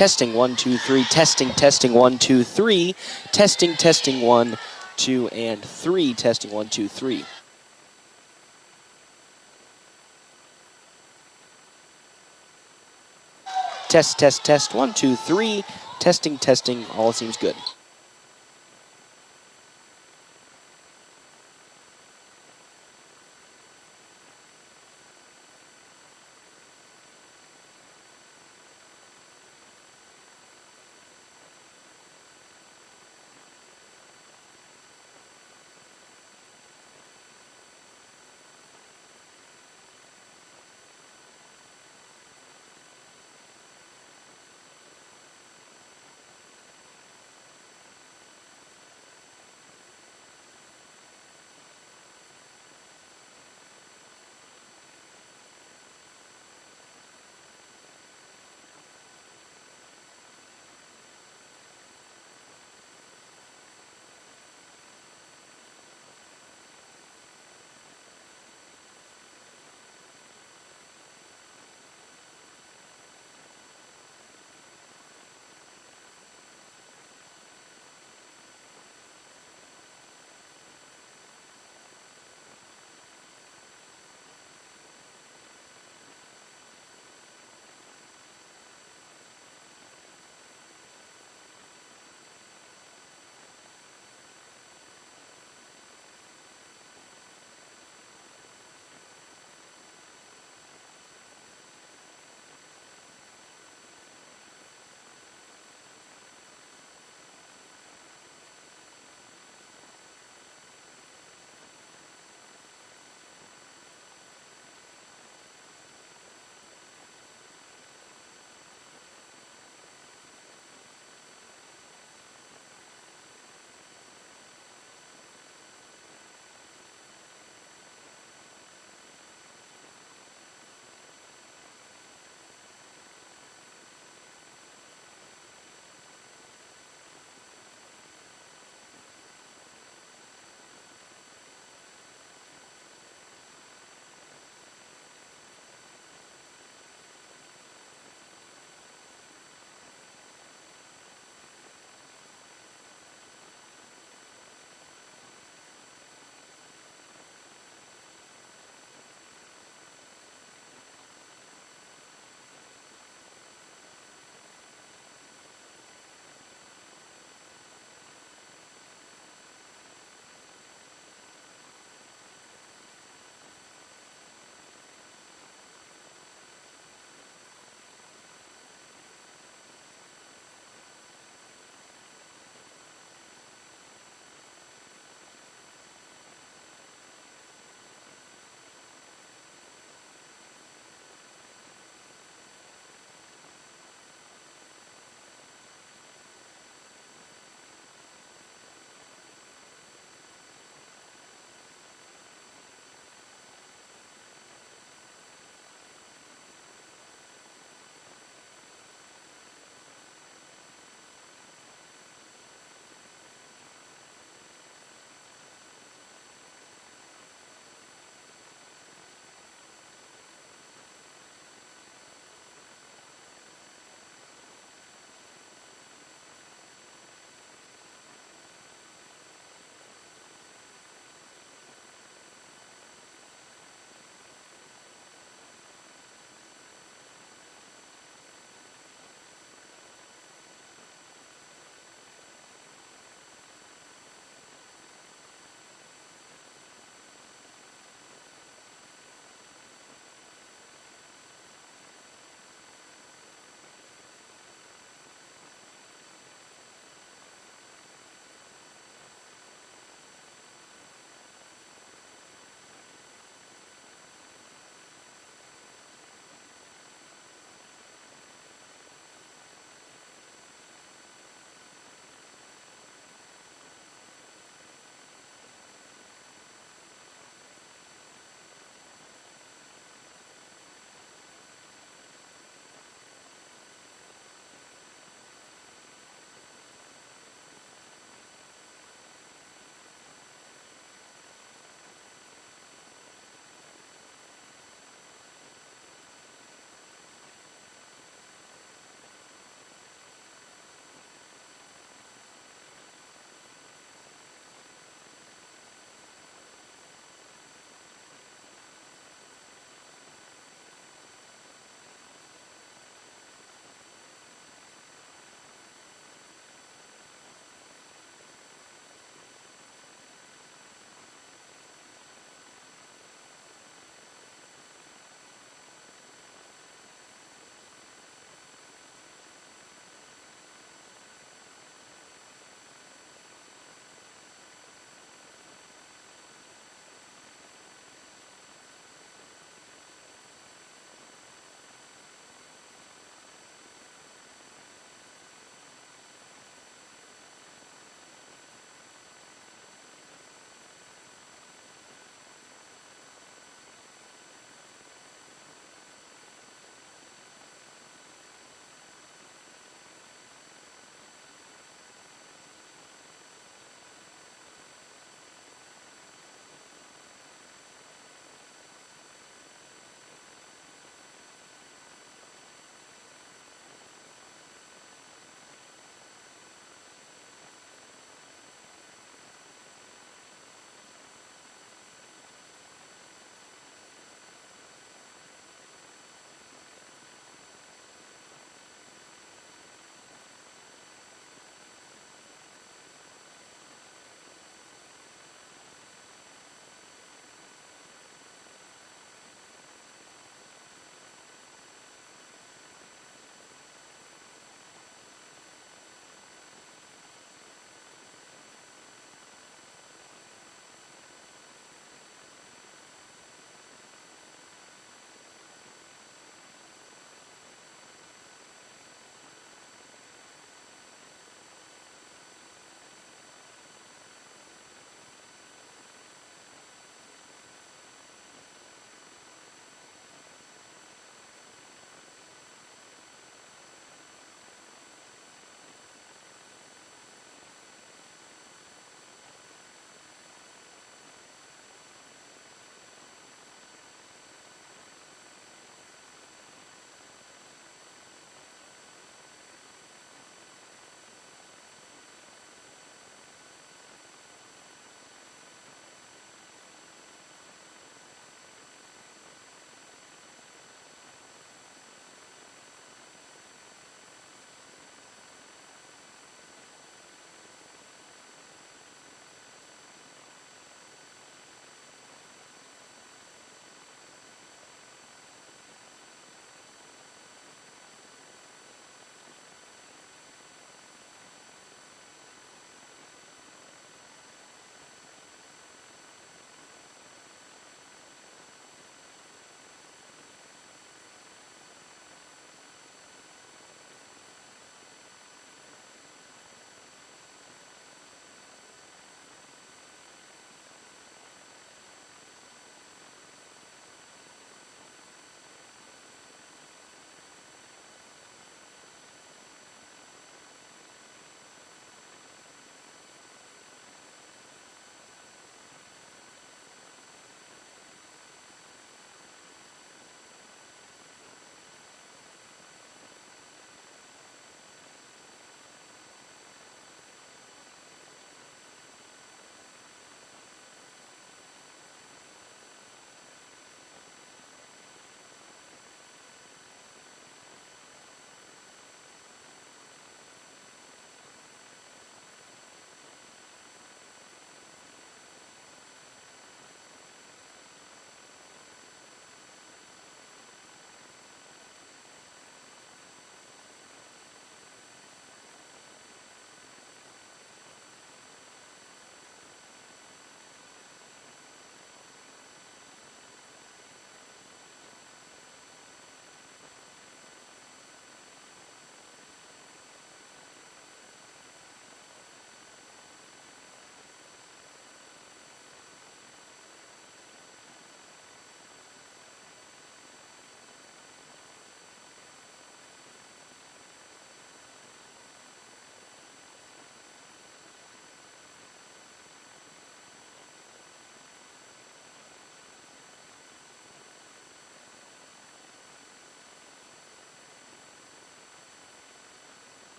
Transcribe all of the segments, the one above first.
Testing 1, 2, 3. Testing 1, 2, 3. Testing 1, 2, and 3. Testing 1, 2, 3. Test 1, 2, 3. Testing. All seems good.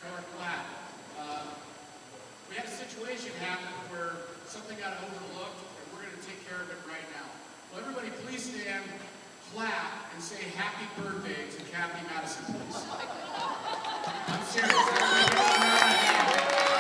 Or Platte. We had a situation happen where something got overlooked, and we're going to take care of it right now. Will everybody please stand flat and say happy birthday to Kathy Madison, please? I'm serious. Everybody give them a round of applause.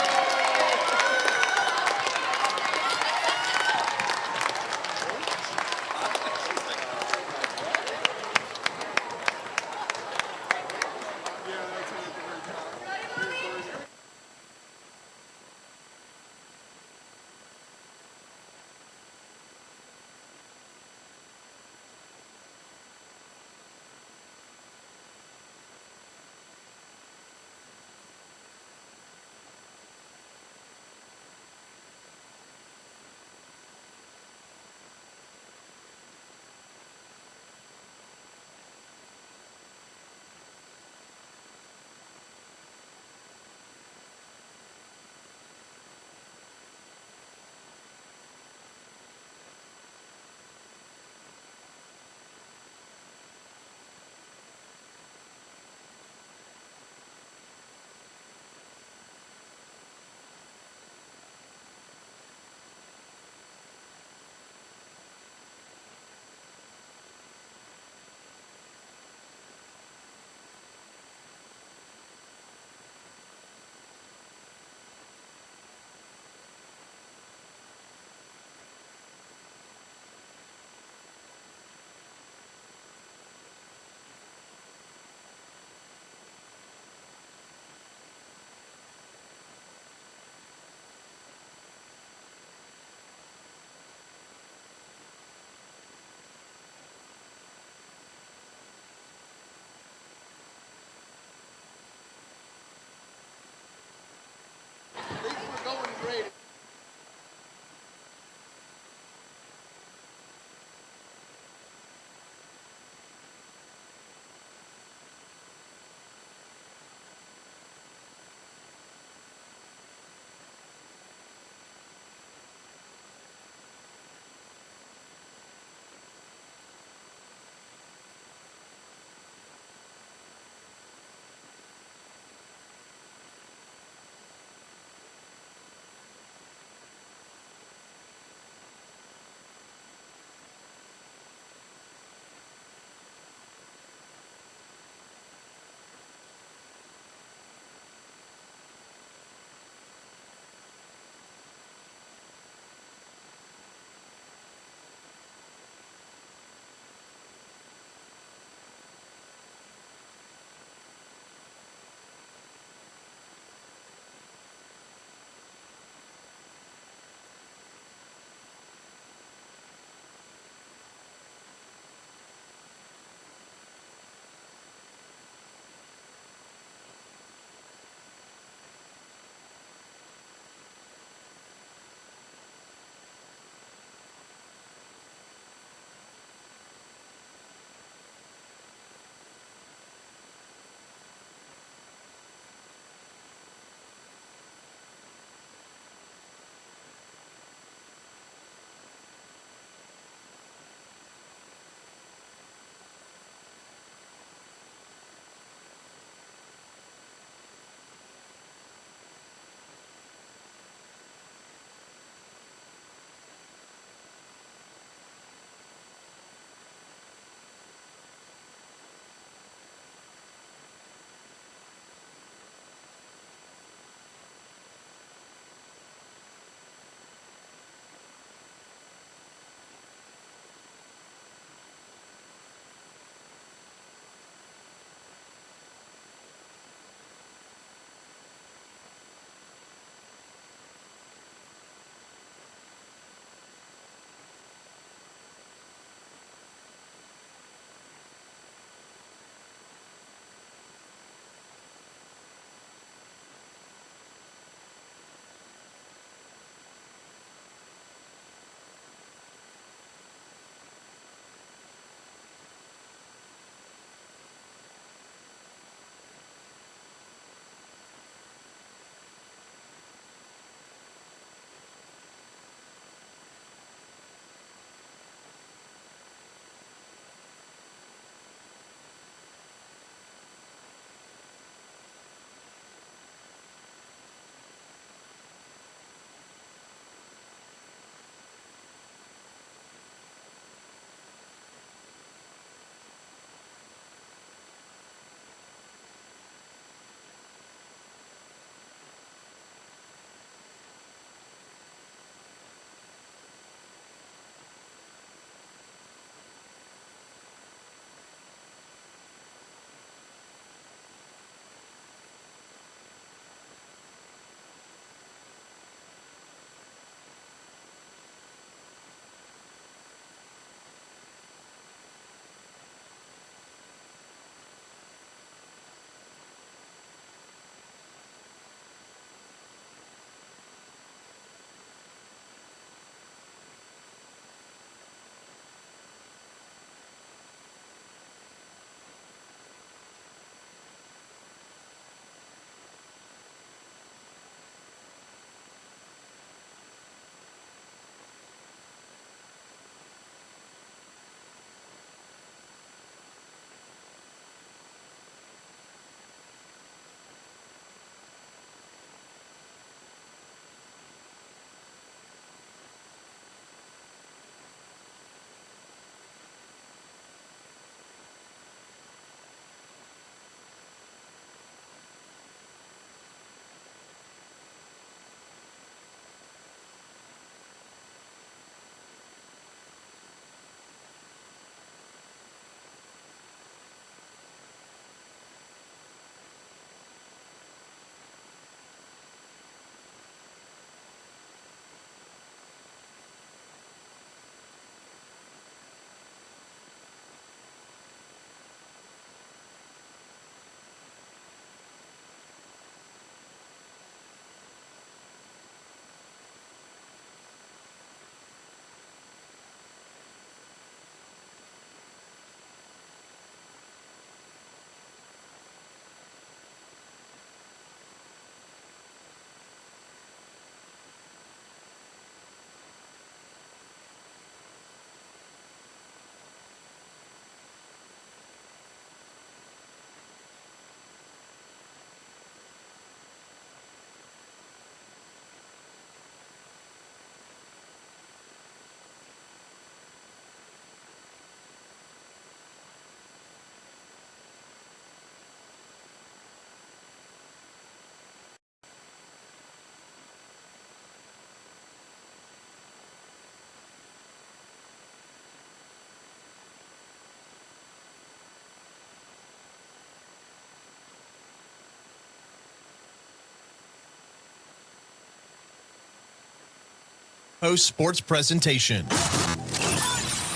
Post sports presentation.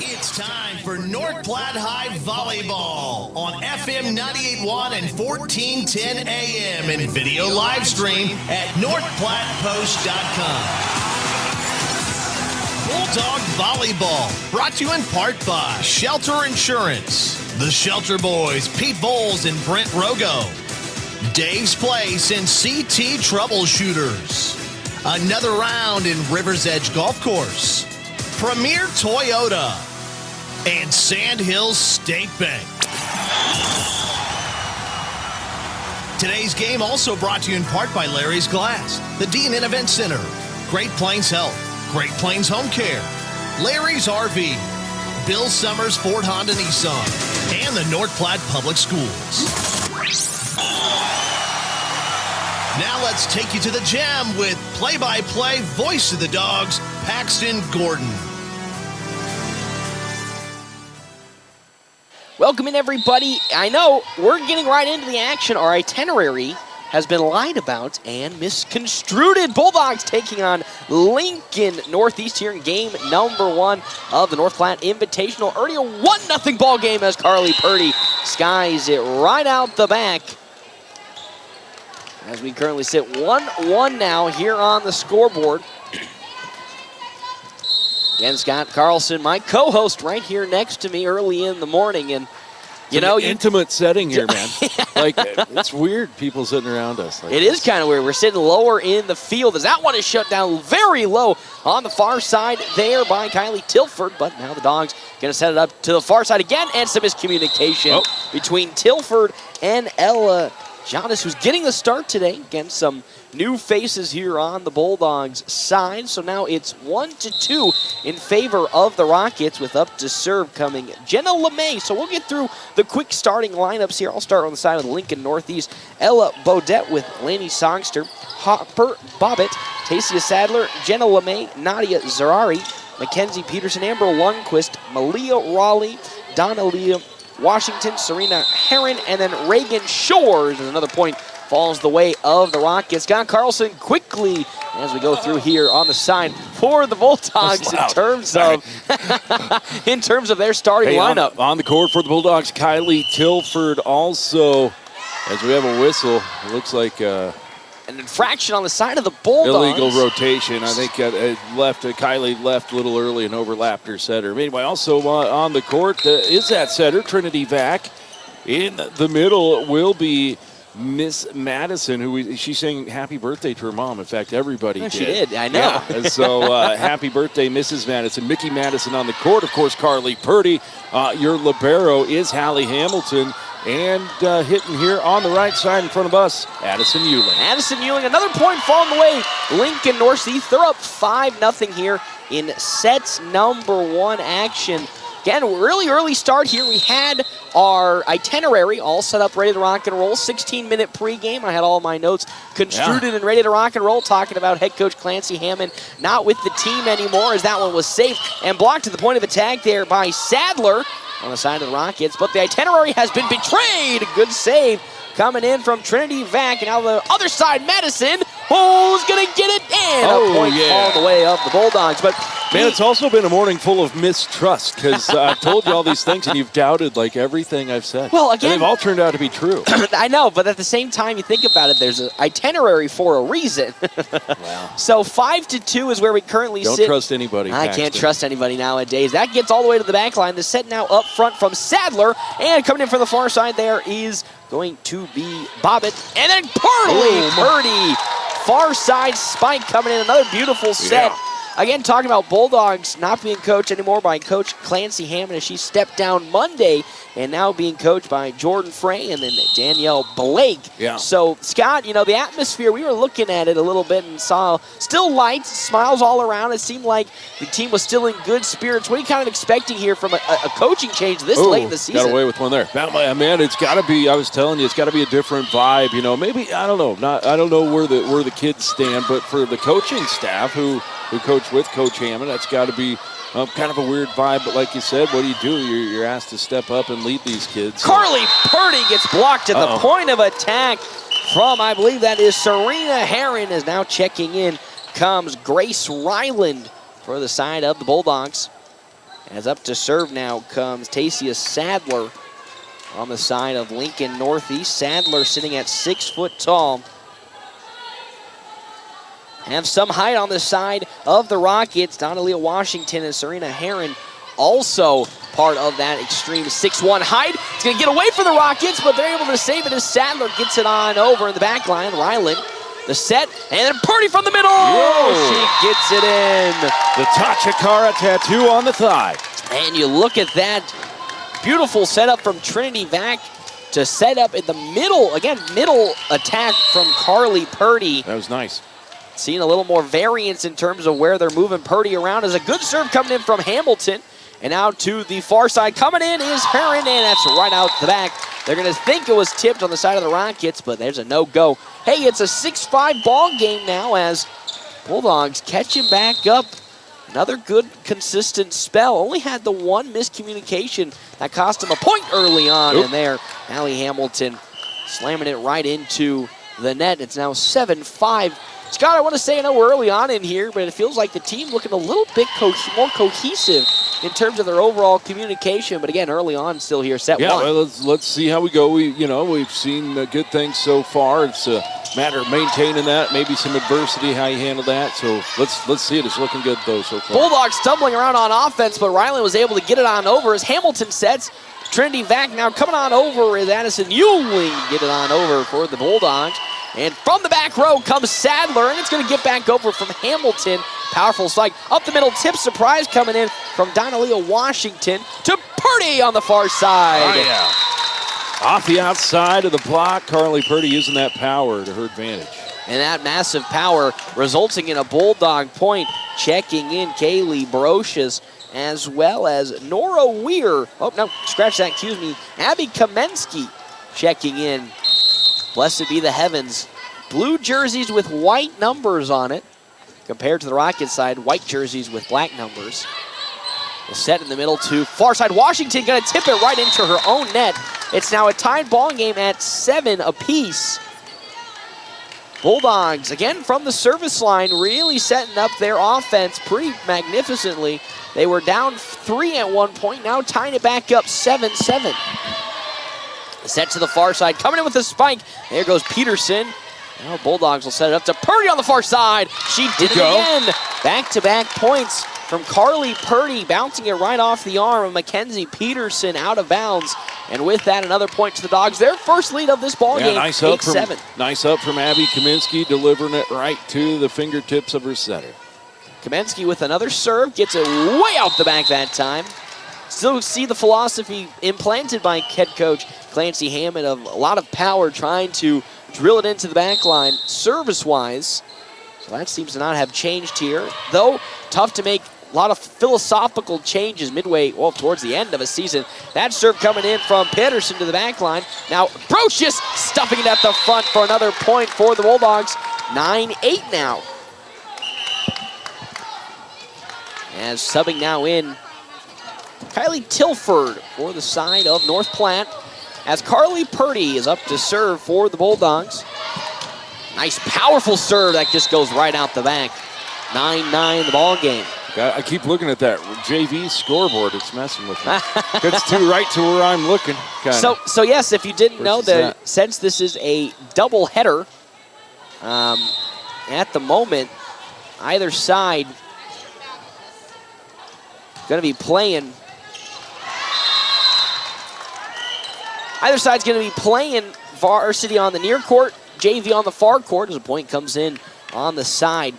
It's time for North Platte High Volleyball on FM 98.1 and 1410 AM and video live stream at northplattepost.com. Bulldog Volleyball, brought to you in part by Shelter Insurance, the Shelter Boys, Pete Bowles and Brent Rogo, Dave's Place and CT Troubleshooters, Another Round in River's Edge Golf Course, Premier Toyota, and Sand Hills State Bank. Today's game also brought to you in part by Larry's Glass, the D&N Event Center, Great Plains Health, Great Plains Home Care, Larry's RV, Bill Summers Ford Honda Nissan, and the North Platte Public Schools. Now let's take you to the gym with play-by-play voice of the Dogs, Paxton Gordon. Welcome in, everybody. I know we're getting right into the action. Our itinerary has been lied about and misconstrued. Bulldogs taking on Lincoln Northeast here in game number 1 of the North Platte Invitational. Already a 1-0 ball game as Carly Purdy skies it right out the back. As we currently sit 1-1 now here on the scoreboard. Again, Scott Carlson, my co-host, right here next to me early in the morning. And you know, intimate setting here, man. Like, it's weird, people sitting around us. Like it is kind of weird. We're sitting lower in the field as that one is shut down very low on the far side there by Kylie Tilford. But now the Dogs going to set it up to the far side again, and some miscommunication between Tilford and Ella Jonas, who's getting the start today against some new faces here on the Bulldogs side. So now it's 1-2 in favor of the Rockets, with up to serve coming Jenna LeMay. So we'll get through the quick starting lineups here. I'll start on the side of the Lincoln Northeast. Ella Bodette with Laney Songster, Hopper Bobbitt, Tasia Sadler, Jenna LeMay, Nadia Zerari, Mackenzie Peterson, Amber Lundquist, Malia Raleigh, Donna Leah Washington, Serena Herron, and then Reagan Shores. And another point falls the way of the Rockets. Scott Carlson quickly, as we go through here on the side for the Bulldogs in terms of their starting lineup. On the court for the Bulldogs, Kylie Tilford also, as we have a whistle, it looks like an infraction on the side of the Bulldogs. Illegal rotation. I think Kylie left a little early and overlapped her setter. Meanwhile, also on the court is that setter, Trinity Vack. In the middle will be Miss Madison, who she's saying happy birthday to her mom. In fact, everybody did. She did, I know. Yeah. So happy birthday, Mrs. Madison. Mickey Madison on the court. Of course, Carly Purdy. Your libero is Hallie Hamilton. And hitting here on the right side in front of us, Addison Ewing. Addison Ewing, another point falling the way. Lincoln Northeast, they're up 5-0 here in sets number 1 action. Again, really early start here. We had our itinerary all set up, ready to rock and roll. 16-minute pregame. I had all my notes construed and ready to rock and roll, talking about head coach Clancy Hammond not with the team anymore, as that one was safe and blocked to the point of attack there by Sadler on the side of the Rockets. But the itinerary has been betrayed. Good save coming in from Trinity Vack. And now the other side, Madison. Who's going to get it in? A point all the way of the Bulldogs. But man, it's also been a morning full of mistrust, because I've told you all these things and you've doubted like everything I've said. Well, again, and they've all turned out to be true. I know, but at the same time, you think about it, there's an itinerary for a reason. Wow. So 5-2 is where we currently sit. Don't trust anybody. I can't trust anybody nowadays. That gets all the way to the back line. The set now up front from Sadler, and coming in from the far side there is going to be Bobbitt, and then Purdy. Far side spike coming in. Another beautiful set. Yeah. Again, talking about Bulldogs not being coached anymore by Coach Clancy Hammond, as she stepped down Monday, and now being coached by Jordan Frey and then Danielle Blake. Yeah. So, Scott, you know, the atmosphere, we were looking at it a little bit and saw still lights, smiles all around. It seemed like the team was still in good spirits. What are you kind of expecting here from a coaching change this late in the season? Got away with one there. Man, it's got to be, I was telling you, it's got to be a different vibe. You know, maybe, I don't know. I don't know where the kids stand, but for the coaching staff who coach with Coach Hammond, that's got to be kind of a weird vibe. But like you said, what do? You're asked to step up and lead these kids. Carly Purdy gets blocked at the point of attack from, I believe that is Serena Herron, is now checking in. Comes Grace Ryland for the side of the Bulldogs. As up to serve now comes Tasia Sadler on the side of Lincoln Northeast. Sadler sitting at 6 foot tall. Have some height on the side of the Rockets. Donalia Washington and Serena Herron also part of that extreme 6'1" height. It's going to get away from the Rockets, but they're able to save it as Sadler gets it on over in the back line. Ryland, the set, and then Purdy from the middle. Whoa. She gets it in. The Tachikara tattoo on the thigh. And you look at that beautiful setup from Trinity Vac to set up in the middle. Again, middle attack from Carly Purdy. That was nice. Seeing a little more variance in terms of where they're moving Purdy around. As a good serve coming in from Hamilton. And out to the far side coming in is Herron, and that's right out the back. They're going to think it was tipped on the side of the Rockets, but there's a no-go. Hey, it's a 6-5 ball game now as Bulldogs catching back up. Another good, consistent spell. Only had the one miscommunication that cost him a point early on in there. Hallie Hamilton slamming it right into the net. It's now 7-5. Scott, I want to say I know we're early on in here, but it feels like the team looking a little bit more cohesive in terms of their overall communication. But again, early on, still here, set one. Well, let's see how we go. We've seen good things so far. It's a matter of maintaining that, maybe some adversity, how you handle that. So let's see it. It's looking good though so far. Bulldogs stumbling around on offense, but Ryland was able to get it on over as Hamilton sets. Trinity Vac now coming on over as Addison Ewing get it on over for the Bulldogs. And from the back row comes Sadler, and it's going to get back over from Hamilton. Powerful strike. Up the middle, tip surprise coming in from Donalia Washington to Purdy on the far side. Oh, yeah. Off the outside of the block, Carly Purdy using that power to her advantage. And that massive power resulting in a Bulldog point. Checking in Kaylee Brocious as well as Nora Weir. Oh, no, scratch that, excuse me. Abby Kamensky checking in. Blessed be the heavens. Blue jerseys with white numbers on it. Compared to the Rockets side, white jerseys with black numbers. The set in the middle to far side. Washington going to tip it right into her own net. It's now a tied ball game at 7 apiece. Bulldogs, again from the service line, really setting up their offense pretty magnificently. They were down 3 at one point, now tying it back up 7-7. Set to the far side, coming in with a spike. There goes Peterson. Now Bulldogs will set it up to Purdy on the far side. She did it again. Back-to-back points from Carly Purdy, bouncing it right off the arm of Mackenzie Peterson out of bounds. And with that, another point to the Dogs. Their first lead of this ball game, nice 8-7. Nice up from Abby Kaminsky, delivering it right to the fingertips of her setter. Kaminsky with another serve, gets it way out the back that time. Still see the philosophy implanted by head coach Clancy Hammond of a lot of power trying to drill it into the back line service-wise. So that seems to not have changed here. Though, tough to make a lot of philosophical changes midway, well, towards the end of a season. That serve coming in from Peterson to the back line. Now, Brocious stuffing it at the front for another point for the Bulldogs. 9-8 now. As subbing now in, Kylie Tilford for the side of North Platte. As Carly Purdy is up to serve for the Bulldogs. Nice, powerful serve that just goes right out the back. 9-9 the ball game. I keep looking at that JV scoreboard. It's messing with me. That's too right to where I'm looking. Kinda. So yes, if you didn't know that, since this is a double header, at the moment, either side going to be playing. Either side's going to be playing varsity on the near court, JV on the far court as a point comes in on the side.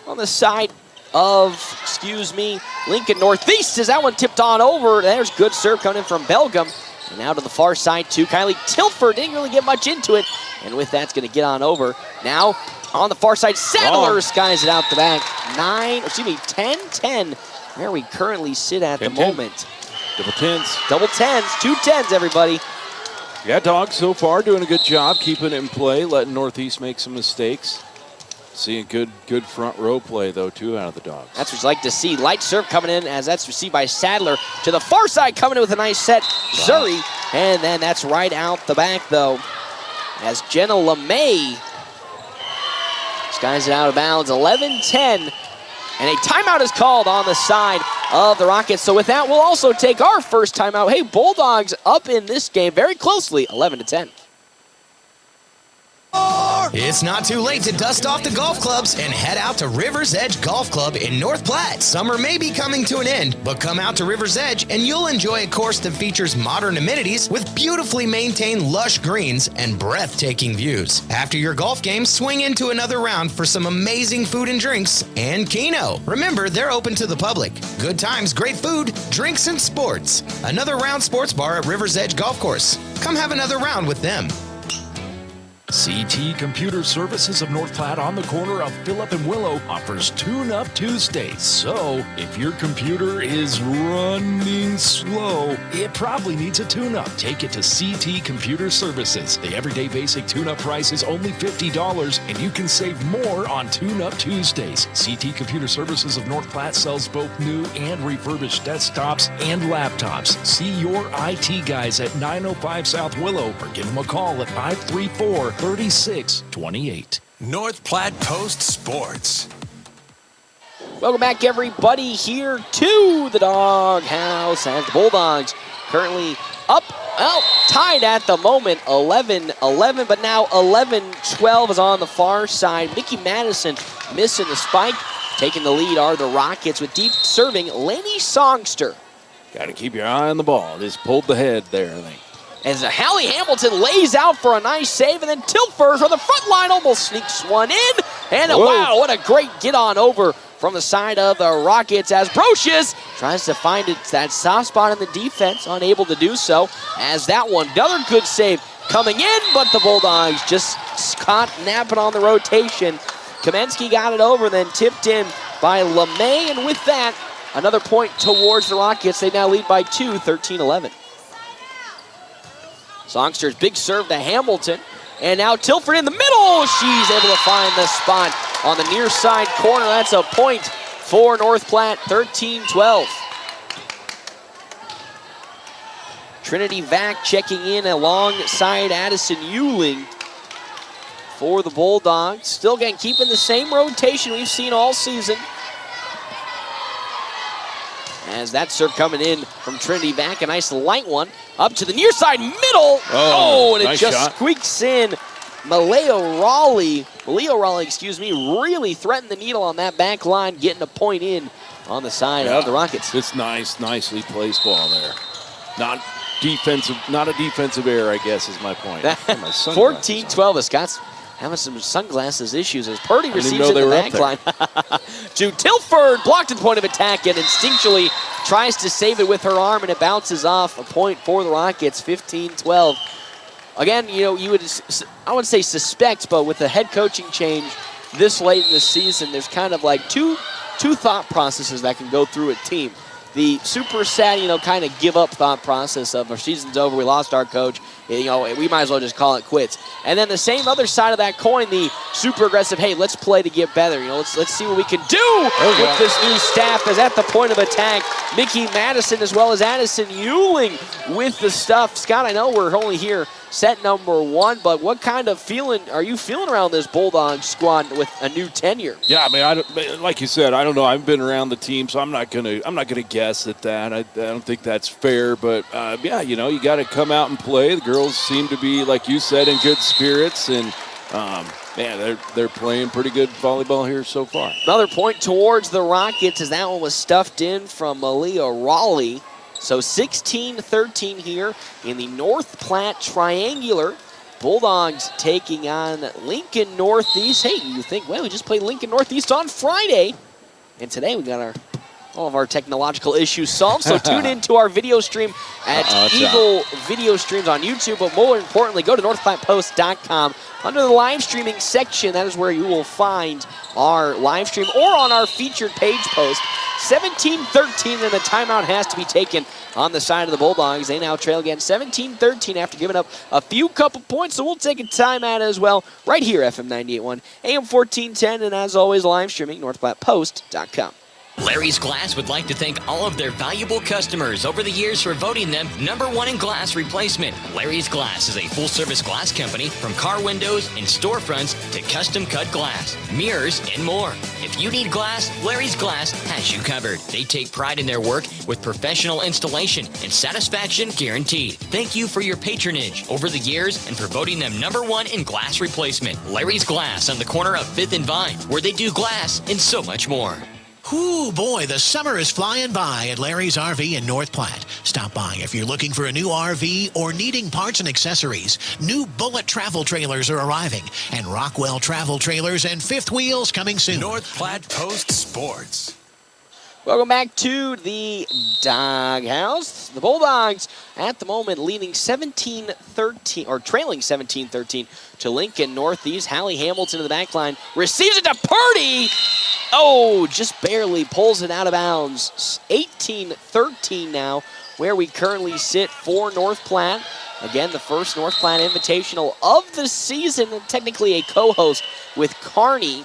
On the side of, Lincoln Northeast as that one tipped on over. There's good serve coming in from Belgium. And now to the far side to Kylie Tilford. Didn't really get much into it. And with that, it's going to get on over. Now, on the far side, Sadler skies it out the back. 10-10. Where we currently sit at the moment. Double tens. Double tens. 2 10s, everybody. Yeah, Dogs so far doing a good job keeping it in play, letting Northeast make some mistakes. Seeing good front row play, though, too, out of the Dogs. That's what you like to see. Light serve coming in as that's received by Sadler. To the far side, coming in with a nice set, Zuri. And then that's right out the back, though. as Jenna LeMay skies it out of bounds. 11-10. And a timeout is called on the side of the Rockets. So with that, we'll also take our first timeout. Hey, Bulldogs up in this game very closely, 11-10. It's not too late to dust off the golf clubs and head out to River's Edge Golf Club in North Platte. Summer may be coming to an end, but come out to River's Edge and you'll enjoy a course that features modern amenities with beautifully maintained lush greens and breathtaking views. After your golf game, swing into another round for some amazing food and drinks and Keno. Remember, they're open to the public. Good times, great food, drinks, and sports. Another round sports bar at River's Edge Golf Course. Come have another round with them. CT Computer Services of North Platte on the corner of Phillip and Willow offers Tune-Up Tuesdays. So, if your computer is running slow, it probably needs a tune-up. Take it to CT Computer Services. The everyday basic tune-up price is only $50, and you can save more on Tune-Up Tuesdays. CT Computer Services of North Platte sells both new and refurbished desktops and laptops. See your IT guys at 905 South Willow or give them a call at 534-3628. North Platte Post Sports. Welcome back, everybody, here to the Doghouse as the Bulldogs currently up, tied at the moment, 11-11, but now 11-12 is on the far side. Mickey Madison missing the spike. Taking the lead are the Rockets with deep serving Lainey Songster. Got to keep your eye on the ball. Just pulled the head there, I think. As Hallie Hamilton lays out for a nice save, and then Tilford from the front line almost sneaks one in. And wow, what a great get on over from the side of the Rockets as Brocious tries to find that soft spot in the defense, unable to do so. As that one, another good save coming in, but the Bulldogs just caught napping on the rotation. Kamensky got it over, then tipped in by LeMay, and with that, another point towards the Rockets. They now lead by 2, 13-11. Songster's big serve to Hamilton. And now Tilford in the middle. She's able to find the spot on the near side corner. That's a point for North Platte, 13-12. Trinity Vac checking in alongside Addison Euling for the Bulldogs. Still again keeping the same rotation we've seen all season. As that serve coming in from Trinity Vac, a nice light one. Up to the near side middle. And it nice just shot. Squeaks in. Maleo Raleigh, really threatened the needle on that back line, getting a point in on the side of the Rockets. It's nicely placed ball there. Not a defensive error, I guess, is my point. 14-12. The Scots having some sunglasses issues as Purdy receives it in the back line. To Tilford, blocked at point of attack and instinctually tries to save it with her arm, and it bounces off. A point for the Rockets, 15-12. Again, you would, I wouldn't say suspect, but with the head coaching change this late in the season, there's kind of like two thought processes that can go through a team. The super sad, kind of give up thought process of our season's over, we lost our coach, we might as well just call it quits. And then the same other side of that coin, the super aggressive, hey, let's play to get better. Let's see what we can do with this new staff. As at the point of attack, Mickey Madison as well as Addison Euling with the stuff. Scott, I know we're only here set number 1, but what kind of feeling are you feeling around this Bulldog squad with a new tenure? Yeah, I mean, like you said, I don't know. I haven't been around the team, so I'm not gonna guess at that. I don't think that's fair, but you got to come out and play. The girls seem to be, like you said, in good spirits, and they're playing pretty good volleyball here so far. Another point towards the Rockets as that one was stuffed in from Malia Raleigh. So 16-13 here in the North Platte Triangular. Bulldogs taking on Lincoln Northeast. Hey, you think, well, we just played Lincoln Northeast on Friday. And today we got all of our technological issues solved. So tune into our video stream at Eagle Video Streams on YouTube. But more importantly, go to NorthPlattePost.com. Under the live streaming section, that is where you will find our live stream or on our featured page post. 17-13, and the timeout has to be taken on the side of the Bulldogs. They now trail again 17-13 after giving up a couple points, so we'll take a timeout as well right here, FM 98.1, AM 1410, and as always, live streaming, NorthPlattePost.com. Larry's Glass would like to thank all of their valuable customers over the years for voting them #1 in glass replacement. Larry's Glass is a full-service glass company from car windows and storefronts to custom-cut glass, mirrors, and more. If you need glass, Larry's Glass has you covered. They take pride in their work with professional installation and satisfaction guaranteed. Thank you for your patronage over the years and for voting them #1 in glass replacement. Larry's Glass on the corner of 5th and Vine, where they do glass and so much more. Ooh, boy, the summer is flying by at Larry's RV in North Platte. Stop by if you're looking for a new RV or needing parts and accessories. New Bullet travel trailers are arriving, and Rockwell travel trailers and fifth wheels coming soon. North Platte Post Sports. Welcome back to the Doghouse. The Bulldogs at the moment leading 17-13, or trailing 17-13 to Lincoln Northeast. Hallie Hamilton in the back line receives it to Purdy. Oh, just barely pulls it out of bounds. 18-13 now, where we currently sit for North Platte. Again, the first North Platte Invitational of the season, and technically a co-host with Kearney,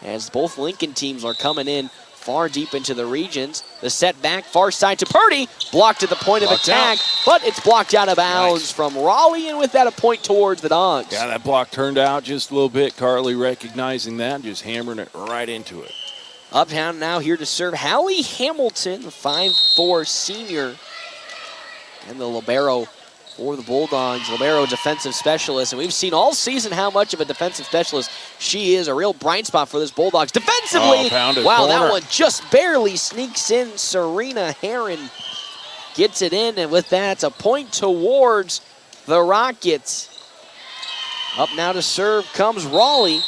as both Lincoln teams are coming in far deep into the regions. The set back, far side to Purdy, blocked at the point of attack, but it's blocked out of bounds from Raleigh, and with that a point towards the Dogs. Yeah, that block turned out just a little bit. Carly recognizing that and just hammering it right into it. Uptown now here to serve Hallie Hamilton, the 5'4" senior, and the libero for the Bulldogs. Libero defensive specialist, and we've seen all season how much of a defensive specialist she is. A real bright spot for this Bulldogs. Defensively, wow, that one just barely sneaks in. Serena Herron gets it in, and with that, it's a point towards the Rockets. Up now to serve comes Raleigh.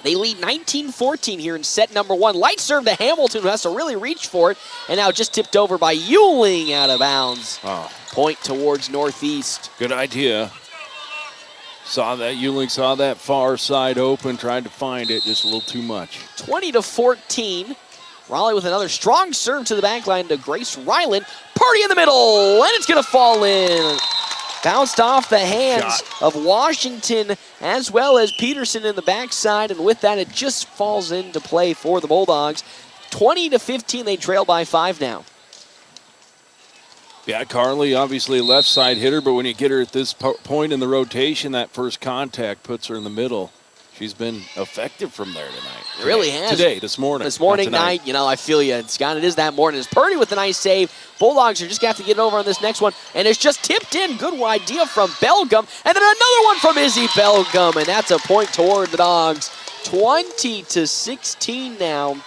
They lead 19-14 here in set number 1. Light serve to Hamilton, who has to really reach for it, and now just tipped over by Ewing out of bounds. Oh. Point towards Northeast. Good idea. Saw that. Ewing saw that far side open, tried to find it, just a little too much. 20-14. Raleigh with another strong serve to the back line to Grace Ryland. Purdy in the middle, and it's going to fall in. Bounced off the hands of Washington as well as Peterson in the backside, and with that, it just falls into play for the Bulldogs. 20-15, they trail by 5 now. Yeah, Carly, obviously a left side hitter, but when you get her at this point in the rotation, that first contact puts her in the middle. She's been effective from there tonight. It really has. This morning. This morning, night, I feel you. Scott, it is that morning. It's Purdy with a nice save. Bulldogs are just going to have to get over on this next one, and it's just tipped in. Good idea from Belgum, and then another one from Izzy Belgum, and that's a point toward the Dogs. 20-16 now,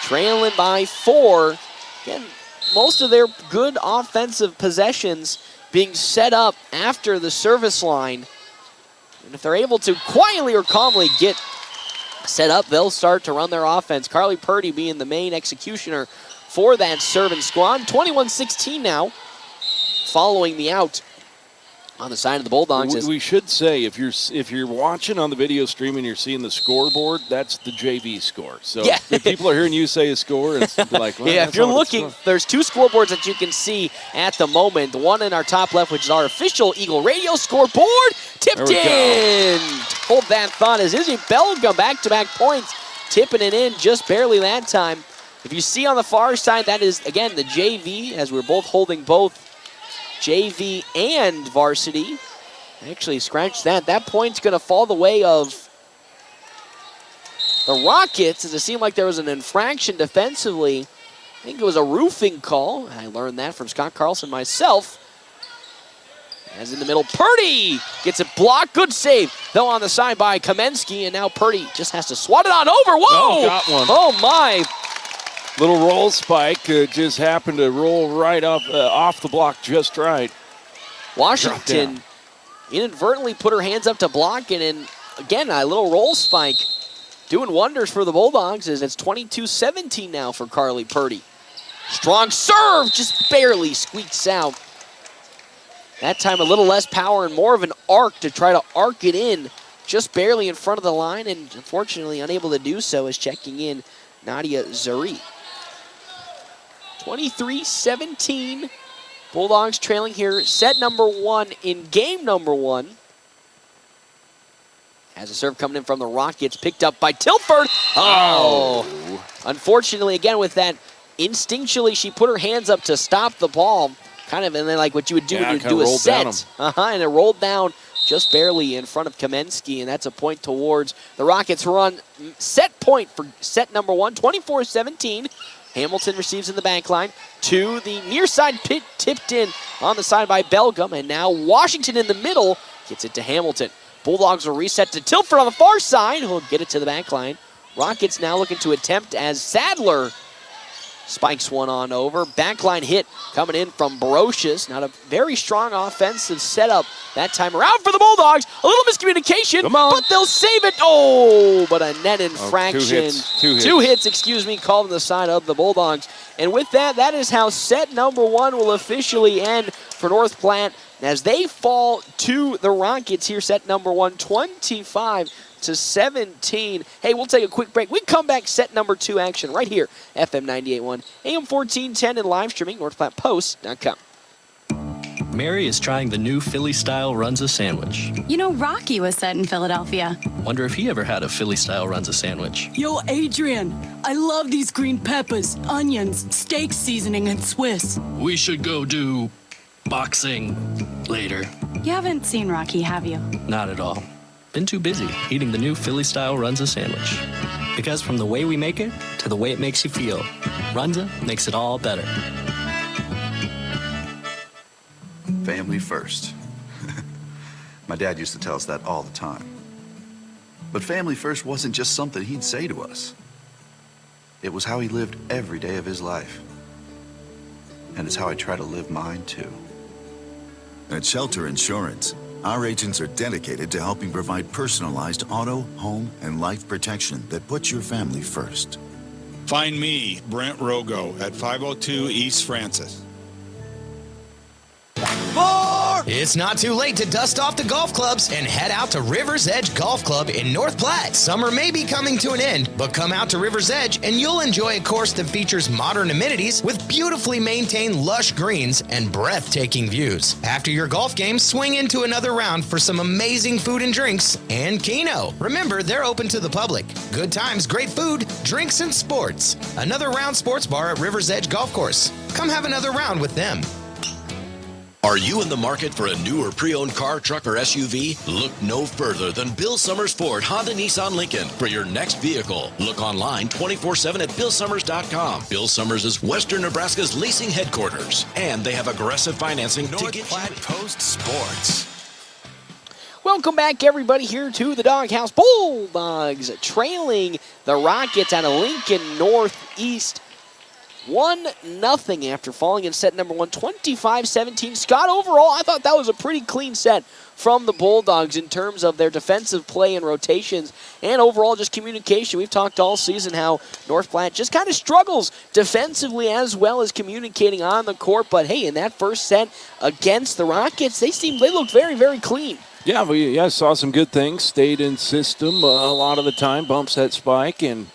trailing by 4. Again, most of their good offensive possessions being set up after the service line. And if they're able to quietly or calmly get set up, they'll start to run their offense. Carly Purdy being the main executioner for that serving squad. 21-16 now, following the out on the side of the Bulldogs. We should say, if you're watching on the video stream and you're seeing the scoreboard, that's the JV score. So if people are hearing you say a score, it's like, well, yeah, if you're looking, there's 2 scoreboards that you can see at the moment. The one in our top left, which is our official Eagle Radio scoreboard, tipped in. Hold that thought as Izzy Belgum back-to-back points, tipping it in just barely that time. If you see on the far side, that is, again, the JV, as we're both holding both JV and varsity. Actually, scratch that. That point's going to fall the way of the Rockets, as it seemed like there was an infraction defensively. I think it was a roofing call. I learned that from Scott Carlson myself. As in the middle, Purdy gets it blocked. Good save, though, on the side by Kamensky, and now Purdy just has to swat it on over. Whoa! Oh, got one. Oh, my. Little roll spike, just happened to roll right off the block just right. Washington inadvertently put her hands up to block it, and again, a little roll spike doing wonders for the Bulldogs as it's 22-17 now for Carly Purdy. Strong serve, just barely squeaks out. That time a little less power and more of an arc to try to arc it in, just barely in front of the line, and unfortunately unable to do so is checking in Nadia Zuri. 23-17. Bulldogs trailing here. Set number 1 in game number 1. As a serve coming in from the Rockets, picked up by Tilford. Oh, Ooh. Unfortunately, again, with that, instinctually, she put her hands up to stop the ball, kind of, and then like what you would do when you do a set. And it rolled down just barely in front of Kamensky, and that's a point towards the Rockets' run. Set point for set number 1, 24-17. Hamilton receives in the back line to the near side pit, tipped in on the side by Belgium, and now Washington in the middle gets it to Hamilton. Bulldogs will reset to Tilford on the far side, who'll get it to the back line. Rockets now looking to attempt as Sadler spikes one on over. Backline hit coming in from Brocious. Not a very strong offensive setup that time around for the Bulldogs. A little miscommunication, but they'll save it. Oh, but a net infraction. Two hits, called on the side of the Bulldogs. And with that, that is how set number 1 will officially end for North Platte as they fall to the Rockets here. Set number 1, 25-17. Hey, we'll take a quick break. We come back, set number 2 action right here, FM 98.1, AM 1410, and live streaming, NorthPlattePost.com. Mary is trying the new Philly-style Runza sandwich. You know, Rocky was set in Philadelphia. Wonder if he ever had a Philly-style Runza sandwich. Yo, Adrian, I love these green peppers, onions, steak seasoning, and Swiss. We should go do boxing later. You haven't seen Rocky, have you? Not at all. Been too busy eating the new Philly-style Runza sandwich. Because from the way we make it to the way it makes you feel, Runza makes it all better. Family first. My dad used to tell us that all the time. But family first wasn't just something he'd say to us. It was how he lived every day of his life. And it's how I try to live mine too. At Shelter Insurance, our agents are dedicated to helping provide personalized auto, home, and life protection that puts your family first. Find me, Brent Rogo, at 502 East Francis. It's not too late to dust off the golf clubs and head out to River's Edge Golf Club in North Platte. Summer may be coming to an end, but come out to River's Edge and you'll enjoy a course that features modern amenities with beautifully maintained lush greens and breathtaking views. After your golf game, swing into another round for some amazing food and drinks and Keno. Remember, they're open to the public. Good times, great food, drinks, and sports. Another Round Sports Bar at River's Edge Golf Course. Come have another round with them. Are you in the market for a new or pre-owned car, truck, or SUV? Look no further than Bill Summers Ford, Honda, Nissan, Lincoln for your next vehicle. Look online 24/7 at BillSummers.com. Bill Summers is Western Nebraska's leasing headquarters, and they have aggressive financing North to get Platte Post Sports. Welcome back, everybody, here to the Doghouse. Bulldogs trailing the Rockets out of Lincoln Northeast 1-0 after falling in set number 1, 25-17. Scott, overall, I thought that was a pretty clean set from the Bulldogs in terms of their defensive play and rotations and overall just communication. We've talked all season how North Platte just kind of struggles defensively as well as communicating on the court. But, hey, in that first set against the Rockets, they looked very, very clean. Yeah, we saw some good things. Stayed in system a lot of the time. Bumps that spike and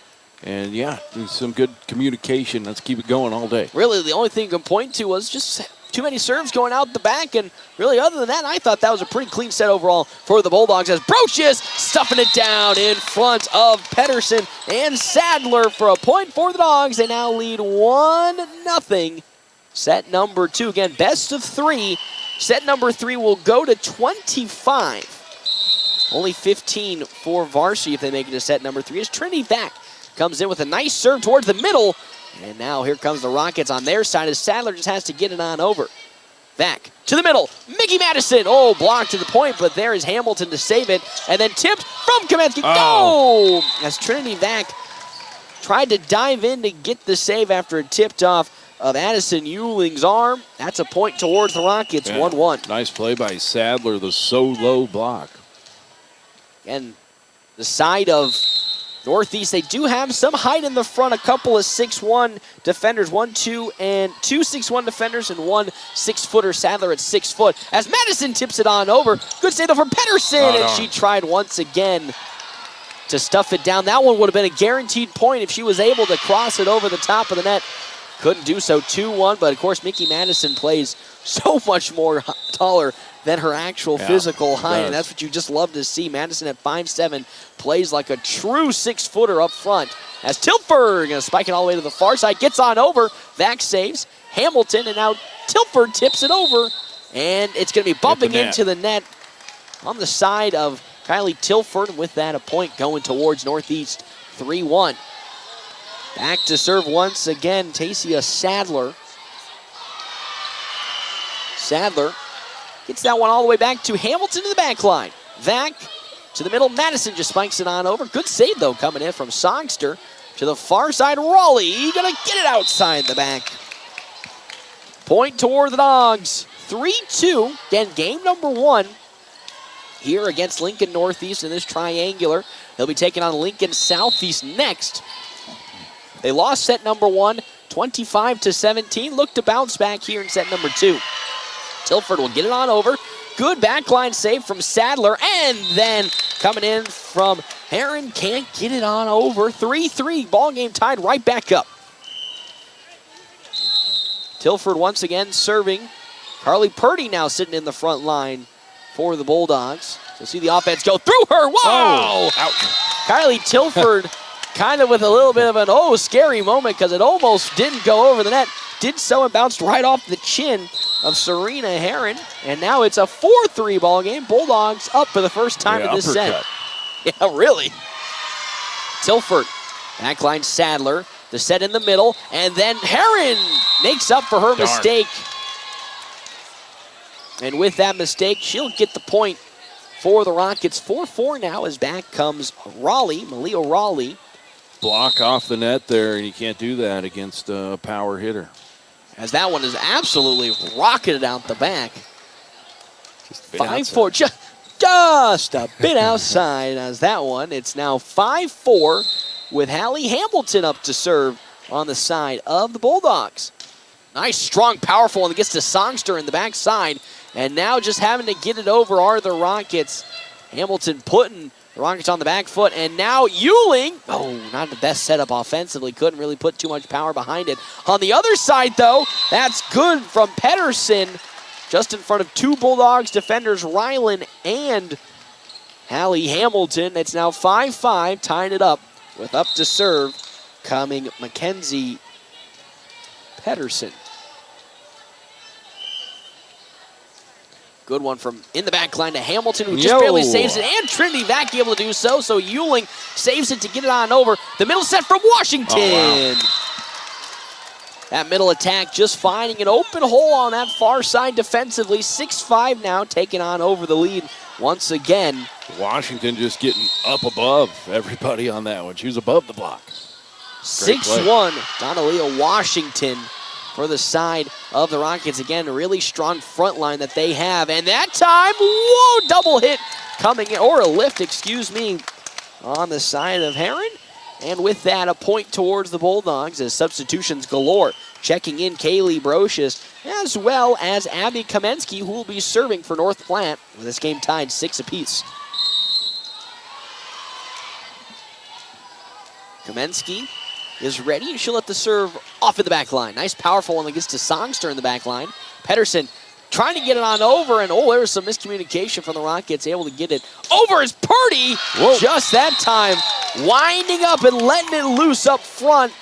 yeah, some good communication. Let's keep it going all day. Really, the only thing you can point to was just too many serves going out the back. And really, other than that, I thought that was a pretty clean set overall for the Bulldogs as Brocious stuffing it down in front of Pedersen and Sadler for a point for the Dogs. They now lead 1-0. Set number 2, again, best of 3. Set number 3 will go to 25. Only 15 for varsity if they make it to set number 3 as Trinity Vac comes in with a nice serve towards the middle. And now here comes the Rockets on their side as Sadler just has to get it on over. Vac to the middle. Mickey Madison. Oh, blocked to the point, but there is Hamilton to save it. And then tipped from Kamensky. Oh! As Trinity Vac tried to dive in to get the save after it tipped off of Addison Ewing's arm. That's a point towards the Rockets, 1-1. Nice play by Sadler, the so-low block. And the side of Northeast, they do have some height in the front. A couple of 6'1" defenders, 2 6'1" defenders, and 1 6-footer. Sadler at 6 foot. As Madison tips it on over. Good save though from Pedersen, and she tried once again to stuff it down. That one would have been a guaranteed point if she was able to cross it over the top of the net. Couldn't do so, 2-1, but of course Mickey Madison plays so much more taller than her actual physical height, and that's what you just love to see. Madison at 5'7" plays like a true 6-footer up front. As Tilford going to spike it all the way to the far side, gets on over. Vac saves Hamilton, and now Tilford tips it over, and it's going to be bumping into the net on the side of Kylie Tilford. With that, a point going towards Northeast, 3-1. Back to serve once again, Tasia Sadler. Sadler gets that one all the way back to Hamilton to the back line. Vac to the middle. Madison just spikes it on over. Good save, though, coming in from Songster. To the far side, Raleigh going to get it outside the back. Point toward the Dogs. 3-2. Again, game number 1 here against Lincoln Northeast in this triangular. They'll be taking on Lincoln Southeast next. They lost set number 1, 25-17. Look to bounce back here in set number 2. Tilford will get it on over. Good backline save from Sadler. And then coming in from Heron, can't get it on over. 3-3, ball game tied right back up. Tilford once again serving. Carly Purdy now sitting in the front line for the Bulldogs. So see the offense go through her. Whoa! Oh, ouch. Kylie Tilford kind of with a little bit of an scary moment because it almost didn't go over the net. Did so and bounced right off the chin of Serena Heron. And now it's a 4-3 ball game. Bulldogs up for the first time in this set. Yeah, really. Tilford, backline Sadler. The set in the middle. And then Heron makes up for her mistake. And with that mistake, she'll get the point for the Rockets. 4-4 now as back comes Raleigh, Malia Raleigh. Block off the net there, and you can't do that against a power hitter. As that one is absolutely rocketed out the back. 5-4, just a bit outside as that one. It's now 5-4 with Hallie Hamilton up to serve on the side of the Bulldogs. Nice, strong, powerful one that gets to Songster in the backside. And now just having to get it over are the Rockets. Hamilton putting the Rockets on the back foot. And now Euling, not the best setup offensively. Couldn't really put too much power behind it. On the other side, though, that's good from Pedersen. Just in front of 2 Bulldogs defenders, Ryland and Hallie Hamilton. It's now 5-5, tying it up with up to serve coming Mackenzie Pedersen. Good one from in the back line to Hamilton, who just barely saves it, and Trinity Vac able to do so. So Euling saves it to get it on over. The middle set from Washington. Oh, wow. That middle attack just finding an open hole on that far side defensively. 6-5 now, taking on over the lead once again. Washington just getting up above everybody on that one. She was above the block. 6-1, Donalia Washington for the side of the Rockets. Again, a really strong front line that they have. And that time, double hit coming in, or a lift, on the side of Heron. And with that, a point towards the Bulldogs as substitutions galore. Checking in Kaylee Brocious, as well as Abby Kamensky, who will be serving for North Platte with this game tied 6 apiece. Kamensky is ready, and she'll let the serve off in the back line. Nice, powerful one that gets to Songster in the back line. Pedersen trying to get it on over, and there was some miscommunication from the Rockets, able to get it over as Purdy. Just that time, winding up and letting it loose up front.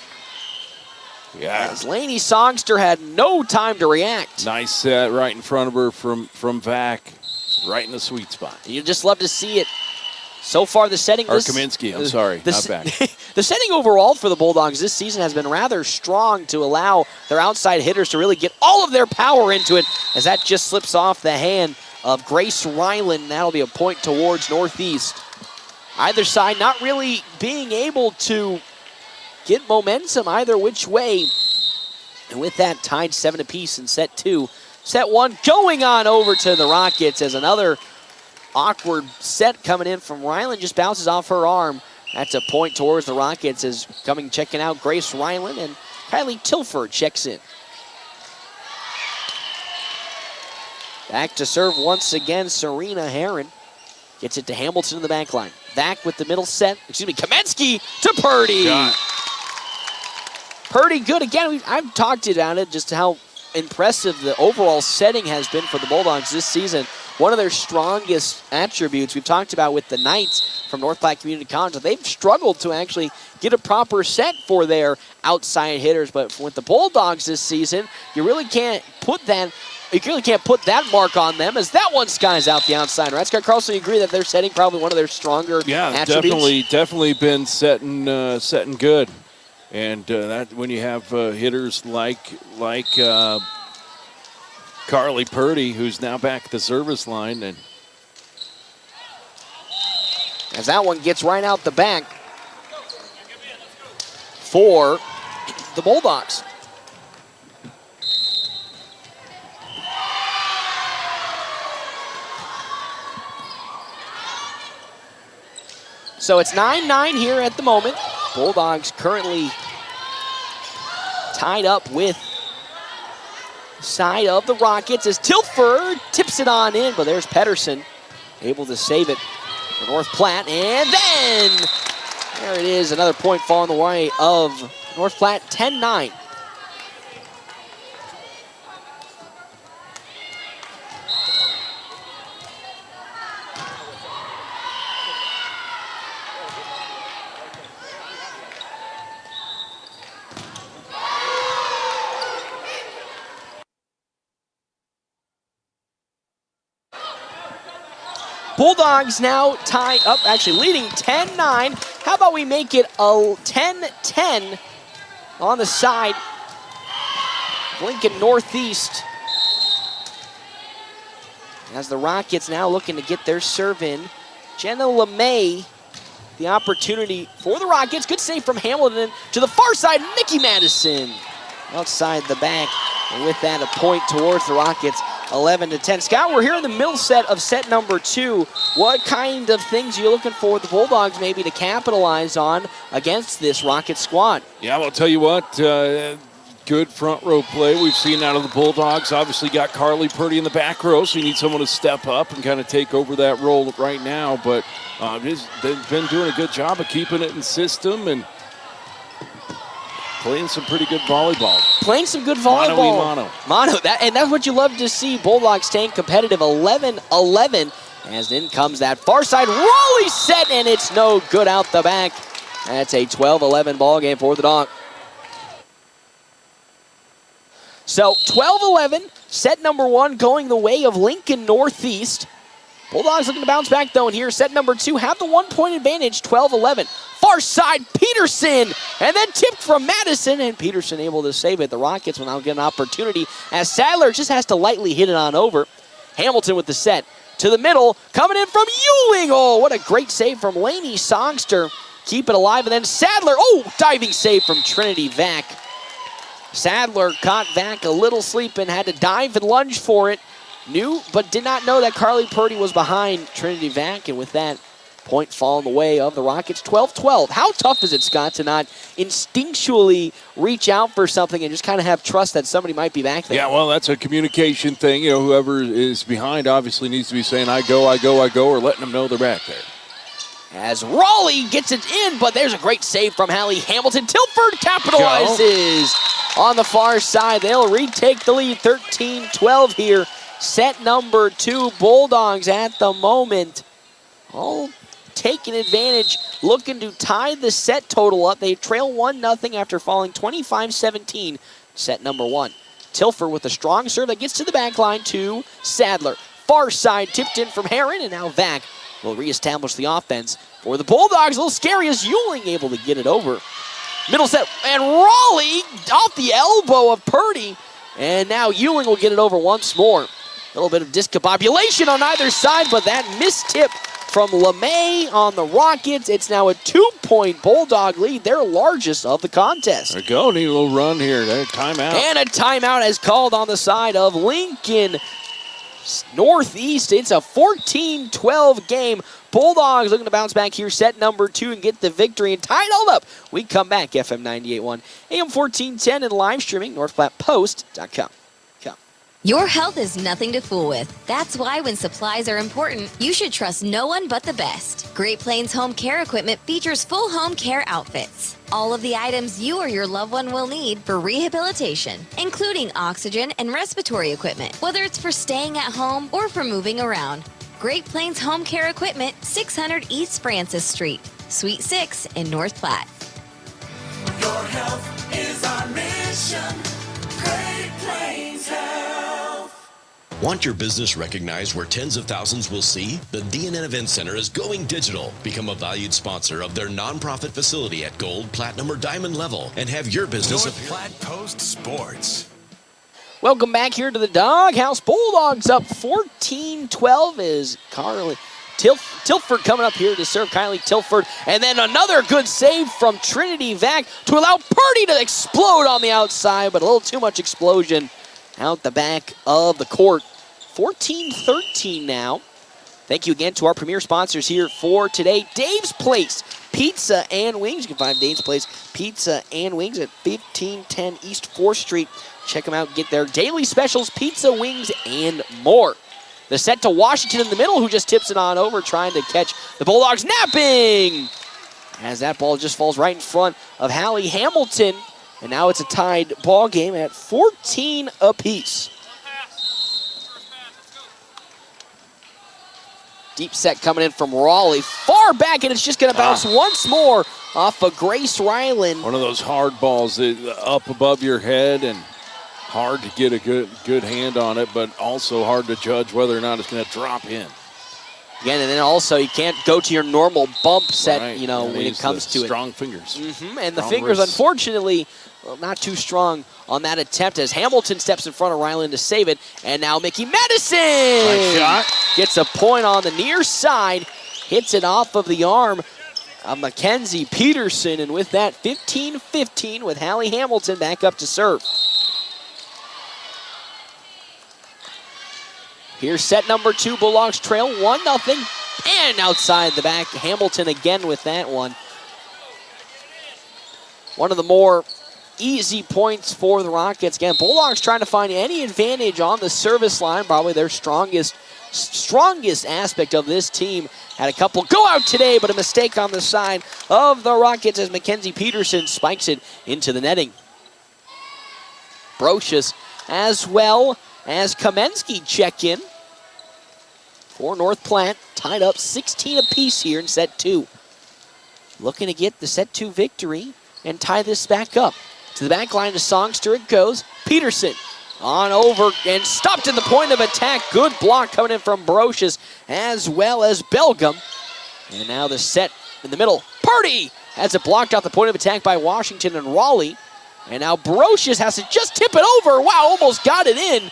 Yeah. As Lainey Songster had no time to react. Nice set right in front of her from Vac, right in the sweet spot. You just love to see it. So far, the setting... Kaminsky, I'm sorry, not Vac. The setting overall for the Bulldogs this season has been rather strong to allow their outside hitters to really get all of their power into it, as that just slips off the hand of Grace Ryland. That'll be a point towards Northeast. Either side not really being able to get momentum either which way. And with that, tied 7 apiece in set 2. Set 1 going on over to the Rockets as another awkward set coming in from Ryland, just bounces off her arm. That's a point towards the Rockets as checking out Grace Ryland, and Kylie Tilford checks in. Back to serve once again, Serena Heron. Gets it to Hamilton in the back line. Back with the middle set. Kamensky to Purdy. Shot. Purdy good again. I've talked about it, just how impressive the overall setting has been for the Bulldogs this season. one of their strongest attributes we've talked about with the Knights from North Platte Community College. They've struggled to actually get a proper set for their outside hitters, but with the Bulldogs this season, you really can't put that mark on them, as that one skies out the outside. Right, Scott Carlson, you agree that they're setting probably one of their stronger attributes? Definitely been setting good. And that when you have hitters like Carly Purdy, who's now back at the service line, and as that one gets right out the back for the Bulldogs. So it's 9-9 here at the moment. Bulldogs currently tied up with side of the Rockets as Tilford tips it on in, but there's Pedersen able to save it for North Platte. And then there it is, another point falling the way of North Platte, 10-9. Bulldogs now tied up, actually leading 10-9. How about we make it a 10-10 on the side? Lincoln Northeast. As the Rockets now looking to get their serve in. Jenna LeMay, the opportunity for the Rockets. Good save from Hamilton to the far side. Nikki Madison outside the back. And with that, a point towards the Rockets. 11-10. Scott, we're here in the middle set of set number 2. What kind of things are you looking for the Bulldogs maybe to capitalize on against this Rocket squad? Yeah, I'll tell you what, good front row play we've seen out of the Bulldogs. Obviously got Carly Purdy in the back row, so you need someone to step up and kind of take over that role right now. But they've been doing a good job of keeping it in system and playing some pretty good volleyball. Playing some good volleyball. Mono. And that's what you love to see. Bulldogs staying competitive, 11-11. As in comes that far side. Raleigh set, and it's no good out the back. That's a 12-11 ball game for the Dog. So 12-11, set number 1 going the way of Lincoln Northeast. Bulldogs looking to bounce back, though, and here, set number 2, have the 1-point advantage, 12-11. Far side, Peterson, and then tipped from Madison, and Peterson able to save it. The Rockets will now get an opportunity as Sadler just has to lightly hit it on over. Hamilton with the set to the middle, coming in from Ewing. Oh, what a great save from Lainey Songster. Keep it alive, and then Sadler, diving save from Trinity Vack. Sadler caught Vack a little sleeping, had to dive and lunge for it. Knew, but did not know that Carly Purdy was behind Trinity Vack, and with that, point falling the way of the Rockets, 12-12. How tough is it, Scott, to not instinctually reach out for something and just kind of have trust that somebody might be back there? Yeah, well, that's a communication thing. You know, whoever is behind obviously needs to be saying, I go, or letting them know they're back there. As Raleigh gets it in, but there's a great save from Hallie Hamilton. Tilford capitalizes on the far side. They'll retake the lead, 13-12 here. Set number 2, Bulldogs at the moment all taking advantage, looking to tie the set total up. They trail 1-0 after falling 25-17, set number 1. Tilford with a strong serve that gets to the back line to Sadler. Far side tipped in from Heron, and now Vack will reestablish the offense for the Bulldogs. A little scary as Ewing able to get it over. Middle set, and Raleigh off the elbow of Purdy, and now Ewing will get it over once more. A little bit of discombobulation on either side, but that missed tip from LeMay on the Rockets. It's now a 2-point Bulldog lead, their largest of the contest. There we go. Need a little run here. Timeout. And a timeout is called on the side of Lincoln Northeast. It's a 14-12 game. Bulldogs looking to bounce back here, set number 2, and get the victory and tie it all up. We come back, FM 98.1, AM 1410, and live streaming, NorthPlattePost.com. Your health is nothing to fool with. That's why when supplies are important, you should trust no one but the best. Great Plains Home Care Equipment features full home care outfits. All of the items you or your loved one will need for rehabilitation, including oxygen and respiratory equipment, whether it's for staying at home or for moving around. Great Plains Home Care Equipment, 600 East Francis Street, Suite 6 in North Platte. Your health is our mission. Great Plains Health. Want your business recognized where tens of thousands will see? The D&N Event Center is going digital. Become a valued sponsor of their nonprofit facility at gold, platinum, or diamond level and have your business North Platte Post Sports. Welcome back here to the Doghouse. Bulldogs up 14-12 is Carly Tilford coming up here to serve Kylie Tilford. And then another good save from Trinity Vac to allow Purdy to explode on the outside, but a little too much explosion out the back of the court. 14-13 now. Thank you again to our premier sponsors here for today. Dave's Place Pizza and Wings. You can find Dave's Place Pizza and Wings at 1510 East 4th Street. Check them out and get their daily specials, pizza, wings, and more. The set to Washington in the middle, who just tips it on over, trying to catch the Bulldogs napping. As that ball just falls right in front of Hallie Hamilton. And now it's a tied ball game at 14 apiece. Deep set coming in from Raleigh. Far back, and it's just going to bounce once more off of Grace Ryland. One of those hard balls up above your head and hard to get a good hand on it, but also hard to judge whether or not it's going to drop in. Again, and then also you can't go to your normal bump set, Right. when it comes to strong fingers. And the fingers, unfortunately, not too strong on that attempt as Hamilton steps in front of Ryland to save it. And now Mickey Madison Nice shot. Gets a point on the near side, hits it off of the arm of Mackenzie Peterson. And with that, 15-15 with Hallie Hamilton back up to serve. Here's set number 2. Bulldogs trail 1-0. And outside the back, Hamilton again with that one. One of the more easy points for the Rockets. Again, Bulldogs trying to find any advantage on the service line. Probably their strongest aspect of this team. Had a couple go out today, but a mistake on the side of the Rockets as Mackenzie Peterson spikes it into the netting. Brocious as well as Kamensky check in for North Platte, tied up 16 apiece here in set 2. Looking to get the set 2 victory and tie this back up. To the back line to Songster it goes. Peterson on over and stopped at the point of attack. Good block coming in from Brocious as well as Belgium. And now the set in the middle. Purdy has it blocked off the point of attack by Washington and Raleigh. And now Brocious has to just tip it over. Wow, almost got it in.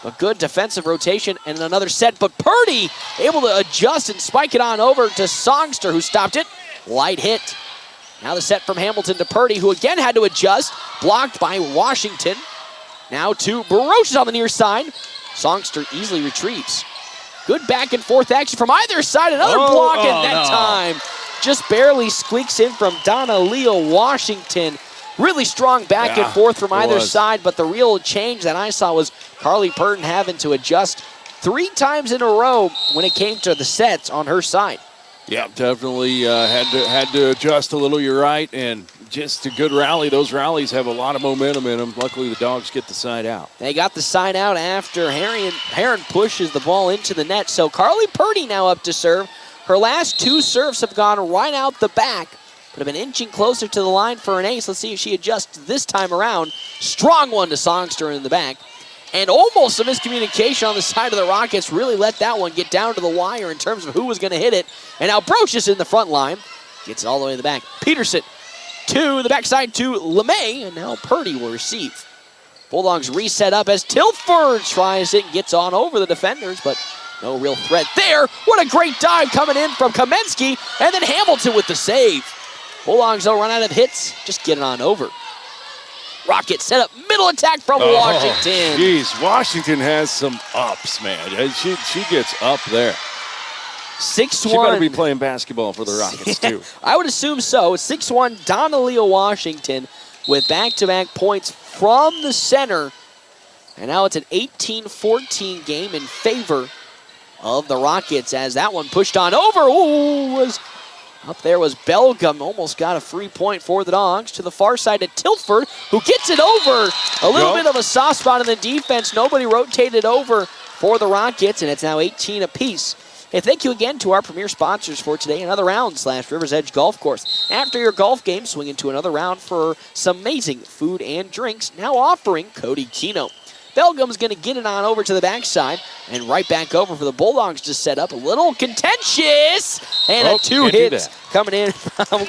But good defensive rotation and another set. But Purdy able to adjust and spike it on over to Songster, who stopped it. Light hit. Now the set from Hamilton to Purdy, who again had to adjust. Blocked by Washington. Now to Brocious on the near side. Songster easily retrieves. Good back and forth action from either side. Another block, and that time just barely squeaks in from Donna Leo Washington. Really strong back and forth from either side, but the real change that I saw was Carly Purden having to adjust 3 times in a row when it came to the sets on her side. Yeah, definitely had to adjust a little, you're right, and just a good rally. Those rallies have a lot of momentum in them. Luckily, the Dogs get the side out. They got the side out after Heron pushes the ball into the net, so Carly Purdy now up to serve. Her last 2 serves have gone right out the back, but have been inching closer to the line for an ace. Let's see if she adjusts this time around. Strong one to Songster in the back. And almost a miscommunication on the side of the Rockets. Really let that one get down to the wire in terms of who was going to hit it. And now Brocious in the front line. Gets it all the way to the back. Peterson to the backside to LeMay. And now Purdy will receive. Bulldogs reset up as Tilford tries it and gets on over the defenders, but no real threat there. What a great dive coming in from Kamensky. And then Hamilton with the save. Bulldogs will run out of hits. Just get it on over. Rockets set up middle attack from Washington. Jeez, Washington has some ups, man. She gets up there. 6-1. She better be playing basketball for the Rockets, too. I would assume so. 6-1, Donna Leo Washington with back-to-back points from the center. And now it's an 18-14 game in favor of the Rockets as that one pushed on over. Ooh, up there was Belgium. Almost got a free point for the Dogs. To the far side to Tilford, who gets it over. A little bit of a soft spot in the defense. Nobody rotated over for the Rockets, and it's now 18 apiece. Hey, thank you again to our premier sponsors for today. Another round / Rivers Edge Golf Course. After your golf game, swing into another round for some amazing food and drinks. Now offering Cody Keno. Belgium's going to get it on over to the backside and right back over for the Bulldogs to set up. A little contentious. And a 2 hits coming in from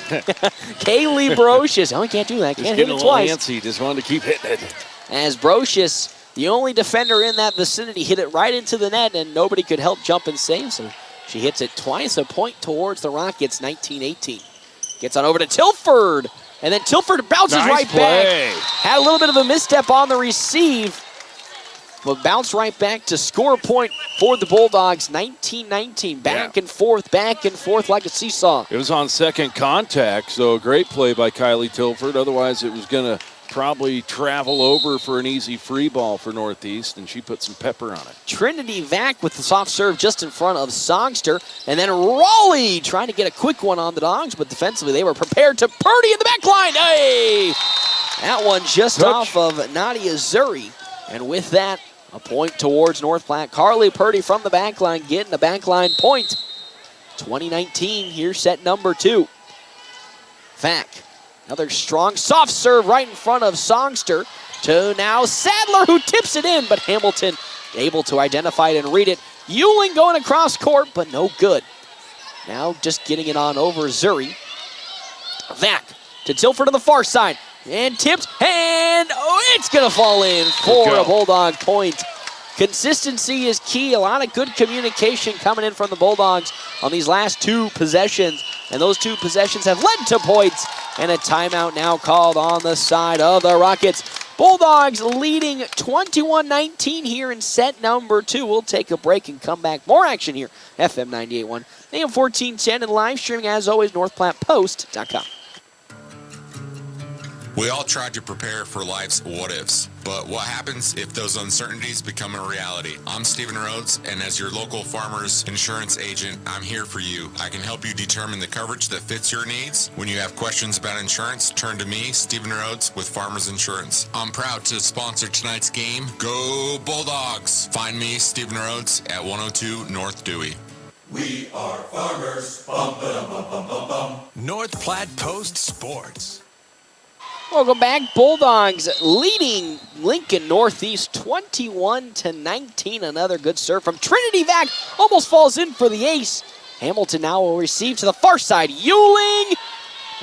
Kaylee Brocious. Oh, he can't do that. Can't hit it twice. Antsy. Just wanted to keep hitting it. As Brocious, the only defender in that vicinity, hit it right into the net, and nobody could help jump and save. So she hits it twice, a point towards the Rockets, 19-18. Gets on over to Tilford. And then Tilford bounces right back. Had a little bit of a misstep on the receive. But bounce right back to score a point for the Bulldogs, 19-19. Back and forth like a seesaw. It was on second contact, so a great play by Kylie Tilford. Otherwise, it was going to probably travel over for an easy free ball for Northeast, and she put some pepper on it. Trinity Vac with the soft serve just in front of Songster. And then Raleigh trying to get a quick one on the Dogs, but defensively they were prepared to Purdy in the back line. Hey! That one just off of Nadia Zuri. And with that, a point towards North Platte. Carly Purdy from the back line getting a back line point. 2019, here's set number 2. Vac. Another strong soft serve right in front of Songster to now Sadler, who tips it in, but Hamilton able to identify it and read it. Ewing going across court, but no good. Now just getting it on over Zuri. Vac to Tilford on the far side. And tipped, and it's going to fall in for a Bulldog point. Consistency is key. A lot of good communication coming in from the Bulldogs on these last 2 possessions. And those 2 possessions have led to points. And a timeout now called on the side of the Rockets. Bulldogs leading 21-19 here in set number 2. We'll take a break and come back. More action here. FM 98.1, AM 1410, and live streaming as always, NorthPlattePost.com. We all try to prepare for life's what-ifs, but what happens if those uncertainties become a reality? I'm Stephen Rhodes, and as your local farmers insurance agent, I'm here for you. I can help you determine the coverage that fits your needs. When you have questions about insurance, turn to me, Stephen Rhodes, with Farmers Insurance. I'm proud to sponsor tonight's game. Go Bulldogs! Find me, Stephen Rhodes, at 102 North Dewey. We are farmers. Bum, ba-dum, bum, bum, bum, bum. North Platte Post Sports. Welcome back. Bulldogs leading Lincoln Northeast 21-19. Another good serve from Trinity Vac. Almost falls in for the ace. Hamilton now will receive to the far side. Ewing.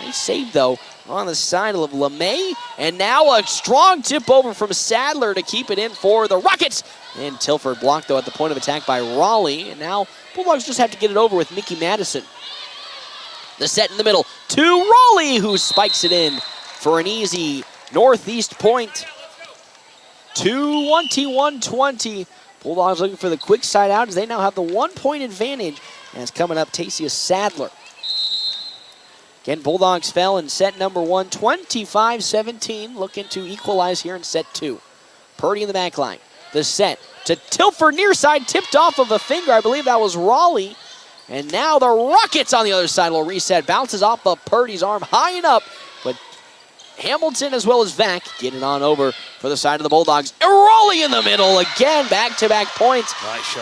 Nice save, though, on the side of LeMay. And now a strong tip over from Sadler to keep it in for the Rockets. And Tilford blocked, though, at the point of attack by Raleigh. And now Bulldogs just have to get it over with Mickey Madison. The set in the middle to Raleigh, who spikes it in for an easy Northeast point. 21-20. Bulldogs looking for the quick side out as they now have the 1-point advantage. And it's coming up Tasia Sadler. Again, Bulldogs fell in set number 1, 25-17. Looking to equalize here in set 2. Purdy in the back line. The set to Tilford near side, tipped off of a finger. I believe that was Raleigh. And now the Rockets on the other side will reset. Bounces off of Purdy's arm high and up. But Hamilton as well as Vac get it on over for the side of the Bulldogs. And Raleigh in the middle again. Back-to-back points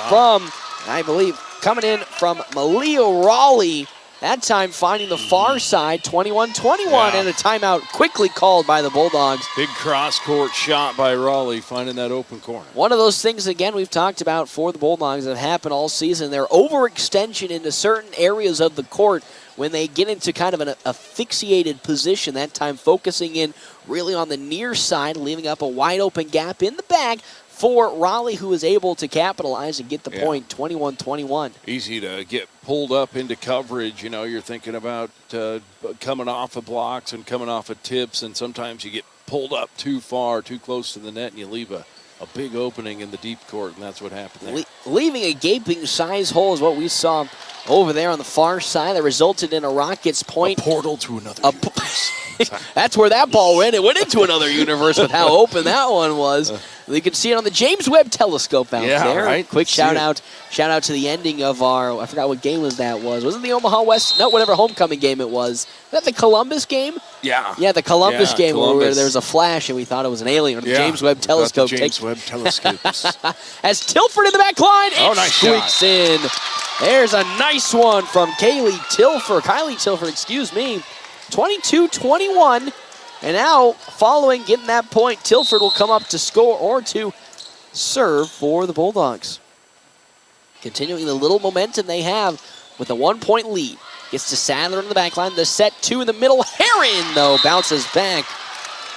from, I believe, coming in from Malia Raleigh. That time finding the far side, 21-21, and a timeout quickly called by the Bulldogs. Big cross-court shot by Raleigh, finding that open corner. One of those things, again, we've talked about for the Bulldogs that happen all season. Their overextension into certain areas of the court when they get into kind of an asphyxiated position, that time focusing in really on the near side, leaving up a wide-open gap in the back for Raleigh, who is able to capitalize and get the point, 21-21. Easy to get pulled up into coverage. You know, you're thinking about coming off of blocks and coming off of tips, and sometimes you get pulled up too far, too close to the net, and you leave a big opening in the deep court, and that's what happened there. Leaving a gaping size hole is what we saw over there on the far side that resulted in a Rockets point. A portal to another universe. That's where that ball went. It went into another universe with how open that one was. You can see it on the James Webb Telescope out there. Right. Quick shout out to the ending of I forgot what game was that was. Was it the Omaha West? No, whatever homecoming game it was. Was that the Columbus game? Yeah. Yeah, the Columbus game where there was a Columbus. flash and we thought it was an alien. The James Webb Telescope. James Webb Telescopes. As Tilford in the back line, and nice squeaks shot. in. There's a nice one from Kylie Tilford, 22-21. And now, following getting that point, Tilford will come up to score or to serve for the Bulldogs. Continuing the little momentum they have with a 1-point lead. Gets to Sadler in the back line. The set 2 in the middle. Heron, though, bounces back.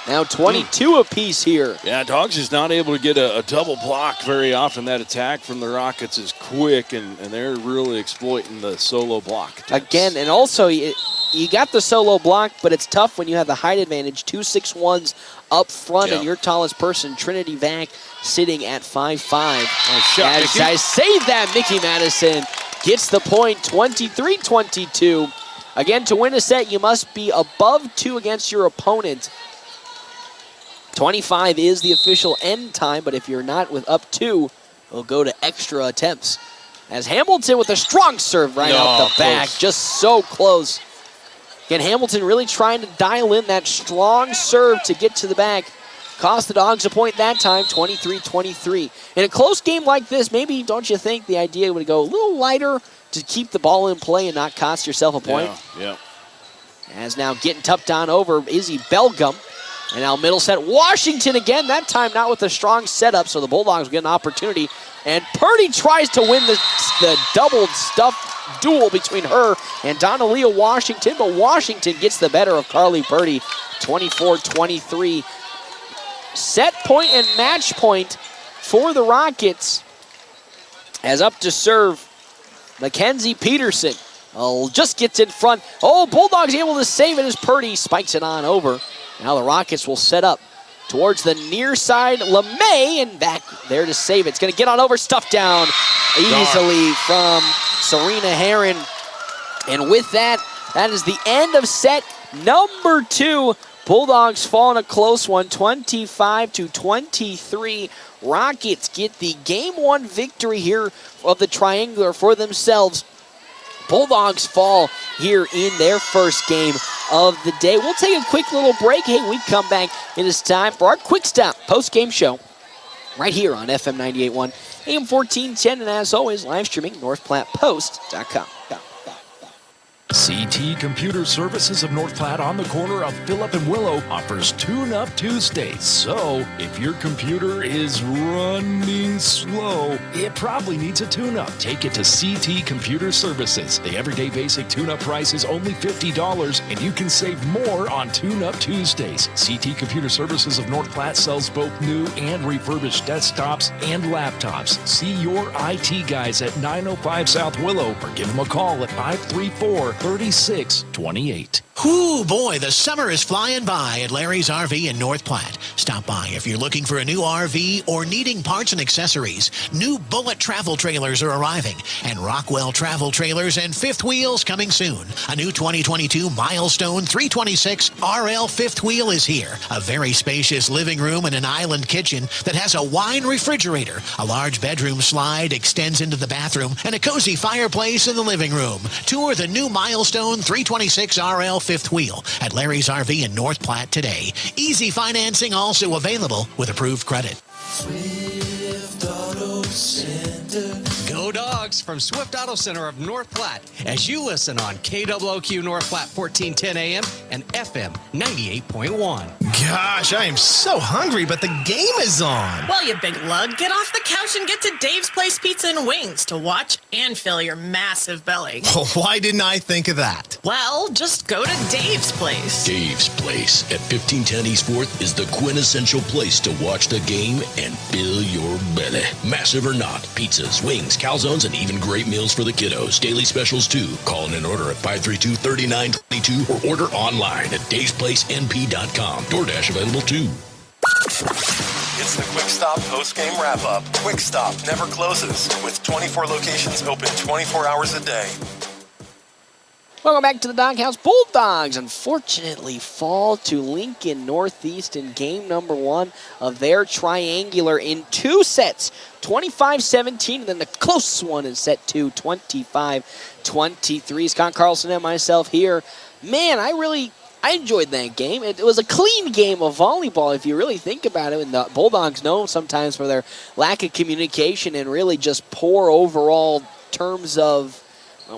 Now 22 apiece here. Yeah, Dogs is not able to get a double block very often. That attack from the Rockets is quick, and they're really exploiting the solo block attempts. Again, and also, you got the solo block, but it's tough when you have the height advantage. 2 6'1s up front, and your tallest person, Trinity Vac, sitting at 5'5". Nice shot, As Mickey. I save that, Mickey Madison gets the point, 23-22. Again, to win a set, you must be above 2 against your opponent. 25 is the official end time, but if you're not with up 2, it'll go to extra attempts. As Hamilton with a strong serve right out the back, just so close. Again, Hamilton really trying to dial in that strong serve to get to the back. Cost the Dogs a point that time, 23-23. In a close game like this, maybe, don't you think, the idea would go a little lighter to keep the ball in play and not cost yourself a point? Yeah. As now getting tupped on over Izzy Belgum. And now middle set, Washington again, that time not with a strong setup, so the Bulldogs get an opportunity. And Purdy tries to win the doubled stuff duel between her and Donalia Washington, but Washington gets the better of Carly Purdy, 24-23. Set point and match point for the Rockets. As up to serve, Mackenzie Peterson. Just gets in front. Bulldogs able to save it as Purdy spikes it on over. Now the Rockets will set up towards the near side. LeMay and back there to save it. It's going to get on over, stuffed down easily from Serena Heron. And with that, that is the end of set number 2. Bulldogs fall in a close one, 25-23. Rockets get the game 1 victory here of the triangular for themselves. Bulldogs fall here in their first game of the day. We'll take a quick little break. Hey, we come back. It is time for our quick stop post-game show right here on FM 98.1, AM 1410, and as always, live streaming NorthPlattePost.com. CT Computer Services of North Platte on the corner of Phillip and Willow offers Tune-Up Tuesdays. So, if your computer is running slow, it probably needs a tune-up. Take it to CT Computer Services. The everyday basic tune-up price is only $50, and you can save more on Tune-Up Tuesdays. CT Computer Services of North Platte sells both new and refurbished desktops and laptops. See your IT guys at 905 South Willow or give them a call at 534-3628. Ooh, boy, the summer is flying by at Larry's RV in North Platte. Stop by if you're looking for a new RV or needing parts and accessories. New Bullet travel trailers are arriving, and Rockwell travel trailers and fifth wheels coming soon. A new 2022 Milestone 326 RL fifth wheel is here. A very spacious living room and an island kitchen that has a wine refrigerator. A large bedroom slide extends into the bathroom, and a cozy fireplace in the living room. Tour the new Milestone 326 RL fifth wheel at Larry's RV in North Platte today. Easy financing also available with approved credit. Swift Auto Center. Go Dogs from Swift Auto Center of North Platte as you listen on KWOQ North Platte 1410 AM and FM 98.1. Gosh, I am so hungry, but the game is on. Well, you big lug, get off the couch and get to Dave's Place Pizza and Wings to watch and fill your massive belly. Well, why didn't I think of that? Well, just go to Dave's Place. Dave's Place at 1510 East 4th is the quintessential place to watch the game and fill your belly. Massive or not, pizzas, wings, calzones, and even great meals for the kiddos. Daily specials too. Call in an order at 532-3922 or order online at davesplacenp.com. DoorDash available too. It's the Quick Stop post-game wrap-up. Quick Stop never closes with 24 locations open 24 hours a day. Welcome back to the Doghouse. Bulldogs unfortunately fall to Lincoln Northeast in game number 1 of their triangular in 2 sets. 25-17, and then the close one in set 2, 25-23. Scott Carlson and myself here. Man, I enjoyed that game. It was a clean game of volleyball if you really think about it. And the Bulldogs know sometimes for their lack of communication and really just poor overall terms of,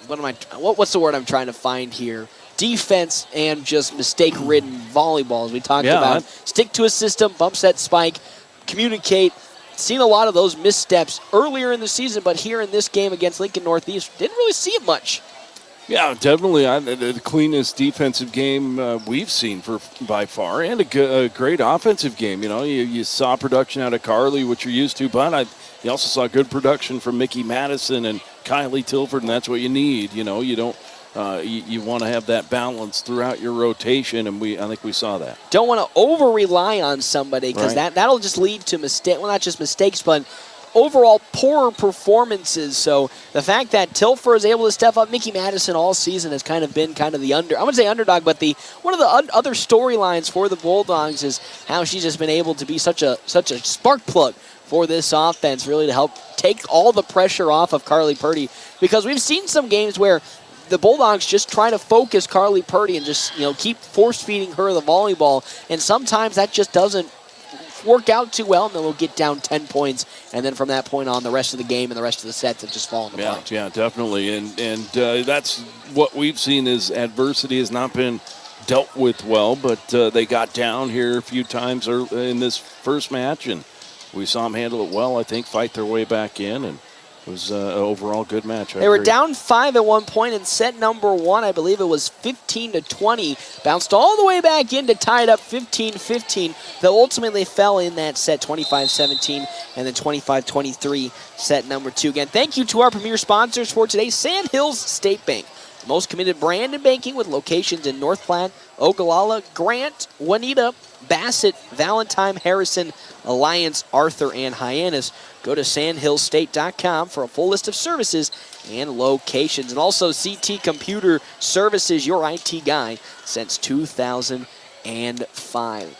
what's the word I'm trying to find here? Defense and just mistake-ridden volleyball, as we talked about. Stick to a system, bump set, spike, communicate. Seen a lot of those missteps earlier in the season, but here in this game against Lincoln Northeast, didn't really see it much. Yeah, definitely the cleanest defensive game we've seen by far, and a great offensive game. You know, you saw production out of Carly, which you're used to, but you also saw good production from Mickey Madison and Kylie Tilford, and that's what you need. You know, you don't. You want to have that balance throughout your rotation, and I think we saw that. Don't want to over-rely on somebody because that'll just lead to not just mistakes, but overall poorer performances. So the fact that Tilford is able to step up, Mickey Madison all season has kind of been the I wouldn't say underdog, but one of the other storylines for the Bulldogs is how she's just been able to be such a spark plug for this offense, really to help take all the pressure off of Carly Purdy, because we've seen some games where the Bulldogs just try to focus Carly Purdy and just keep force-feeding her the volleyball, and sometimes that just doesn't work out too well, and then we'll get down 10 points, and then from that point on, the rest of the game and the rest of the sets have just fallen apart. Yeah, definitely, and that's what we've seen is adversity has not been dealt with well, but they got down here a few times in this first match, and we saw them handle it well, I think, fight their way back in, and it was an overall good match. They were down 5 at one point in set number 1. I believe it was 15-20. Bounced all the way back in to tie it up 15-15. Though ultimately fell in that set 25-17 and then 25-23 set number 2. Again, thank you to our premier sponsors for today, Sandhills State Bank. The most committed brand in banking with locations in North Platte, Ogallala, Grant, Juanita, Bassett, Valentine, Harrison, Alliance, Arthur, and Hyannis. Go to sandhillstate.com for a full list of services and locations. And also CT Computer Services, your IT guy since 2005.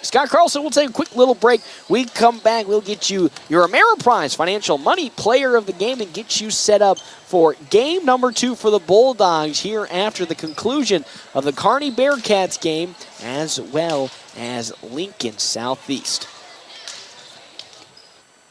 Scott Carlson, we'll take a quick little break. We come back, we'll get you your Ameriprise Financial Money Player of the Game and get you set up for game number 2 for the Bulldogs here after the conclusion of the Kearney Bearcats game, as well as Lincoln Southeast.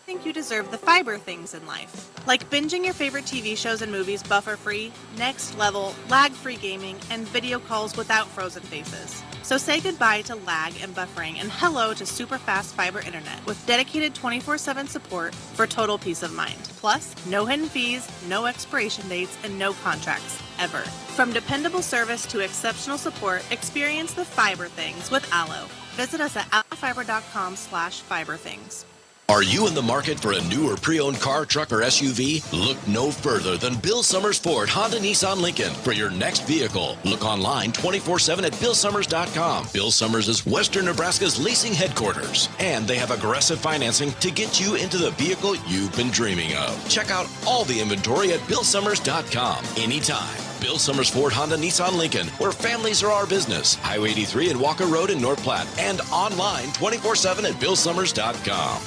I think you deserve the fiber things in life, like binging your favorite TV shows and movies buffer-free, next level, lag-free gaming, and video calls without frozen faces. So say goodbye to lag and buffering and hello to super fast fiber internet with dedicated 24/7 support for total peace of mind. Plus, no hidden fees, no expiration dates, and no contracts, ever. From dependable service to exceptional support, experience the fiber things with Allo. Visit us at allofiber.com/fiberthings. Are you in the market for a new or pre-owned car, truck, or SUV? Look no further than Bill Summers Ford Honda Nissan Lincoln for your next vehicle. Look online 24/7 at billsummers.com. Bill Summers is Western Nebraska's leasing headquarters, and they have aggressive financing to get you into the vehicle you've been dreaming of. Check out all the inventory at billsummers.com anytime. Bill Summers Ford Honda Nissan Lincoln, where families are our business. Highway 83 and Walker Road in North Platte, and online 24/7 at billsummers.com.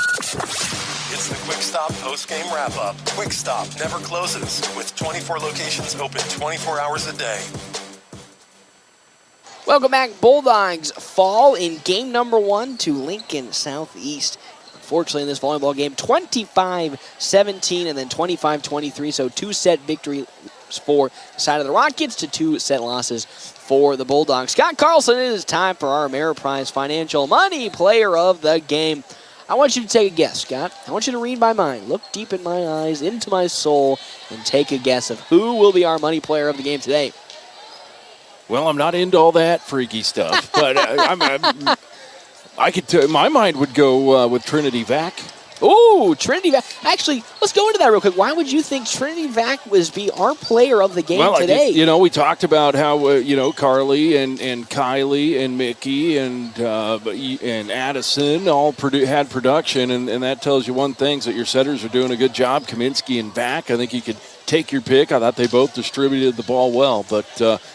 It's the Quick Stop post-game wrap-up. Quick Stop never closes, with 24 locations open 24 hours a day. Welcome back. Bulldogs fall in game number 1 to Lincoln Southeast. Unfortunately, in this volleyball game, 25-17 and then 25-23, so 2-set victory for the side of the Rockets to 2-set losses for the Bulldogs. Scott Carlson, it is time for our Ameriprise Financial Money Player of the Game. I want you to take a guess, Scott. I want you to read my mind, look deep in my eyes, into my soul, and take a guess of who will be our money player of the game today. Well, I'm not into all that freaky stuff, but I could. My mind would go with Trinity Vac. Ooh, Trinity Vac. Actually, let's go into that real quick. Why would you think Trinity Vac was be our player of the game today? We talked about how, Carly and Kylie and Mickey and Addison all had production, and that tells you one thing, is that your setters are doing a good job. Kaminsky and Vac, I think you could take your pick. I thought they both distributed the ball well, but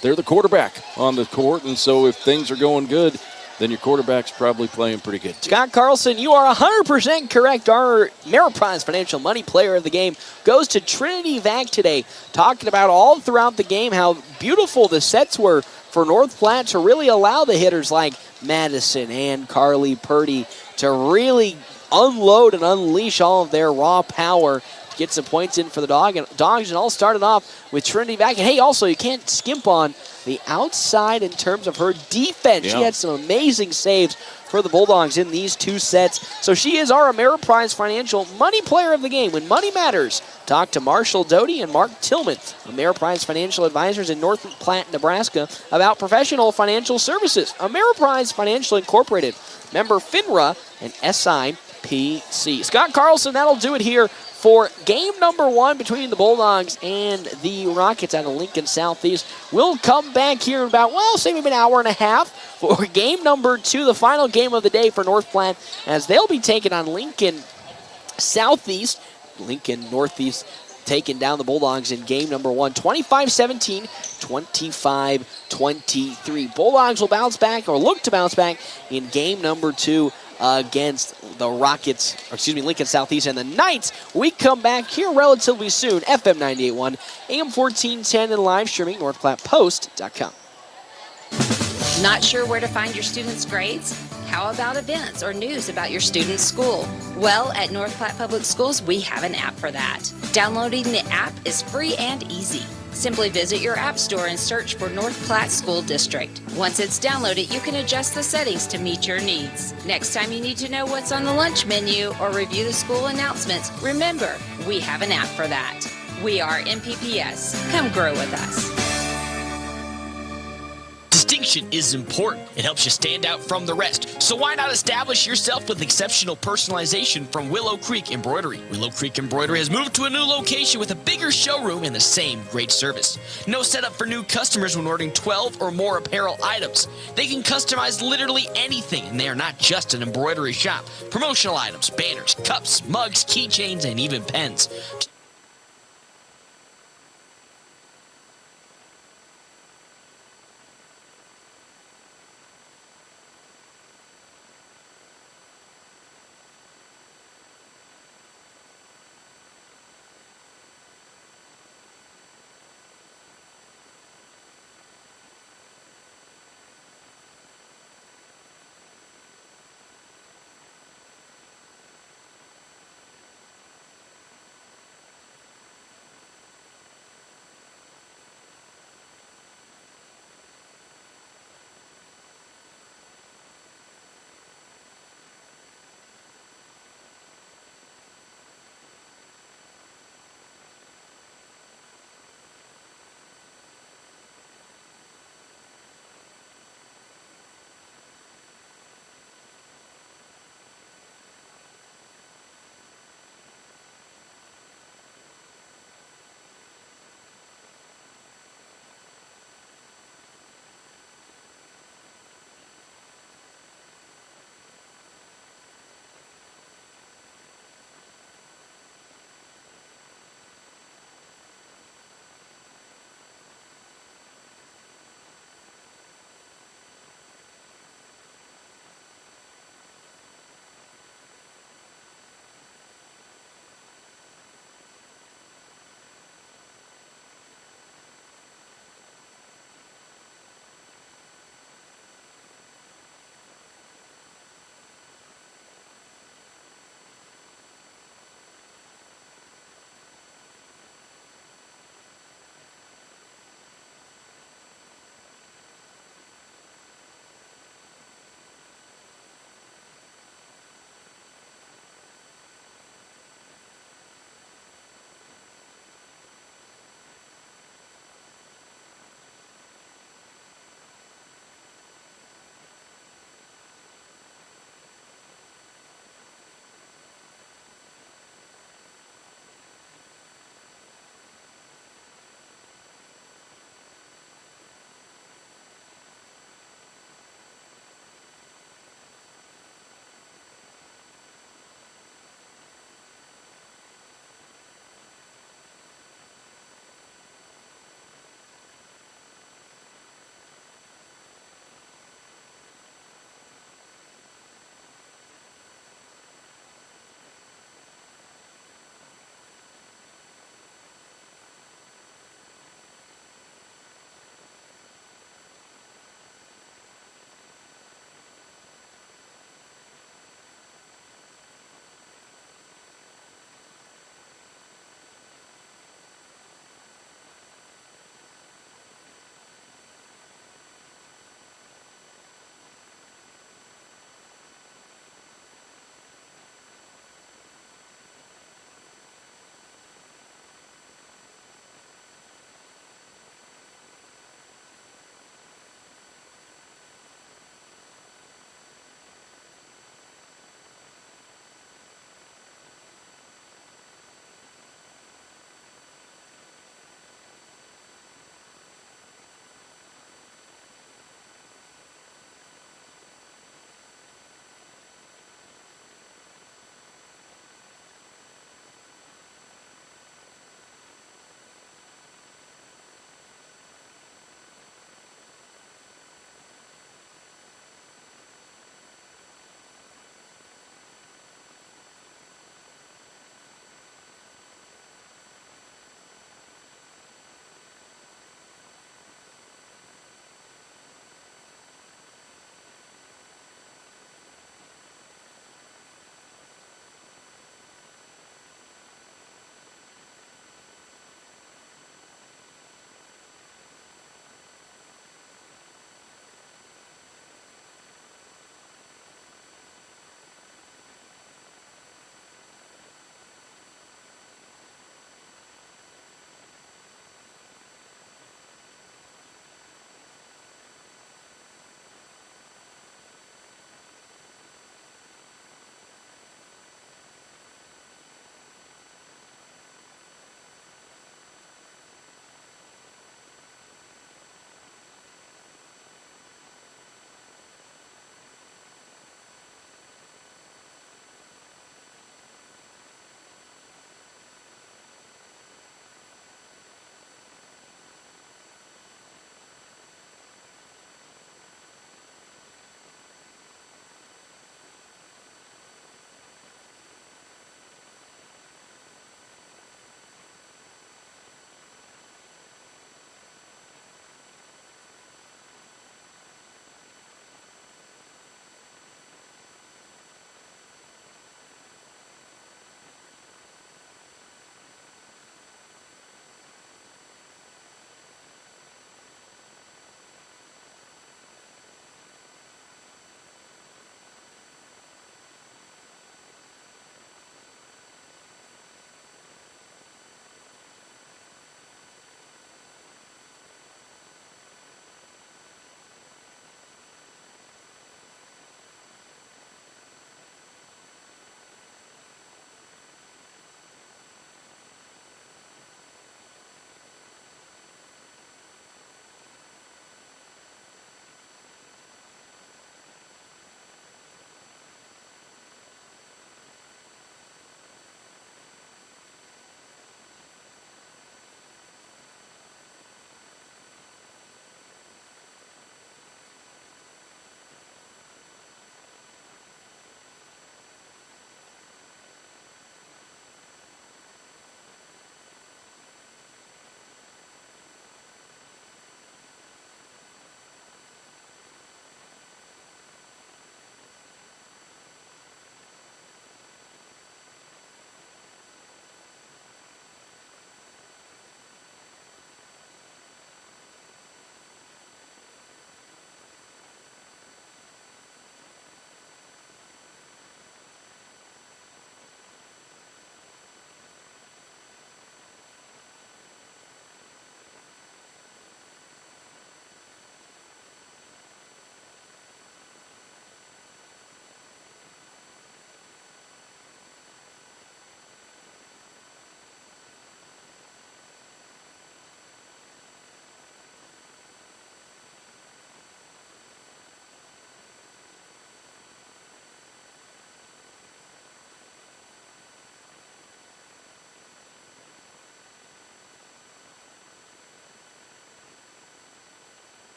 they're the quarterback on the court, and so if things are going good, then your quarterback's probably playing pretty good. Scott Carlson, you are 100% correct. Our Ameriprise Financial Money Player of the Game goes to Trinity Vac today, talking about all throughout the game how beautiful the sets were for North Platte to really allow the hitters like Madison and Carly Purdy to really unload and unleash all of their raw power to get some points in for the Dogs. And all started off with Trinity Vac. And hey, also, you can't skimp on the outside in terms of her defense. Yeah. She had some amazing saves for the Bulldogs in these two sets. So she is our Ameriprise Financial Money Player of the Game. When money matters, talk to Marshall Doty and Mark Tillman, Ameriprise Financial Advisors in North Platte, Nebraska, about professional financial services. Ameriprise Financial Incorporated, member FINRA and SIPC. Scott Carlson, that'll do it here for game number 1 between the Bulldogs and the Rockets out of Lincoln Southeast. We'll come back here in about, say maybe an hour and a half for game number 2, the final game of the day for North Platte, as they'll be taking on Lincoln Southeast. Lincoln Northeast taking down the Bulldogs in game number 1, 25-17, 25-23. Bulldogs will bounce back, or look to bounce back, in game number 2 against the Rockets, Lincoln Southeast and the Knights. We come back here relatively soon. FM 98.1, AM 1410, and live streaming NorthPlattePost.com. Not sure where to find your students' grades? How about events or news about your student's school? Well, at North Platte Public Schools, we have an app for that. Downloading the app is free and easy. Simply visit your app store and search for North Platte School District. Once it's downloaded, you can adjust the settings to meet your needs. Next time you need to know what's on the lunch menu or review the school announcements, remember, we have an app for that. We are MPPS. Come grow with us. Distinction is important. It helps you stand out from the rest. So why not establish yourself with exceptional personalization from Willow Creek Embroidery? Willow Creek Embroidery has moved to a new location with a bigger showroom and the same great service. No setup for new customers when ordering 12 or more apparel items. They can customize literally anything, and they are not just an embroidery shop. Promotional items, banners, cups, mugs, keychains, and even pens.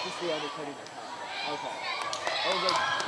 this is the undercutting the top. Okay. Oh, the,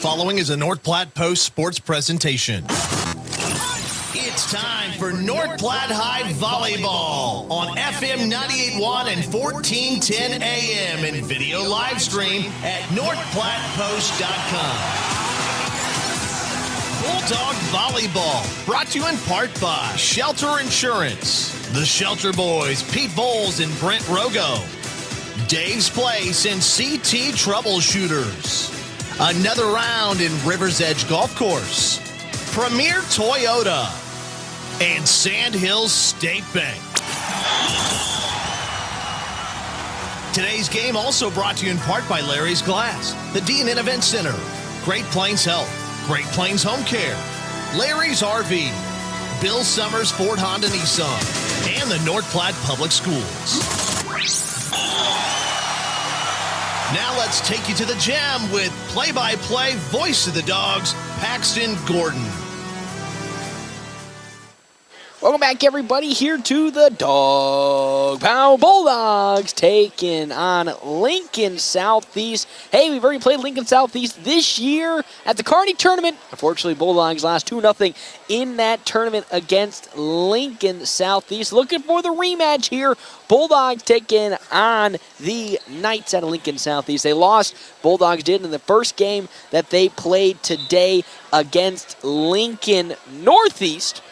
following is a North Platte Post sports presentation. It's time for North Platte High Volleyball on FM 98.1 and 1410 AM and video live stream at northplattepost.com. Bulldog Volleyball, brought to you in part by Shelter Insurance, the Shelter Boys, Pete Bowles and Brent Rogo, Dave's Place and CT Troubleshooters, Another Round in River's Edge Golf Course, Premier Toyota, and Sand Hills State Bank. Today's game also brought to you in part by Larry's Glass, the D&N Event Center, Great Plains Health, Great Plains Home Care, Larry's RV, Bill Summers Ford Honda Nissan, and the North Platte Public Schools. Now let's take you to the Gem with play-by-play voice of the Dogs, Paxton Gordon. Welcome back, everybody, here to the Dog Pound Bulldogs taking on Lincoln Southeast. Hey, we've already played Lincoln Southeast this year at the Kearney tournament. Unfortunately, Bulldogs lost 2-0 in that tournament against Lincoln Southeast. Looking for the rematch here. Bulldogs taking on the Knights out of Lincoln Southeast. They lost, Bulldogs did, in the first game that they played today against Lincoln Northeast.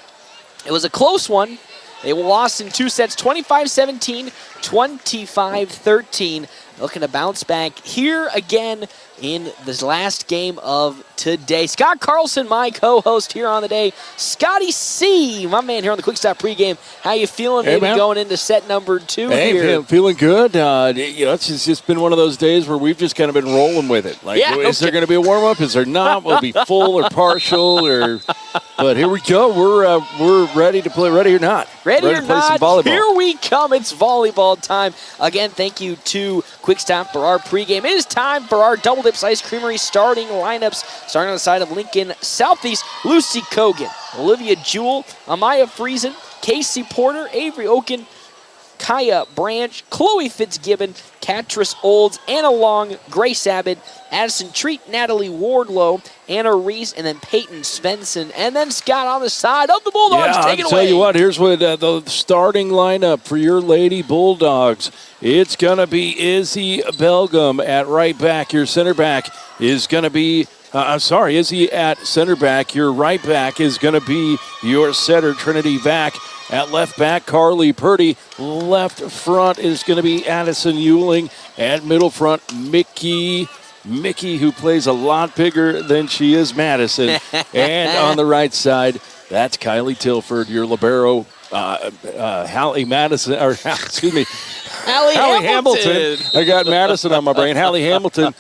It was a close one. They lost in 2 sets, 25-17, 25-13. Looking to bounce back here again in this last game of today. Scott Carlson, my co-host here on the day. Scotty C, my man here on the Quick Stop pregame. How you feeling? Hey, maybe man. going into set number 2 Hey, here? feeling good. It's just been one of those days where we've just kind of been rolling with it. Like, is there going to be a warm-up? Is there not? Will it be full or partial? But here we go. We're ready to play. Ready or not? Ready or to play some not, volleyball. here we come. It's volleyball time. Again, thank you to Quick Stop for our pregame. It is time for our Double Dips Ice Creamery starting lineups. Starting on the side of Lincoln Southeast, Lucy Kogan, Olivia Jewell, Amaya Friesen, Casey Porter, Avery Oken, Kaya Branch, Chloe Fitzgibbon, Catrice Olds, Anna Long, Grace Abbott, Addison Treat, Natalie Wardlow, Anna Reese, and then Peyton Svensson. And then Scott on the side of the Bulldogs. Take it I'll away. tell you what, here's what the starting lineup for your Lady Bulldogs. It's going to be Izzy Belgum at right back. Your center back is going to be, Izzy at center back. Your right back is going to be your setter, Trinity Vack. At left back, Carly Purdy. Left front is going to be Addison Euling. At middle front, Mickey, who plays a lot bigger than she is Madison. And on the right side, that's Kylie Tilford, your libero. Hallie Hamilton. I got Madison on my brain. Hallie Hamilton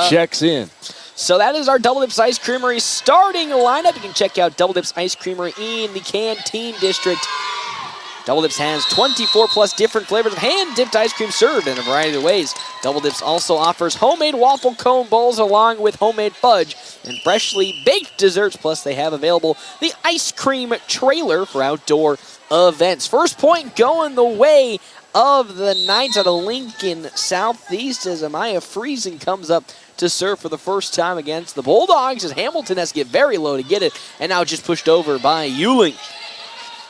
checks in. So that is our Double Dips Ice Creamery starting lineup. You can check out Double Dips Ice Creamery in the Canteen District. Double Dips has 24+ different flavors of hand-dipped ice cream served in a variety of ways. Double Dips also offers homemade waffle cone bowls along with homemade fudge and freshly baked desserts. Plus, they have available the ice cream trailer for outdoor events. First point going the way of the Knights out of Lincoln Southeast as Amaya Friesen comes up to serve for the first time against the Bulldogs as Hamilton has to get very low to get it, and now just pushed over by Euling.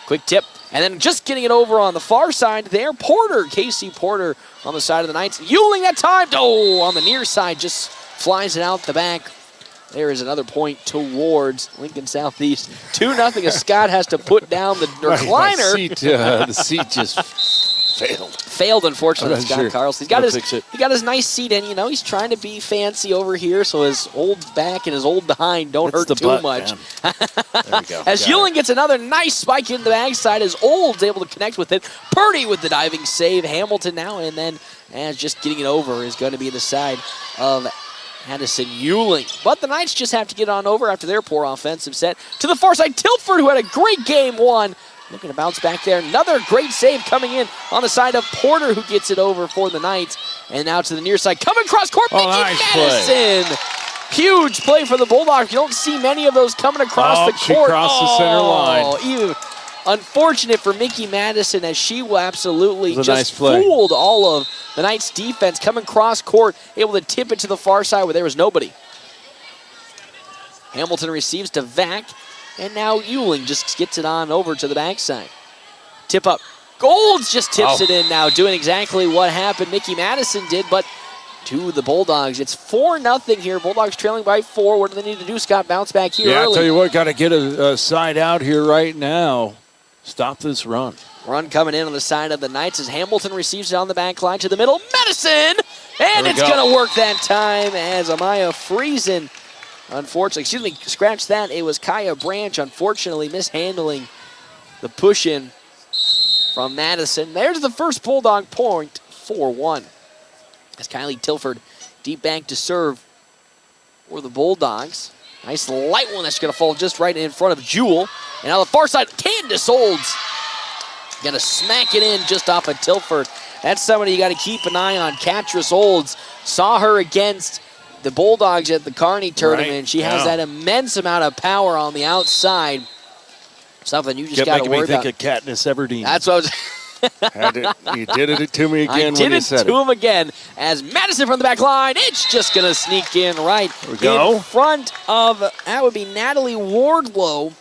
Quick tip, and then just getting it over on the far side there, Porter, Casey Porter on the side of the Knights. Euling that time, on the near side, just flies it out the back. There is another point towards Lincoln Southeast. 2-0 as Scott has to put down the recliner. The seat just Failed, unfortunately, Scott Sure. Carlson. He got his nice seat in. He's trying to be fancy over here, so his old back and his old behind don't hurt too much. There we go. As Euling gets another nice spike in the backside, as Old's able to connect with it. Purdy with the diving save. Hamilton now, and then as just getting it over is going to be the side of Addison Euling. But the Knights just have to get on over after their poor offensive set. To the far side, Tilford, who had a great game one. Looking to bounce back there. Another great save coming in on the side of Porter, who gets it over for the Knights. And now to the near side. Coming across court, Mickey Madison. Huge play for the Bulldogs. You don't see many of those coming across the court. She crossed the center line. Unfortunate for Mickey Madison as she will absolutely just nice play. fooled all of the Knights' defense. Coming cross court, able to tip it to the far side where there was nobody. Hamilton receives to Vac, and now Ewing just gets it on over to the backside. Tip up. Golds just tips it in now, doing exactly what happened Mickey Madison did, but to the Bulldogs. It's 4-0 here. Bulldogs trailing by 4. What do they need to do, Scott? Bounce back here early. I'll tell you what, got to get a side out here right now. Stop this run. Run coming in on the side of the Knights as Hamilton receives it on the back line to the middle. Madison! And it's going to work that time as Amaya Friesen, unfortunately, scratch that. It was Kaya Branch, unfortunately, mishandling the push-in from Madison. There's the first Bulldog point, 4-1. As Kylie Tilford deep back to serve for the Bulldogs. Nice light one that's going to fall just right in front of Jewel. And on the far side, Candace Olds. Going to smack it in just off of Tilford. That's somebody you got to keep an eye on. Catrice Olds. Saw her against the Bulldogs at the Kearney tournament. Right. She has that immense amount of power on the outside. Something you just got to worry about. Making me think of Katniss Everdeen. That's what I was... You did it to me again when you said it. I did it to him again as Madison from the back line. It's just going to sneak in right in front of, that would be Natalie Wardlow.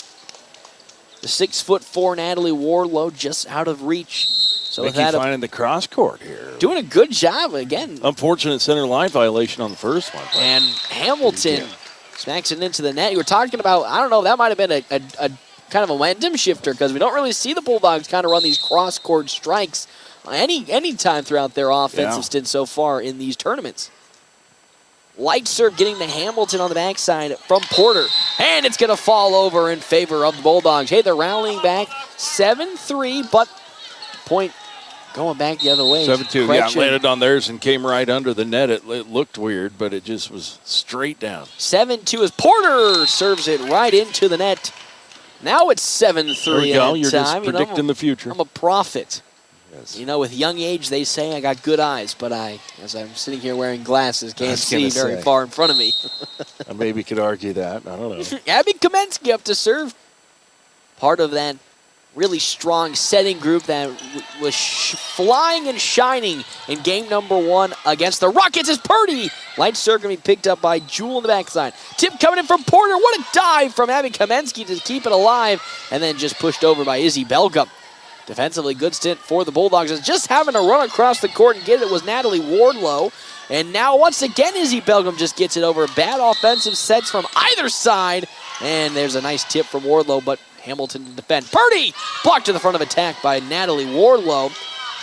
The 6'4" Natalie Wardlow just out of reach. So Mickey finding the cross court here. Doing a good job again. Unfortunate center line violation on the first one. And Hamilton smacks it into the net. You were talking about, I don't know, that might have been a kind of a momentum shifter because we don't really see the Bulldogs kind of run these cross-court strikes any time throughout their offensive stint so far in these tournaments. Light serve getting to Hamilton on the backside from Porter. And it's going to fall over in favor of the Bulldogs. Hey, they're rallying back 7-3, but point going back the other way. 7-2, landed on theirs and came right under the net. It looked weird, but it just was straight down. 7-2 as Porter serves it right into the net. Now it's 7-3. There we go. You're just predicting the future. I'm a prophet. Yes. You know, with young age, they say I got good eyes, but as I'm sitting here wearing glasses, can't see very far in front of me. I maybe could argue that. I don't know. Abby Kamensky up to serve. Part of that really strong setting group that was flying and shining in game number 1 against the Rockets is Purdy. Light serve going to be picked up by Jewel on the backside. Tip coming in from Porter. What a dive from Abby Kamensky to keep it alive, and then just pushed over by Izzy Belgum. Defensively, good stint for the Bulldogs. Just having to run across the court and get it was Natalie Wardlow. And now, once again, Izzy Belgum just gets it over. Bad offensive sets from either side. And there's a nice tip from Wardlow, but Hamilton to defend. Purdy blocked to the front of attack by Natalie Wardlow.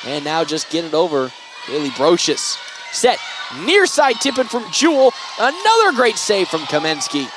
And now just get it over. Haley Brocious. Set. Near side tipping from Jewel. Another great save from Kamensky.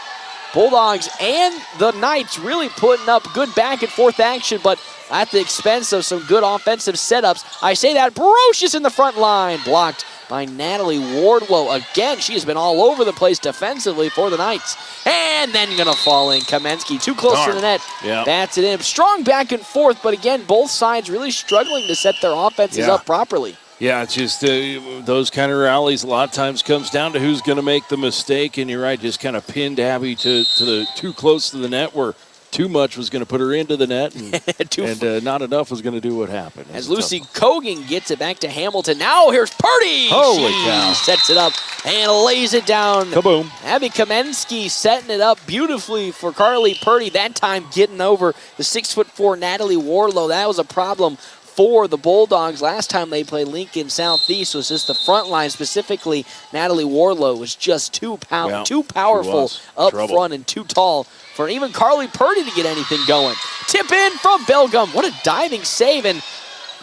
Bulldogs and the Knights really putting up good back and forth action, but at the expense of some good offensive setups. I say that, Brocious in the front line, blocked by Natalie Wardlow. Again, she has been all over the place defensively for the Knights. And then going to fall in. Kamensky too close to the net. Bats it in. Strong back and forth, but again, both sides really struggling to set their offenses up properly. Yeah, it's just those kind of rallies a lot of times comes down to who's going to make the mistake. And you're right, just kind of pinned Abby to the too close to the net where too much was going to put her into the net, and not enough was going to do what happened. As Lucy Kogan gets it back to Hamilton. Now here's Purdy. Holy she cow. Sets it up and lays it down. Kaboom. Abby Kamensky setting it up beautifully for Carly Purdy. That time getting over the 6'4" Natalie Wardlow. That was a problem for the Bulldogs. Last time they played Lincoln Southeast was just the front line, specifically Natalie Wardlow was just too powerful up front and too tall for even Carly Purdy to get anything going. Tip in from Belgum. What a diving save. And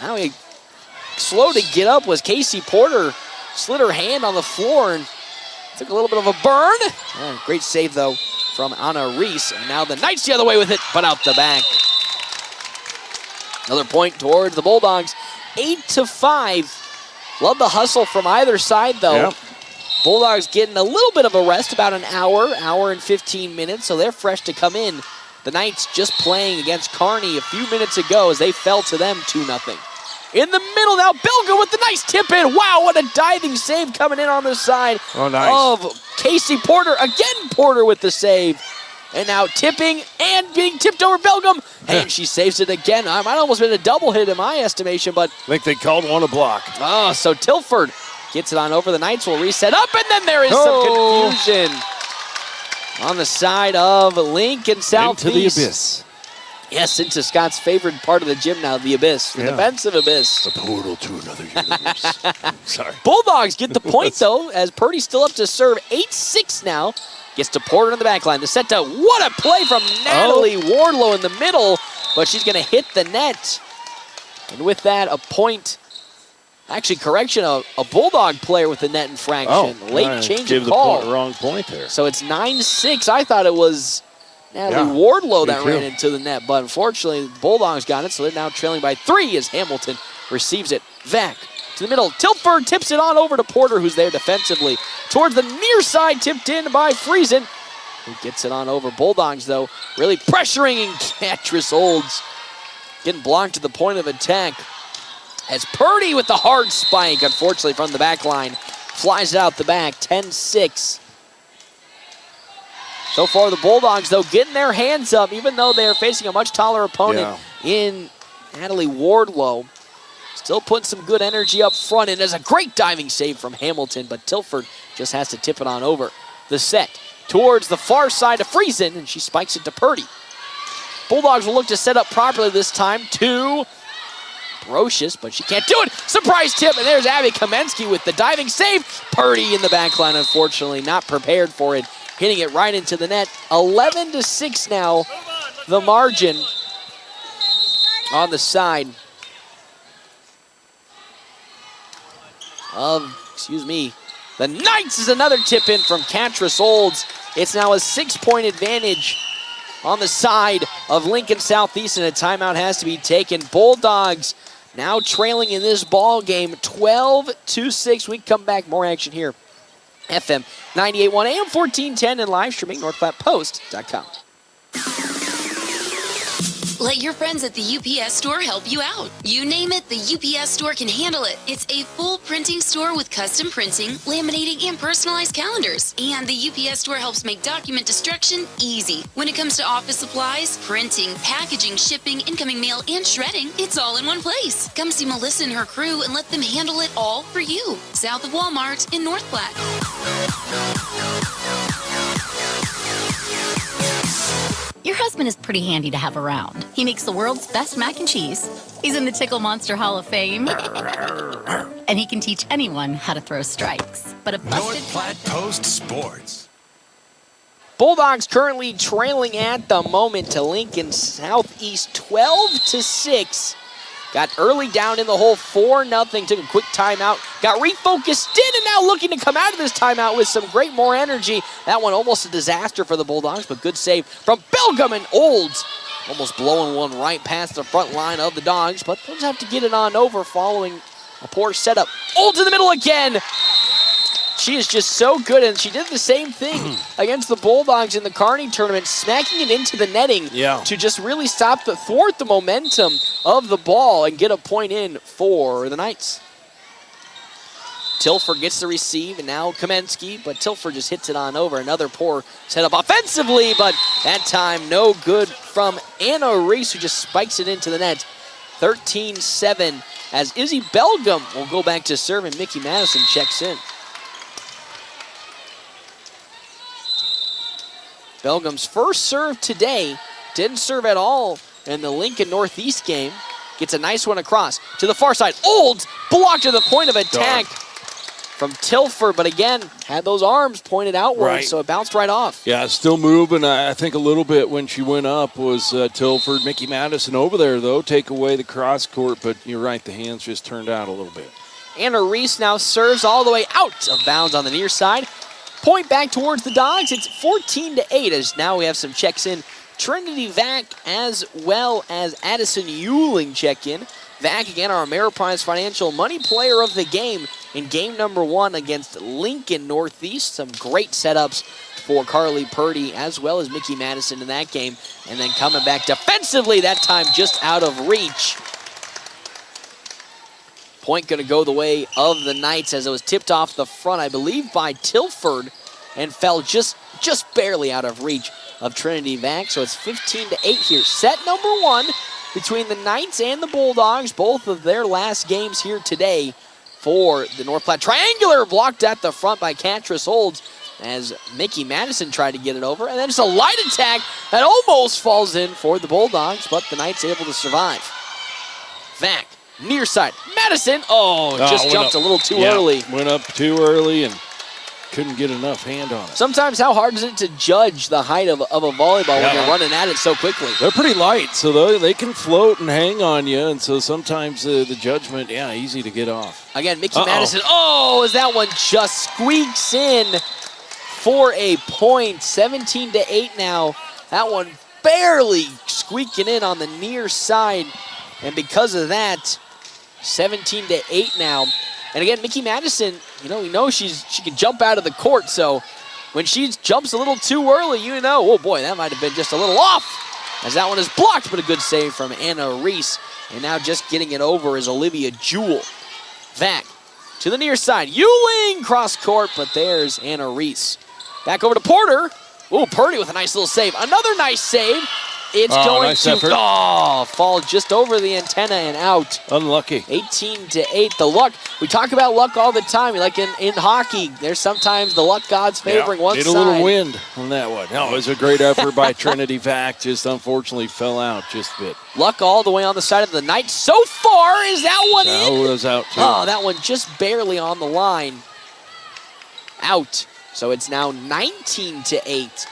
now he slow to get up was Casey Porter. Slid her hand on the floor and took a little bit of a burn. Great save, though, from Anna Reese. And now the Knights the other way with it, but out the back. Another point towards the Bulldogs. 8-5. Love the hustle from either side, though. Yep. Bulldogs getting a little bit of a rest, about an hour and 15 minutes, so they're fresh to come in. The Knights just playing against Kearney a few minutes ago as they fell to them 2-0. In the middle now, Belga with the nice tip in. Wow, what a diving save coming in on the side of Casey Porter. Again, Porter with the save. And now tipping and being tipped over Belgum. And she saves it again. I might almost been a double hit in my estimation, but I think they called one a block. Oh, so Tilford gets it on over. The Knights will reset up, and then there is some confusion. on the side of Lincoln Southeast. Into the abyss. Yes, into Scott's favorite part of the gym now, the abyss, the defensive abyss. The portal to another universe. Sorry. Bulldogs get the point, though, as Purdy's still up to serve. 8-6 now. Gets to Porter on the back line. The set to, what a play from Natalie Wardlow in the middle, but she's going to hit the net. And with that, a point. Actually, correction, a Bulldog player with the net infraction. Late change of call. Gave the wrong point there. So it's 9-6. I thought it was Natalie Wardlow that ran into the net, but unfortunately, the Bulldogs got it, so they're now trailing by 3 as Hamilton receives it. Vac to the middle. Tilford tips it on over to Porter, who's there defensively. Towards the near side, tipped in by Friesen, who gets it on over. Bulldogs, though, really pressuring Catrice Olds. Getting blocked to the point of attack. As Purdy with the hard spike, unfortunately, from the back line. Flies it out the back, 10-6. So far, the Bulldogs, though, getting their hands up, even though they're facing a much taller opponent in Natalie Wardlow. Still putting some good energy up front, and there's a great diving save from Hamilton, but Tilford just has to tip it on over. The set towards the far side of Friesen, and she spikes it to Purdy. Bulldogs will look to set up properly this time to Brocious, but she can't do it. Surprise tip, and there's Abby Kamensky with the diving save. Purdy in the back line, unfortunately, not prepared for it. Hitting it right into the net. 11-6 now, the margin on the side of, the Knights is another tip in from Catrice Olds. It's now a 6-point advantage on the side of Lincoln Southeast, and a timeout has to be taken. Bulldogs now trailing in this ball game, 12-6. We come back, more action here. FM 98.1 AM 1410 and live streaming NorthPlattePost.com. Let your friends at the UPS store help you out. You name it, the UPS store can handle it. It's a full printing store with custom printing, laminating, and personalized calendars. And the UPS store helps make document destruction easy. When it comes to office supplies, printing, packaging, shipping, incoming mail, and shredding, it's all in one place. Come see Melissa and her crew and let them handle it all for you. South of Walmart in North Platte. Your husband is pretty handy to have around. He makes the world's best mac and cheese. He's in the Tickle Monster Hall of Fame. And he can teach anyone how to throw strikes. But a busted North Platte Post Sports. Bulldogs currently trailing at the moment to Lincoln Southeast 12-6. Got early down in the hole, 4-0. Took a quick timeout. Got refocused in, and now looking to come out of this timeout with some more energy. That one almost a disaster for the Bulldogs, but good save from Belgum, and Olds almost blowing one right past the front line of the Dogs, but they'll just have to get it on over following a poor setup. Olds in the middle again. She is just so good, and she did the same thing against the Bulldogs in the Kearney tournament, smacking it into the netting to just really thwart the momentum of the ball and get a point in for the Knights. Tilford gets the receive, and now Kamensky, but Tilford just hits it on over. Another poor setup offensively, but that time no good from Anna Reese, who just spikes it into the net. 13-7 as Izzy Belgum will go back to serve, and Mickey Madison checks in. Belgum's first serve today, didn't serve at all in the Lincoln Northeast game. Gets a nice one across to the far side. Olds blocked to the point of attack from Tilford, but again, had those arms pointed outward, so it bounced right off. Yeah, still moving. I think a little bit when she went up was Tilford. Mickey Madison over there, though, take away the cross court, but you're right, the hands just turned out a little bit. Anna Reese now serves all the way out of bounds on the near side. Point back towards the Dogs. It's 14-8 as now we have some checks in. Trinity Vac as well as Addison Euling check in. Vac, again, our Ameriprise Financial Money Player of the game in game number 1 against Lincoln Northeast. Some great setups for Carly Purdy as well as Mickey Madison in that game. And then coming back defensively, that time just out of reach. Point going to go the way of the Knights as it was tipped off the front, I believe, by Tilford and fell just barely out of reach of Trinity Vac. So it's 15-8 here. Set number 1 between the Knights and the Bulldogs, both of their last games here today for the North Platte. Triangular blocked at the front by Catrice Olds as Mickey Madison tried to get it over. And then it's a light attack that almost falls in for the Bulldogs, but the Knights able to survive. Vac, near side. Madison, just jumped a little too early. Went up too early and couldn't get enough hand on it. Sometimes how hard is it to judge the height of a volleyball when you're running at it so quickly? They're pretty light, so they can float and hang on you, and so sometimes the judgment, easy to get off. Again, Mickey Madison, as that one just squeaks in for a point. 17-8 now. That one barely squeaking in on the near side, and because of that, 17-8 now. And again, Mickey Madison, we know she can jump out of the court, so when she jumps a little too early, oh boy, that might have been just a little off, as that one is blocked, but a good save from Anna Reese. And now just getting it over is Olivia Jewell. Vac to the near side. Euling cross court, but there's Anna Reese. Back over to Porter. Purdy with a nice little save. Another nice save. It's going nice to fall just over the antenna and out. Unlucky. 18-8. The luck. We talk about luck all the time. Like in hockey, there's sometimes the luck gods favoring one side. Need a little wind on that one. No, it was a great effort by Trinity Vac. Just unfortunately fell out just a bit. Luck all the way on the side of the Knights. So far, is that one in? Oh, it was out too. That one just barely on the line. Out. So it's now 19-8.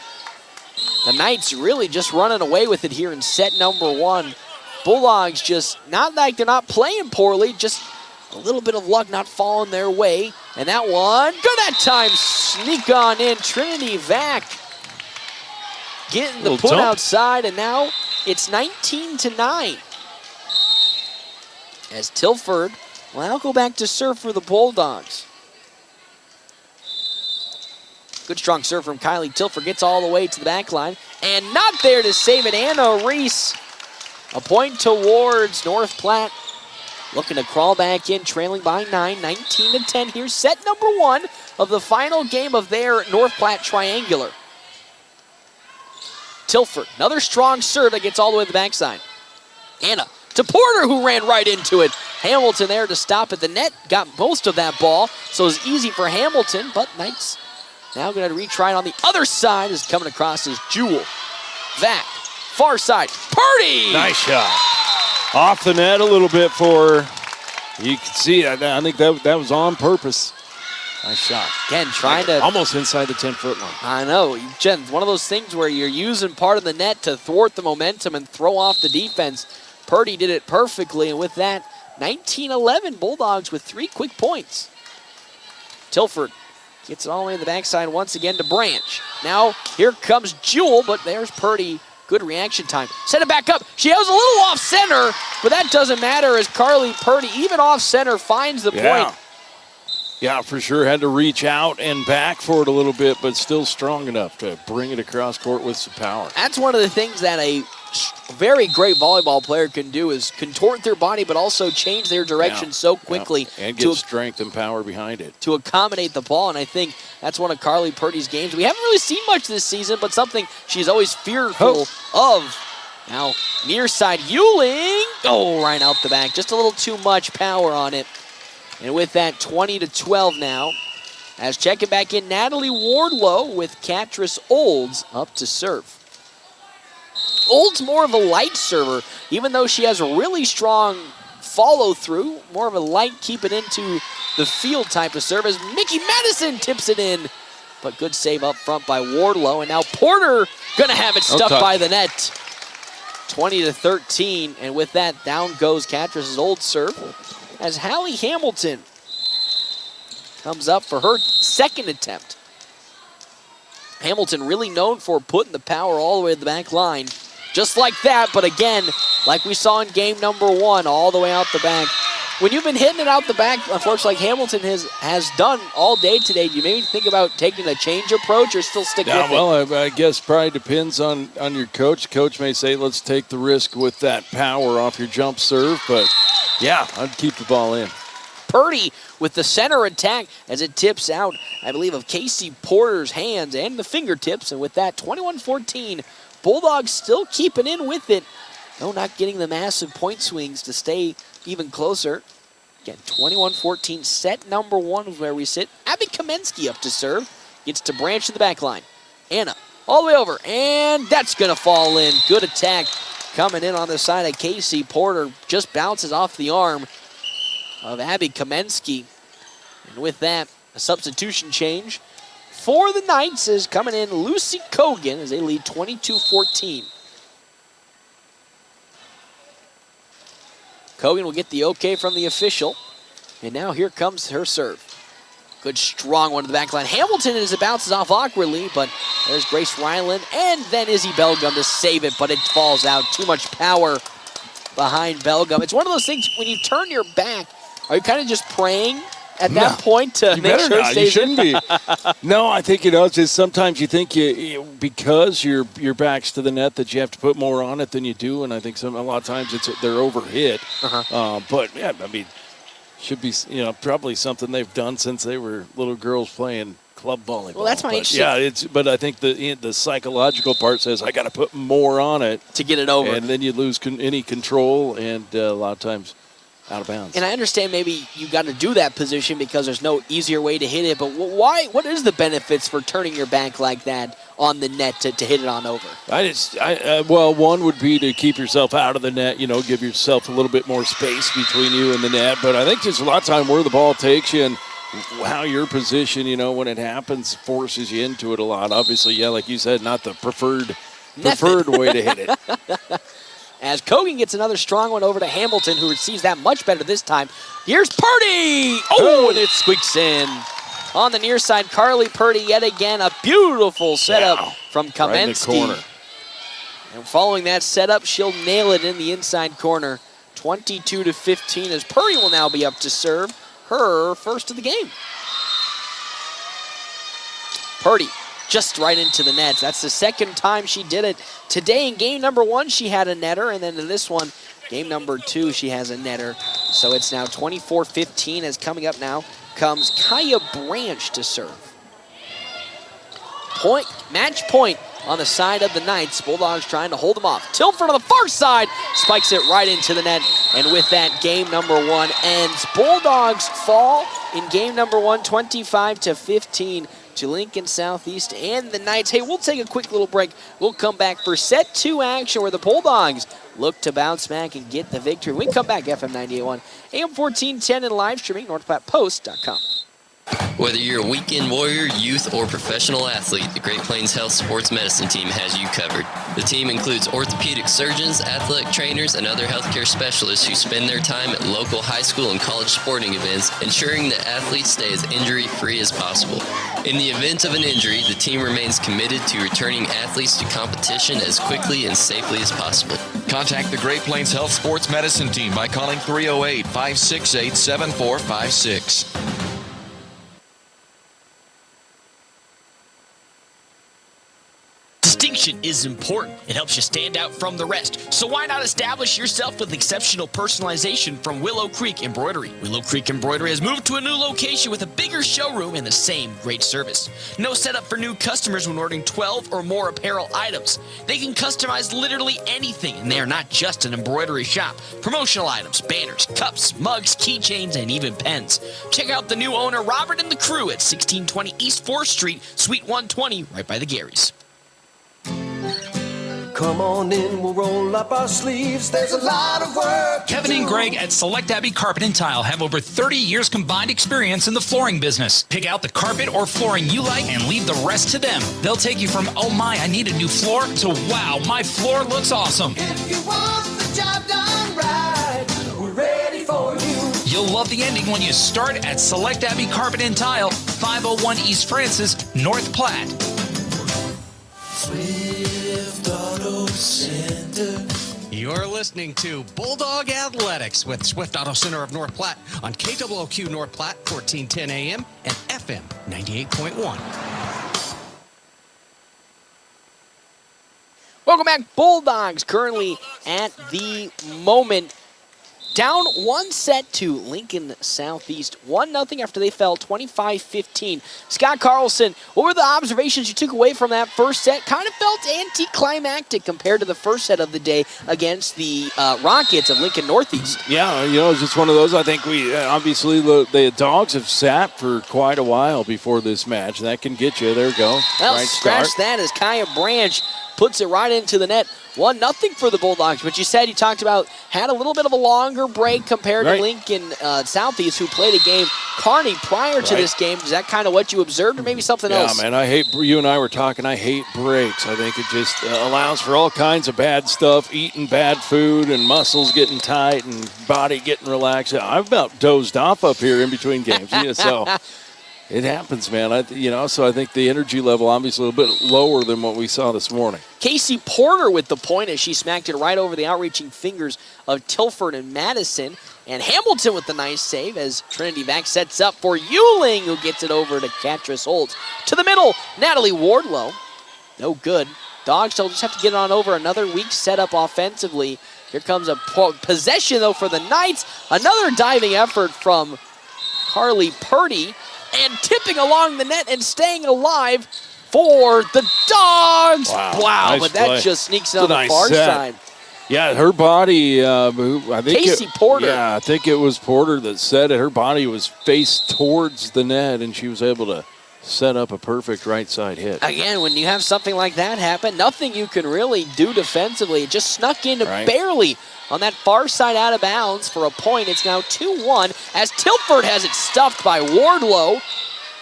The Knights really just running away with it here in set number one. Bulldogs just, not like they're not playing poorly, just a little bit of luck not falling their way. And that one, good that time, sneak on in. Trinity Vac getting the put outside, and now it's 19-9. As Tilford will now go back to serve for the Bulldogs. Good strong serve from Kylie Tilford, gets all the way to the back line, and not there to save it. Anna Reese, a point towards North Platte, looking to crawl back in, trailing by 9, 19-10. Here's set number one of the final game of their North Platte triangular. Tilford, another strong serve that gets all the way to the backside. Anna to Porter, who ran right into it. Hamilton there to stop at the net, got most of that ball, so it was easy for Hamilton, but Knights now going to retry it on the other side. Is coming across as Jewell. Vac, far side, Purdy! Nice shot. Off the net a little bit for her. You can see, I think that was on purpose. Nice shot. Again, trying to... Almost inside the 10-foot line. I know. Jen, one of those things where you're using part of the net to thwart the momentum and throw off the defense. Purdy did it perfectly, and with that, 19-11, Bulldogs with 3 quick points. Tilford gets it all the way to the backside once again to Branch. Now, here comes Jewell, but there's Purdy. Good reaction time. Set it back up. She was a little off center, but that doesn't matter as Carly Purdy, even off center, finds the point. Yeah, for sure. Had to reach out and back for it a little bit, but still strong enough to bring it across court with some power. That's one of the things that a very great volleyball player can do is contort their body, but also change their direction so quickly. And get strength and power behind it. To accommodate the ball, and I think that's one of Carly Purdy's games. We haven't really seen much this season, but something she's always fearful of. Now, near side, Euling. Right out the back. Just a little too much power on it. And with that, 20-12 now. As checking back in, Natalie Wardlow with Catrice Olds up to serve. Olds more of a light server, even though she has a really strong follow-through, more of a light keep it into the field type of serve as Mickey Madison tips it in. But good save up front by Wardlow, and now Porter gonna have it stuffed by the net. 20-13, and with that, down goes Catrice's Olds serve as Hallie Hamilton comes up for her second attempt. Hamilton really known for putting the power all the way to the back line. Just like that, but again, like we saw in game number one, all the way out the back. When you've been hitting it out the back, unfortunately, like Hamilton has done all day today, do you maybe think about taking a change approach or still stick with it? Well, I guess probably depends on your coach. Coach may say, let's take the risk with that power off your jump serve, but yeah, I'd keep the ball in. Purdy with the center attack as it tips out, I believe, of Casey Porter's hands and the fingertips. And with that, 21-14, Bulldogs still keeping in with it, though not getting the massive point swings to stay even closer. Again, 21-14, set number one is where we sit. Abby Kamensky up to serve. Gets to Branch to the back line. Anna all the way over, and that's going to fall in. Good attack coming in on the side of Casey. Porter just bounces off the arm of Abby Kamensky. And with that, a substitution change for the Knights is coming in Lucy Kogan as they lead 22-14. Kogan will get the okay from the official. And now here comes her serve. Good strong one to the back line. Hamilton as it bounces off awkwardly, but there's Grace Ryland and then Izzy Belgum to save it, but it falls out. Too much power behind Belgum. It's one of those things when you turn your back, are you kind of just praying at that point to make sure it stays in? You shouldn't be. No, I think just sometimes you think because your back's to the net that you have to put more on it than you do, and I think a lot of times they're overhit. But yeah, I mean, should be probably something they've done since they were little girls playing club volleyball. Well, that's my interesting. Yeah, but I think the psychological part says I got to put more on it to get it over, and then you lose any control, and a lot of times out of bounds. And I understand maybe you got to do that position because there's no easier way to hit it, but why? What is the benefits for turning your back like that on the net to hit it on over? Well, one would be to keep yourself out of the net, give yourself a little bit more space between you and the net. But I think just a lot of time where the ball takes you and how your position, when it happens, forces you into it a lot. Obviously, yeah, like you said, not the preferred way to hit it. As Kogan gets another strong one over to Hamilton, who receives that much better this time. Here's Purdy! Oh, and it squeaks in. On the near side, Carly Purdy yet again. A beautiful setup from Kamensky. Right in the corner. And following that setup, she'll nail it in the inside corner. 22-15 as Purdy will now be up to serve her first of the game. Purdy just right into the nets. That's the second time she did it. Today in game number 1, she had a netter, and then in this one, game number 2, she has a netter. So it's now 24-15 as coming up now comes Kaya Branch to serve. Match point on the side of the Knights. Bulldogs trying to hold them off. Tilford on the far side, spikes it right into the net, and with that, game number 1 ends. Bulldogs fall in game number 1, 25-15. To Lincoln Southeast and the Knights. Hey, we'll take a quick little break. We'll come back for set 2 action where the Bulldogs look to bounce back and get the victory. We come back, FM 98.1, AM 1410, and live streaming, NorthPlattePost.com. Whether you're a weekend warrior, youth, or professional athlete, the Great Plains Health Sports Medicine Team has you covered. The team includes orthopedic surgeons, athletic trainers, and other healthcare specialists who spend their time at local high school and college sporting events, ensuring that athletes stay as injury-free as possible. In the event of an injury, the team remains committed to returning athletes to competition as quickly and safely as possible. Contact the Great Plains Health Sports Medicine Team by calling 308-568-7456. Distinction is important. It helps you stand out from the rest. So why not establish yourself with exceptional personalization from Willow Creek Embroidery? Willow Creek Embroidery has moved to a new location with a bigger showroom and the same great service. No setup for new customers when ordering 12 or more apparel items. They can customize literally anything, and they are not just an embroidery shop. Promotional items, banners, cups, mugs, keychains, and even pens. Check out the new owner, Robert, and the crew at 1620 East 4th Street, Suite 120, right by the Garys. Come on in, we'll roll up our sleeves. There's a lot of work. Kevin and Greg at Select Abbey Carpet and Tile have over 30 years combined experience in the flooring business. Pick out the carpet or flooring you like and leave the rest to them. They'll take you from, oh my, I need a new floor, to wow, my floor looks awesome. If you want the job done right, we're ready for you. You'll love the ending when you start at Select Abbey Carpet and Tile, 501 East Francis, North Platte. Swift Auto Center. You're listening to Bulldog Athletics with Swift Auto Center of North Platte on KWOQ North Platte, 1410 AM and FM 98.1. Welcome back, Bulldogs. Currently at the moment Down one set to Lincoln Southeast, 1-0 after they fell 25-15. Scott Carlson, what were the observations you took away from that first set? Kind of felt anticlimactic compared to the first set of the day against the Rockets of Lincoln Northeast. Yeah, it's just one of those. I think we obviously the Dogs have sat for quite a while before this match. That can get you. There you go. Well, right scratch start. that as Kaya Branch puts it right into the net. 1-0 for the Bulldogs, but you talked about had a little bit of a longer break compared to Lincoln Southeast, who played a game, Kearney, prior to this game. Is that kind of what you observed, or maybe something else? Yeah, man, you and I were talking, I hate breaks. I think it just allows for all kinds of bad stuff, eating bad food and muscles getting tight and body getting relaxed. I've about dozed off up here in between games, so it happens, man. So I think the energy level obviously a little bit lower than what we saw this morning. Casey Porter with the point as she smacked it right over the outreaching fingers of Tilford and Madison. And Hamilton with the nice save as Trinity Mack sets up for Euling, who gets it over to Catrice Holtz. To the middle, Natalie Wardlow. No good. Dogs still just have to get on over. Another weak setup offensively. Here comes a possession, though, for the Knights. Another diving effort from Carly Purdy. And tipping along the net and staying alive for the Dogs. Wow, nice but that play. just sneaks on the nice far set. side. Yeah, her body, I think Casey Porter. Yeah, I think it was Porter that said it. Her body was faced towards the net, and she was able to set up a perfect right side hit. Again, when you have something like that happen, nothing you can really do defensively. It just snuck in barely on that far side out of bounds for a point. It's now 2-1 as Tilford has it stuffed by Wardlow.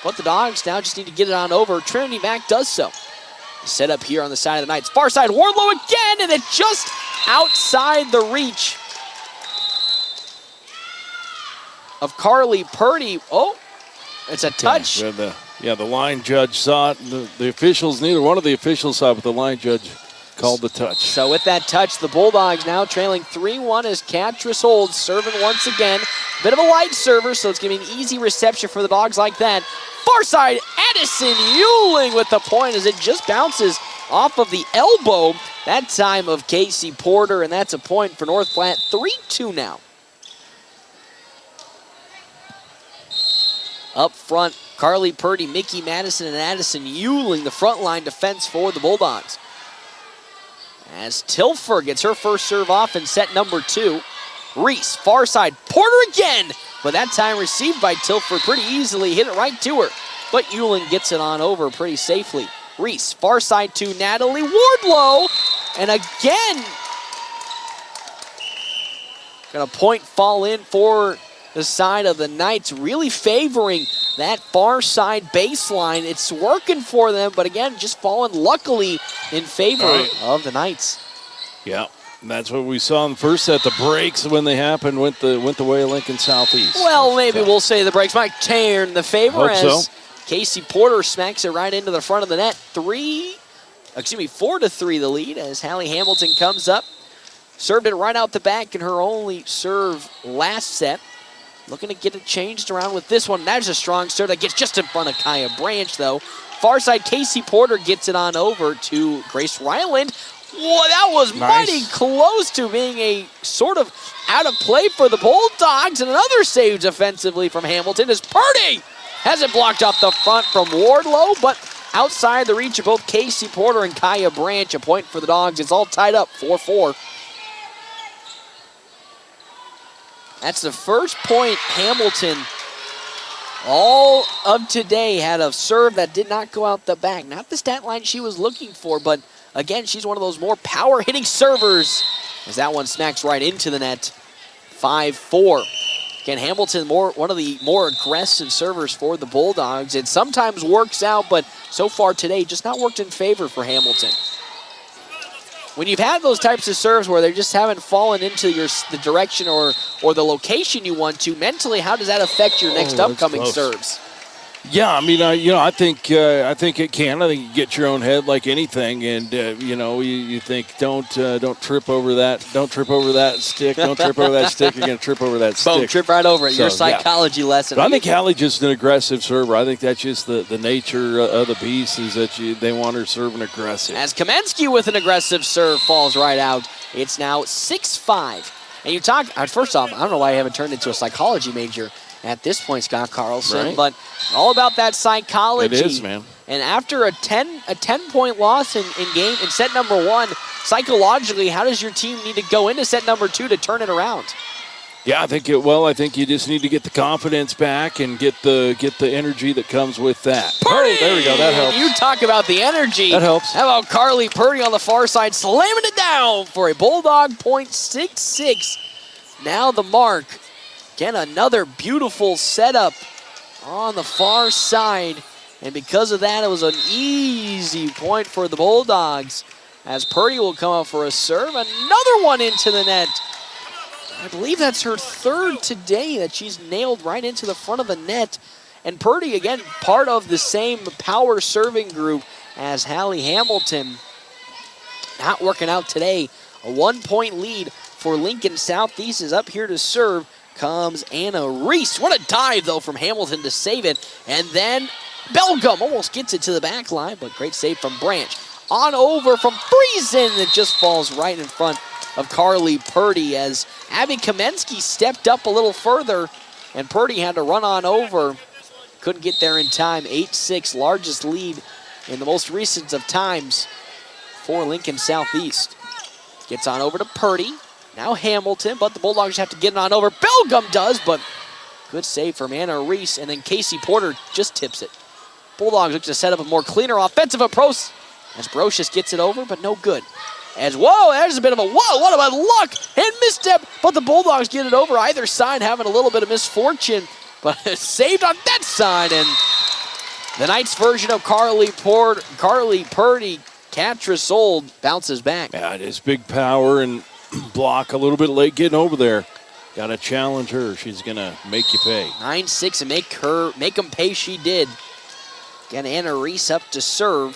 But the Dogs now just need to get it on over. Trinity Mack does so. Set up here on the side of the Knights. Far side, Wardlow again, and it's just outside the reach of Carly Purdy. Oh, it's a touch. Yeah, the line judge saw it. The officials, neither one of the officials saw it, but the line judge called the touch. So with that touch, the Bulldogs now trailing 3-1 as Catrice Holtz serving once again. Bit of a light server, so it's going to be an easy reception for the Dogs like that. Far side, Addison Euling with the point as it just bounces off of the elbow. That time of Casey Porter, and that's a point for North Platte. 3-2 now. Up front, Carly Purdy, Mickey Madison, and Addison Euling, the front line defense for the Bulldogs. As Tilford gets her first serve off in set number 2. Reese, far side, Porter again, but that time received by Tilford pretty easily, hit it right to her. But Euling gets it on over pretty safely. Reese, far side to Natalie Wardlow, and again, got a point fall in for the side of the Knights, really favoring that far side baseline. It's working for them, but again, just falling luckily in favor of the Knights. Yeah, that's what we saw in the first set. The breaks, when they happened, went the way of Lincoln Southeast. Well, maybe we'll say the breaks might turn the favor Hope as so. Casey Porter smacks it right into the front of the net. 4-3 the lead as Hallie Hamilton comes up. Served it right out the back in her only serve last set. Looking to get it changed around with this one. That is a strong serve that gets just in front of Kaya Branch, though. Far side, Casey Porter gets it on over to Grace Ryland. Whoa, that was mighty close to being a sort of out of play for the Bulldogs. And another save defensively from Hamilton as Purdy has it blocked off the front from Wardlow, but outside the reach of both Casey Porter and Kaya Branch. A point for the Dogs. It's all tied up, 4-4. That's the first point Hamilton all of today had a serve that did not go out the back. Not the stat line she was looking for, but again, she's one of those more power-hitting servers as that one smacks right into the net. 5-4. Again, Hamilton, one of the more aggressive servers for the Bulldogs. It sometimes works out, but so far today, just not worked in favor for Hamilton. When you've had those types of serves where they just haven't fallen into the direction or the location you want to, mentally, how does that affect your next upcoming serves? Yeah, I mean, I think it can. I think you get your own head like anything, and you think don't trip over that. Don't trip over that stick. Don't trip over that stick. You're gonna trip over that stick. Boom! Trip right over it. Your psychology lesson. But I think Hallie's just an aggressive server. I think that's just the nature of the beast is that they want her serving aggressive. As Kamensky with an aggressive serve falls right out. It's now 6-5. And you talk, first off, I don't know why I haven't turned into a psychology major at this point, Scott Carlson, Right. but all about that psychology. It is, man. And after a 10-point loss in set number 1, psychologically, how does your team need to go into set number 2 to turn it around? Yeah, I think you just need to get the confidence back and get the energy that comes with that. Purdy! Oh, there we go. That helps. You talk about the energy. That helps. How about Carly Purdy on the far side slamming it down for a Bulldog .66. Now the mark. Again, another beautiful setup on the far side. And because of that, it was an easy point for the Bulldogs as Purdy will come up for a serve. Another one into the net. I believe that's her third today that she's nailed right into the front of the net. And Purdy, again, part of the same power serving group as Hallie Hamilton. Not working out today. A 1-point lead for Lincoln Southeast is up here to serve. Comes Anna Reese. What a dive, though, from Hamilton to save it. And then Belgum almost gets it to the back line, but great save from Branch. On over from Friesen. It just falls right in front of Carly Purdy as Abby Kamensky stepped up a little further, and Purdy had to run on over. Couldn't get there in time. 8-6, largest lead in the most recent of times for Lincoln Southeast. Gets on over to Purdy. Now Hamilton, but the Bulldogs have to get it on over. Belgum does, but good save from Anna Reese, and then Casey Porter just tips it. Bulldogs look to set up a more cleaner offensive approach as Brocious gets it over, but no good. As, whoa, there's a bit of a, whoa, what about luck and misstep, but the Bulldogs get it over. Either side having a little bit of misfortune, but saved on that side, and the Knights version of Carly Purdy, Catrisold bounces back. Yeah, it is big power and block a little bit late getting over there. Got to challenge her. She's going to make you pay. 9-6 and make them pay. She did. Again, Anna Reese up to serve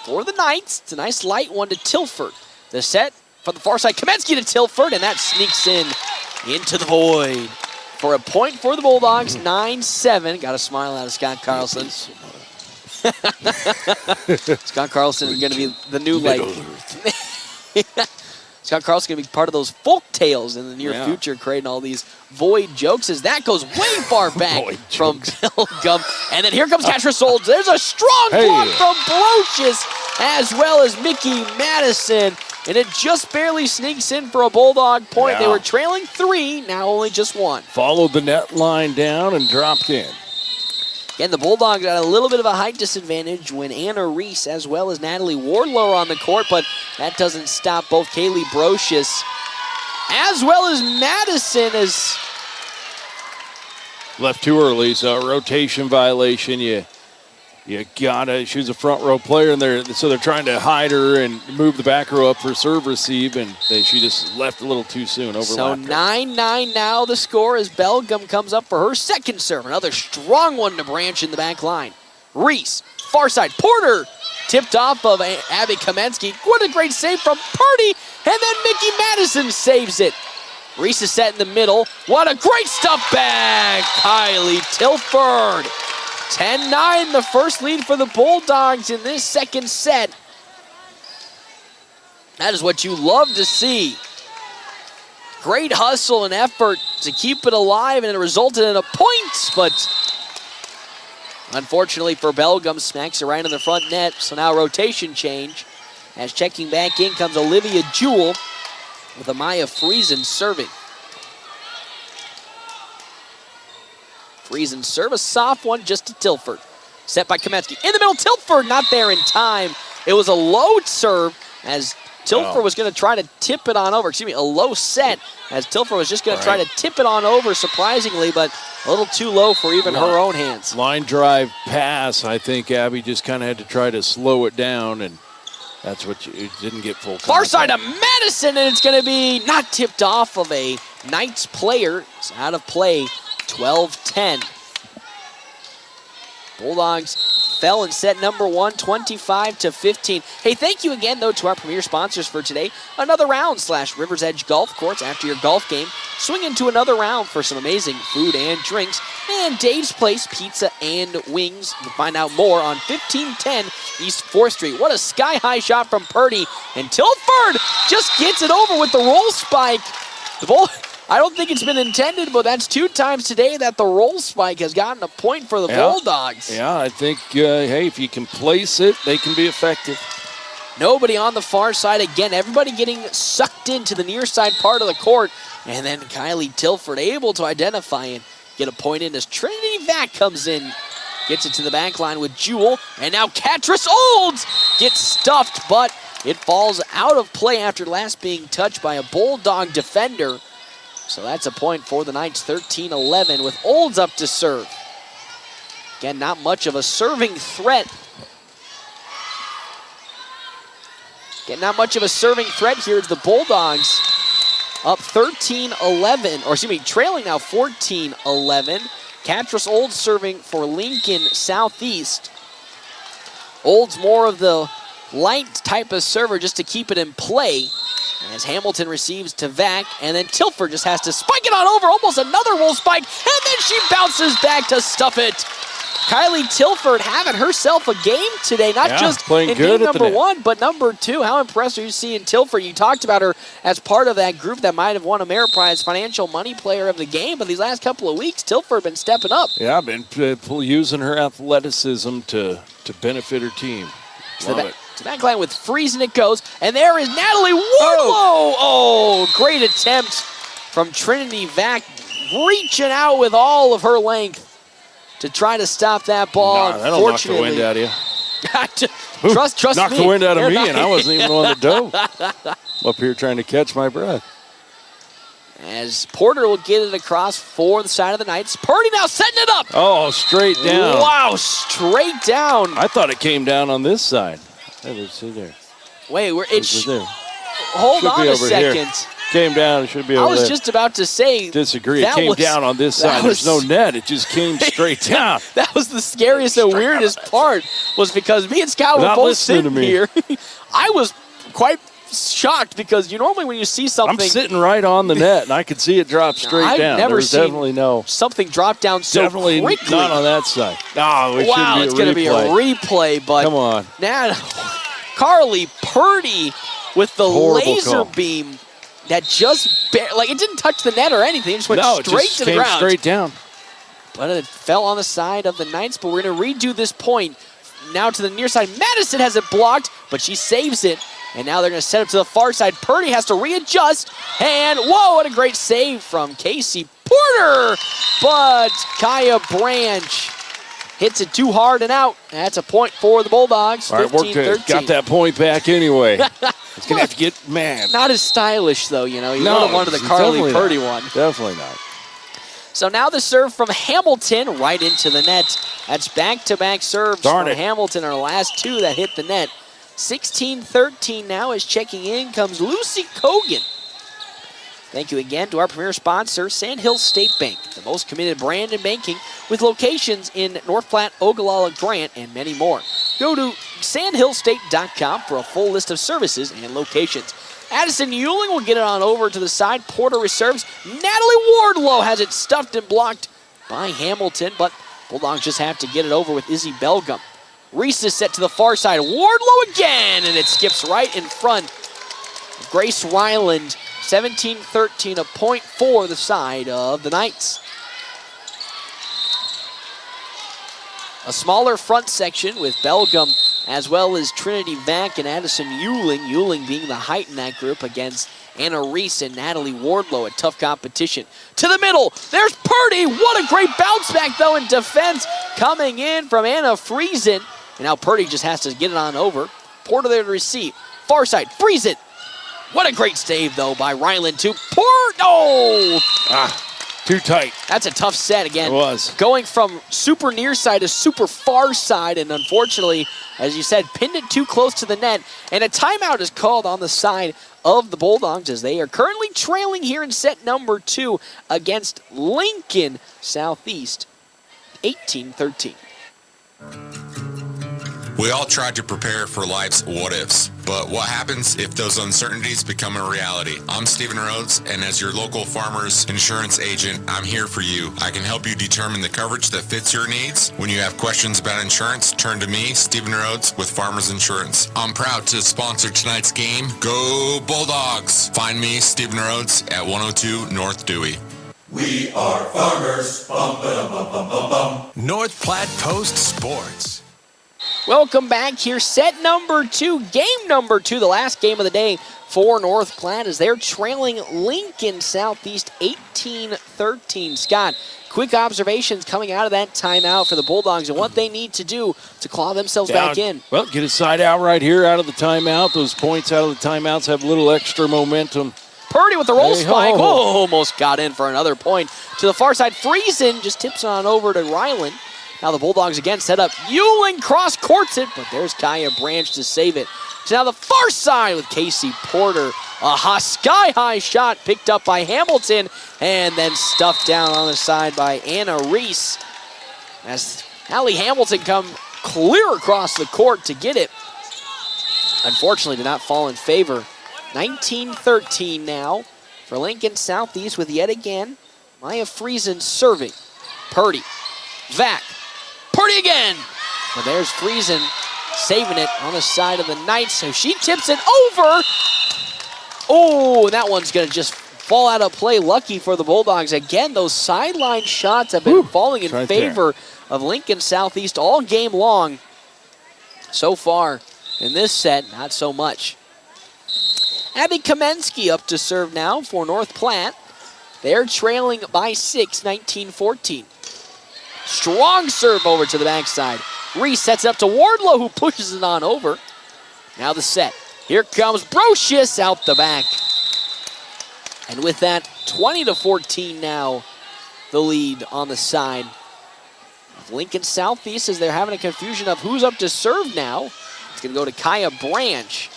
for the Knights. It's a nice light one to Tilford. The set from the far side. Kamensky to Tilford, and that sneaks into the void. For a point for the Bulldogs, 9-7. Got a smile out of Scott Carlson. Scott Carlson is going to be the new, Scott Carlson going to be part of those folk tales in the near future, creating all these void jokes as that goes way far back from Belgum. And then here comes Catrisold. There's a strong block from Brocious as well as Mickey Madison. And it just barely sneaks in for a Bulldog point. Yeah. They were trailing 3, now only just 1. Followed the net line down and dropped in. Again, the Bulldogs got a little bit of a height disadvantage when Anna Reese as well as Natalie Wardlow are on the court, but that doesn't stop both Kaylee Brocious as well as Madison as left too early, so rotation violation. You gotta. She's a front row player, and so they're trying to hide her and move the back row up for serve receive, and she just left a little too soon. So 9-9 now the score as Belgum comes up for her second serve. Another strong one to Branch in the back line. Reese, far side, Porter tipped off of Abby Kamensky. What a great save from Purdy, and then Mickey Madison saves it. Reese is set in the middle. What a great stuff back, Kylie Tilford. 10-9, the first lead for the Bulldogs in this second set. That is what you love to see. Great hustle and effort to keep it alive, and it resulted in a point, but unfortunately for Belgum, smacks it right in the front net, so now rotation change. As checking back in comes Olivia Jewell with Amaya Friesen serving. Friesen serve, a soft one just to Tilford. Set by Kamensky. In the middle, Tilford not there in time. It was a low serve as Tilford was going to try to tip it on over. Excuse me, a low set as Tilford was just going to try to tip it on over, surprisingly, but a little too low for even her own hands. Line drive pass. I think Abby just kind of had to try to slow it down, and that's what you didn't get full contact. Far side of Madison, and it's going to be not tipped off of a Knights player. It's out of play. 12-10. Bulldogs fell in set number 1, 25-15. Hey, thank you again, though, to our premier sponsors for today. Another round / Rivers Edge Golf Course. After your golf game, swing into another round for some amazing food and drinks. And Dave's Place Pizza and Wings. You can find out more on 1510 East 4th Street. What a sky-high shot from Purdy. And Tilford just gets it over with the roll spike. The ball, I don't think it's been intended, but that's 2 times today that the roll spike has gotten a point for the Bulldogs. Yeah, I think, hey, if you can place it, they can be effective. Nobody on the far side. Again, everybody getting sucked into the near side part of the court. And then Kylie Tilford able to identify and get a point in as Trinity Vac comes in. Gets it to the back line with Jewel. And now Catrice Olds gets stuffed, but it falls out of play after last being touched by a Bulldog defender. So that's a point for the Knights, 13-11 with Olds up to serve. Again, not much of a serving threat. Not much of a serving threat here as the Bulldogs up 13-11, or excuse me, trailing now 14-11. Catrice Olds serving for Lincoln Southeast. Olds more of the light type of server just to keep it in play. As Hamilton receives to Vac, and then Tilford just has to spike it on over, almost another roll spike, and then she bounces back to stuff it. Kylie Tilford having herself a game today, not just in game number 1, but number 2. How impressed are you seeing Tilford? You talked about her as part of that group that might have won a Ameriprise Financial Money Player of the Game, but these last couple of weeks, Tilford been stepping up. Yeah, been using her athleticism to benefit her team. Love it. To the back line with Friesen it goes, and there is Natalie Wardlow. Oh, great attempt from Trinity Vac, reaching out with all of her length to try to stop that ball. Nah, that'll knock the wind out of you. Trust knocked me. the wind out of me, and I wasn't even on the dough. I'm up here trying to catch my breath. As Porter will get it across for the side of the Knights. Purdy now setting it up. Oh, straight down. Wow, straight down. I thought it came down on this side. Let's see there. Wait, hold should on a second. Here. Came down, it should be over there. I was just about to say. Disagree. It came down on this side. There's no net. It just came straight down. That was the scariest and weirdest part, was because me and Scott were both sitting here. I was quite shocked because normally when you see something. I'm sitting right on the net, and I could see it drop straight down. I've never There's seen definitely something drop down so definitely quickly. Not on that side. No, it's going to be a replay, but come on. Now, Carly Purdy with the laser beam that just it didn't touch the net or anything. It just went straight to the ground. Straight down. But it fell on the side of the Knights, but we're going to redo this point. Now to the near side. Madison has it blocked, but she saves it. And now they're going to set it to the far side. Purdy has to readjust. And, whoa, what a great save from Casey Porter. But Kaya Branch hits it too hard and out. That's a point for the Bulldogs. All right, 15-13. Got that point back anyway. It's going to have to get mad. Not as stylish, though, You would have wanted the Carly Purdy one. Definitely not. So now the serve from Hamilton right into the net. That's back-to-back serves from Hamilton, our last 2 that hit the net. 16-13 now as checking in comes Lucy Kogan. Thank you again to our premier sponsor, Sandhill State Bank, the most committed brand in banking with locations in North Platte, Ogallala, Grant, and many more. Go to sandhillstate.com for a full list of services and locations. Addison Euling will get it on over to the side. Porter reserves. Natalie Wardlow has it stuffed and blocked by Hamilton, but Bulldogs just have to get it over with Izzy Belgum. Reese is set to the far side. Wardlow again, and it skips right in front. Grace Ryland, 17-13, a point for the side of the Knights. A smaller front section with Belgum as well as Trinity Vac and Addison Euling. Euling being the height in that group against Anna Reese and Natalie Wardlow. A tough competition. To the middle, there's Purdy. What a great bounce back, though, in defense coming in from Anna Friesen. And now Purdy just has to get it on over. Porter there to receive. Far side, Friesen. What a great save, though, by Ryland to Porter. Oh! Too tight. That's a tough set again. It was. Going from super near side to super far side, and unfortunately, as you said, pinned it too close to the net. And a timeout is called on the side of the Bulldogs as they are currently trailing here in set number 2 against Lincoln Southeast, 18-13. We all try to prepare for life's what-ifs, but what happens if those uncertainties become a reality? I'm Stephen Rhodes, and as your local farmers insurance agent, I'm here for you. I can help you determine the coverage that fits your needs. When you have questions about insurance, turn to me, Stephen Rhodes, with Farmers Insurance. I'm proud to sponsor tonight's game. Go Bulldogs! Find me, Stephen Rhodes, at 102 North Dewey. We are farmers. Bum, ba, bum, bum, bum, bum. North Platte Post Sports. Welcome back here. Set number 2, game number 2, the last game of the day for North Platte as they're trailing Lincoln Southeast 18-13. Scott, quick observations coming out of that timeout for the Bulldogs and what they need to do to claw themselves back in. Well, get a side out right here out of the timeout. Those points out of the timeouts have a little extra momentum. Purdy with the roll spike. Oh. Oh, almost got in for another point. To the far side, Friesen just tips on over to Ryland. Now the Bulldogs again set up. Euling cross courts it, but there's Kaya Branch to save it. So now the far side with Casey Porter. A sky-high shot picked up by Hamilton and then stuffed down on the side by Anna Reese. As Hallie Hamilton come clear across the court to get it. Unfortunately did not fall in favor. 19-13 now for Lincoln Southeast with yet again Maya Friesen serving. Purdy. Vac. Purdy again. But there's Friesen saving it on the side of the Knights. So she tips it over. Oh, that one's going to just fall out of play. Lucky for the Bulldogs. Again, those sideline shots have been falling in favor of Lincoln Southeast all game long. So far in this set, not so much. Abby Kamensky up to serve now for North Platte. They're trailing by 6, 19-14. Strong serve over to the backside. Reese sets it up to Wardlow, who pushes it on over. Now the set. Here comes Brocious out the back. And with that, 20-14 now, the lead on the side of Lincoln Southeast as they're having a confusion of who's up to serve now. It's going to go to Kaya Branch.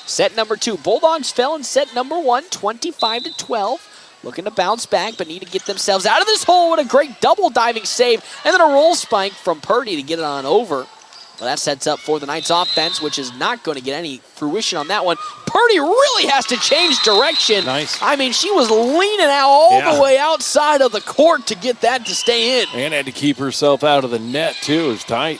Set number 2. Bulldogs fell in set number 1, 25-12. Looking to bounce back, but need to get themselves out of this hole with a great double diving save. And then a roll spike from Purdy to get it on over. Well, that sets up for the Knights offense, which is not going to get any fruition on that one. Purdy really has to change direction. Nice. I mean, she was leaning out all the way outside of the court to get that to stay in. And had to keep herself out of the net, too. It was tight.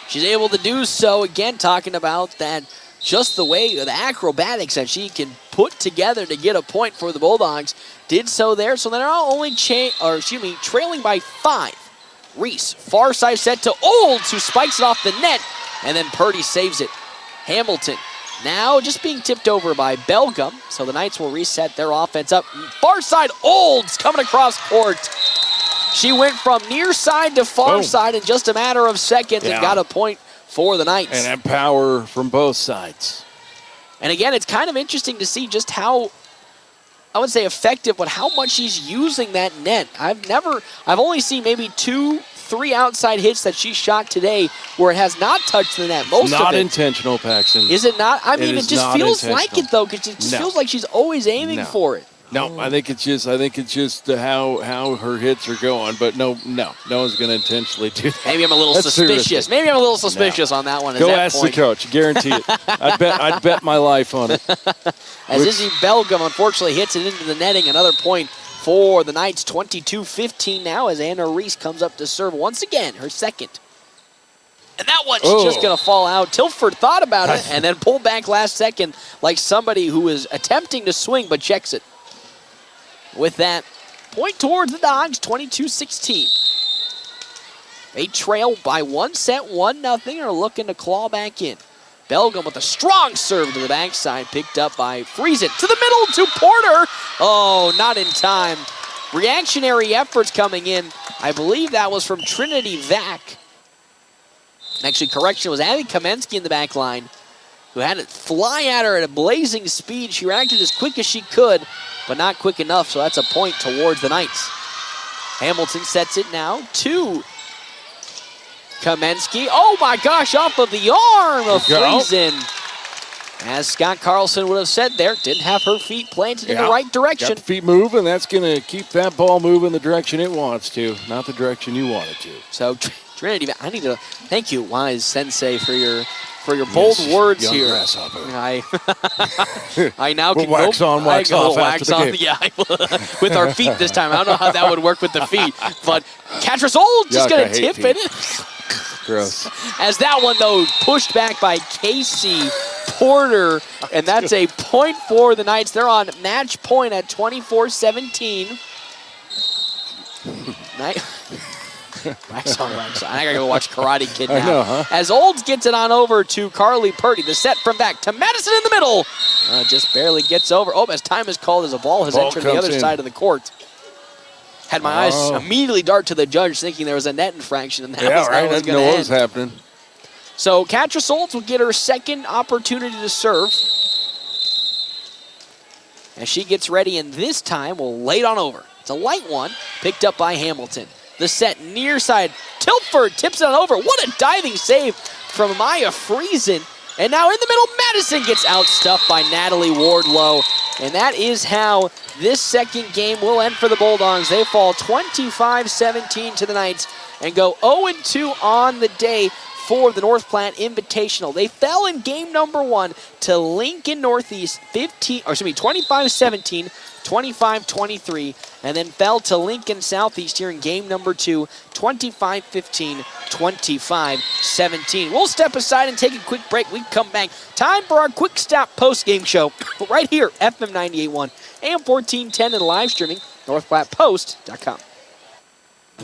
She's able to do so. Again, talking about that, just the way, the acrobatics that she can put together to get a point for the Bulldogs. Did so there. So they're now only trailing by 5. Reese, far side set to Olds, who spikes it off the net, and then Purdy saves it. Hamilton now just being tipped over by Belgium, so the Knights will reset their offense up. Far side, Olds coming across court. She went from near side to far side in just a matter of seconds and got a point for the Knights. And that power from both sides. And again, it's kind of interesting to see just how, I would say effective, but how much she's using that net. I've only seen maybe 2-3 outside hits that she shot today where it has not touched the net. Most of it. Not intentional, Paxton. Is it not? I mean, it just feels like it though, because it just feels like she's always aiming for it. No, I think it's just how her hits are going, but no one's going to intentionally do that. Maybe I'm a little suspicious. Maybe I'm a little suspicious on that one. Go ask the coach. Guarantee it. I'd bet my life on it. As Izzy Belgium unfortunately hits it into the netting. Another point for the Knights. 22-15 now as Anna Reese comes up to serve once again, her second. And that one's just going to fall out. Tilford thought about it and then pulled back last second like somebody who was attempting to swing but checks it. With that, point towards the Dogs, 22-16. They trail by 1 set, 1-0, are looking to claw back in. Belgium with a strong serve to the backside, picked up by Friesen. To the middle to Porter. Oh, not in time. Reactionary efforts coming in. I believe that was from Trinity Vac. Actually, correction, was Abby Kamensky in the back line, who had it fly at her at a blazing speed. She reacted as quick as she could, but not quick enough, so that's a point towards the Knights. Hamilton sets it now to Kamensky. Oh my gosh, off of the arm of Friesen. As Scott Carlson would have said there, didn't have her feet planted in the right direction. Got the feet moving, and that's going to keep that ball moving the direction it wants to, not the direction you want it to. So Trinity, I need to thank you, Wise Sensei, for your bold words young here. grasshopper. I now can wax go, on, wax off after the game. Yeah, with our feet this time. I don't know how that would work with the feet, but Catrasol just going to tip it. Gross. As that one, though, pushed back by Casey Porter, and that's a point for the Knights. They're on match point at 24-17. Wax on, wax on. I gotta go watch Karate Kid now. I know, huh? As Olds gets it on over to Carly Purdy. The set from back to Madison in the middle. Just barely gets over. Oh, as time is called as a ball has entered the other side of the court. Had my eyes immediately dart to the judge thinking there was a net infraction, and that was how it was going to end. What was happening. So Katra Soltz will get her second opportunity to serve. As she gets ready, and this time will lay it on over. It's a light one, picked up by Hamilton. The set near side. Tilford tips it on over. What a diving save from Maya Friesen. And now in the middle, Madison gets outstuffed by Natalie Wardlow. And that is how this second game will end for the Bulldogs. They fall 25-17 to the Knights and go 0-2 on the day for the North Platte Invitational. They fell in game number 1 to Lincoln Northeast 25-17. 25-23, and then fell to Lincoln Southeast here in game number 2, 25-15, 25-17. We'll step aside and take a quick break. We come back. Time for our quick stop post-game show right here, FM 98.1, AM 1410, and live streaming, northplattepost.com.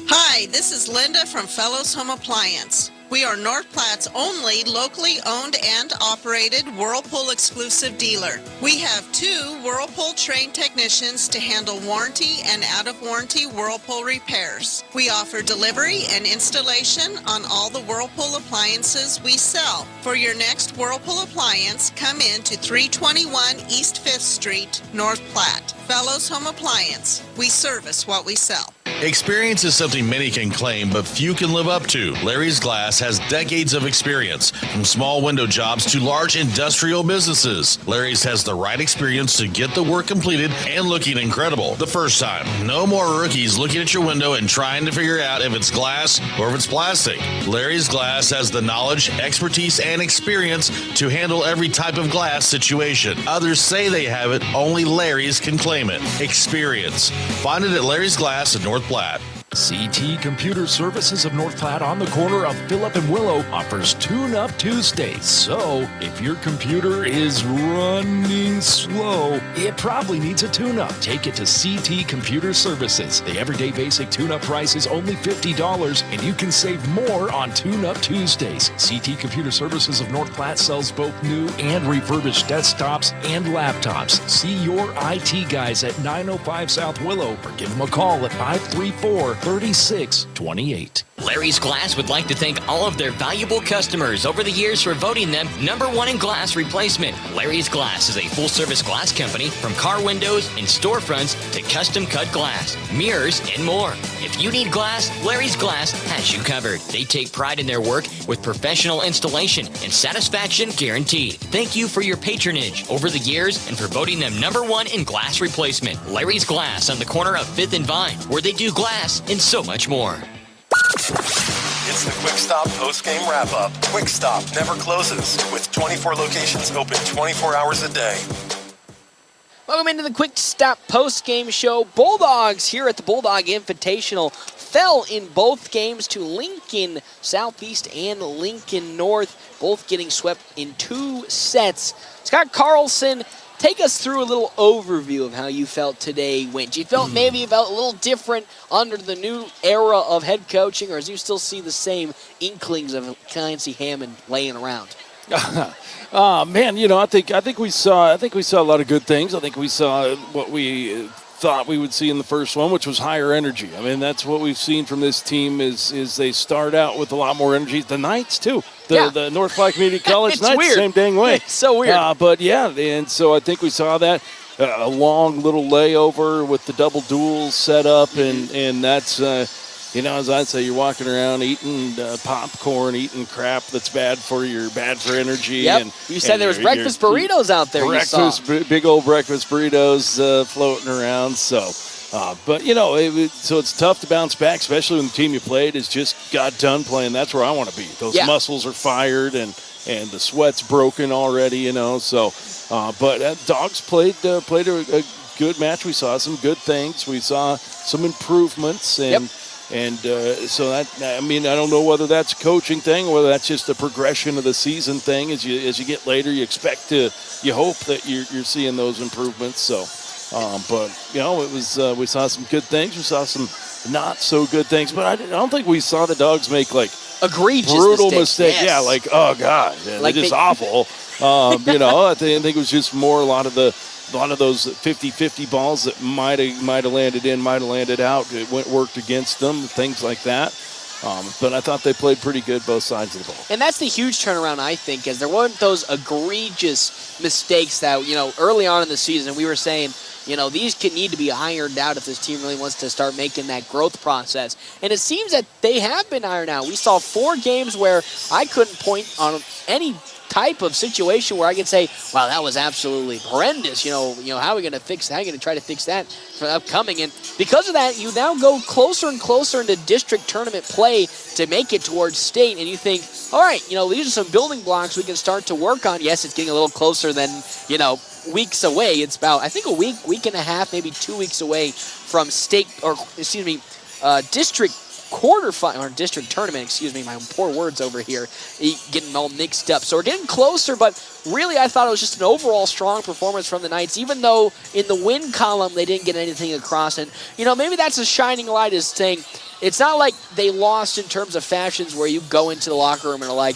Hi, this is Linda from Fellows Home Appliance. We are North Platte's only locally owned and operated Whirlpool exclusive dealer. We have 2 Whirlpool trained technicians to handle warranty and out-of-warranty Whirlpool repairs. We offer delivery and installation on all the Whirlpool appliances we sell. For your next Whirlpool appliance, come in to 321 East 5th Street, North Platte. Fellows Home Appliance. We service what we sell. Experience is something many can claim, but few can live up to. Larry's Glass has decades of experience, from small window jobs to large industrial businesses. Larry's has the right experience to get the work completed and looking incredible the first time. No more rookies looking at your window and trying to figure out if it's glass or if it's plastic. Larry's Glass has the knowledge, expertise, and experience to handle every type of glass situation. Others say they have it, only Larry's can claim it. Experience. Find it at Larry's Glass in North Platte. CT Computer Services of North Platte on the corner of Phillip and Willow offers Tune-Up Tuesdays. So, if your computer is running slow, it probably needs a tune-up. Take it to CT Computer Services. The everyday basic tune-up price is only $50, and you can save more on Tune-Up Tuesdays. CT Computer Services of North Platte sells both new and refurbished desktops and laptops. See your IT guys at 905 South Willow or give them a call at 534-3628. Larry's Glass would like to thank all of their valuable customers over the years for voting them #1 in glass replacement. Larry's Glass is a full-service glass company, from car windows and storefronts to custom-cut glass, mirrors, and more. If you need glass, Larry's Glass has you covered. They take pride in their work with professional installation and satisfaction guaranteed. Thank you for your patronage over the years and for voting them #1 in glass replacement. Larry's Glass on the corner of 5th and Vine, where they do glass and so much more. It's the Quick Stop post-game wrap-up. Quick Stop never closes, with 24 locations open 24 hours a day. Welcome into the Quick Stop post-game show. Bulldogs here at the Bulldog Invitational fell in both games to Lincoln Southeast and Lincoln North, both getting swept in 2 sets. Scott Carlson, take us through a little overview of how you felt today went. You felt maybe a little different under the new era of head coaching, or as you still see the same inklings of Clancy Hammond laying around? Man, I think we saw a lot of good things. I think we saw what we thought we would see in the first one, which was higher energy. I mean, that's what we've seen from this team is they start out with a lot more energy. The Knights too. The North Platte Community College Knights, weird. same dang way. It's so weird. But yeah, and so I think we saw that. A long little layover with the double duels set up, and that's, as I'd say, you're walking around eating popcorn, eating crap that's bad for energy. Yep. You said there was breakfast burritos out there. Big old breakfast burritos floating around. So, But, so it's tough to bounce back, especially when the team you played has just got done playing. That's where I want to be. Those muscles are fired and the sweat's broken already, So, but Dogs played a good match. We saw some good things. We saw some improvements. And so that, I don't know whether that's a coaching thing or whether that's just a progression of the season thing. As you get later, you hope that you're seeing those improvements. So, but it was we saw some good things. We saw some not so good things. But I don't think we saw the Dogs make egregious brutal mistakes. Mistake. Yeah, oh god, they're just awful. I think it was just more a lot of those 50-50 balls that might have landed in, might have landed out. It worked against them, things like that. But I thought they played pretty good both sides of the ball. And that's the huge turnaround, I think, is there weren't those egregious mistakes that, early on in the season we were saying, these need to be ironed out if this team really wants to start making that growth process. And it seems that they have been ironed out. We saw 4 games where I couldn't point on any type of situation where I could say, wow, that was absolutely horrendous. How are we going to fix that? How are you going to try to fix that for the upcoming? And because of that, you now go closer and closer into district tournament play to make it towards state. And you think, all right, these are some building blocks we can start to work on. Yes, it's getting a little closer than, weeks away. It's about, I think, a week and a half, maybe 2 weeks away from district quarterfinal or district tournament, my poor words over here, getting all mixed up. So we're getting closer, but really I thought it was just an overall strong performance from the Knights, even though in the win column they didn't get anything across. And, maybe that's a shining light, is saying it's not like they lost in terms of fashions where you go into the locker room and are like,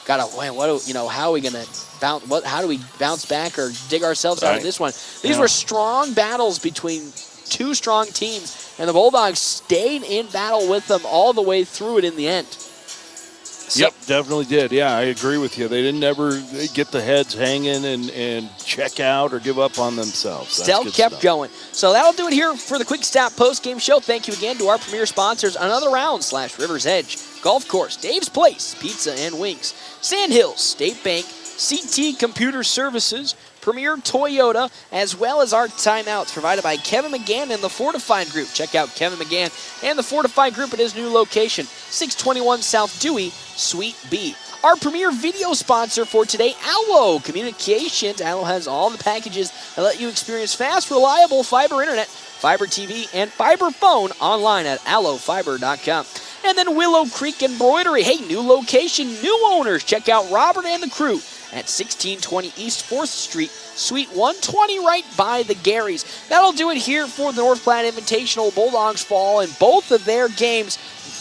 gotta win. How are we gonna bounce? How do we bounce back or dig ourselves out of this one? These were strong battles between 2 strong teams, and the Bulldogs stayed in battle with them all the way through it in the end. Yep, definitely did. Yeah, I agree with you. They didn't ever get the heads hanging and check out or give up on themselves. Still kept going. So that'll do it here for the Quick Stop post-game show. Thank you again to our premier sponsors, Another Round / River's Edge, Golf Course, Dave's Place, Pizza and Wings, Sandhills, State Bank, CT Computer Services, Premier Toyota, as well as our timeouts provided by Kevin McGann and the Fortified Group. Check out Kevin McGann and the Fortified Group at his new location, 621 South Dewey, Suite B. Our premier video sponsor for today, Allo Communications. Allo has all the packages that let you experience fast, reliable fiber internet, fiber TV, and fiber phone online at allofiber.com. And then Willow Creek Embroidery. Hey, new location, new owners. Check out Robert and the crew at 1620 East 4th Street, Suite 120, right by the Garys. That'll do it here for the North Platte Invitational. Bulldogs fall in both of their games.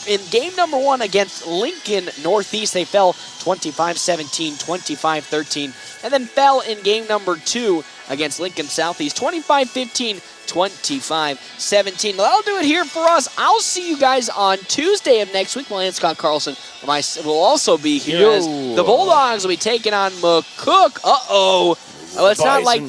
In game number 1 against Lincoln Northeast, they fell 25-17, 25-13, and then fell in game number 2 against Lincoln Southeast, 25-15, 25-17. That'll do it here for us. I'll see you guys on Tuesday of next week. Well, Scott Carlson will also be here as the Bulldogs will be taking on McCook. Well, it's not like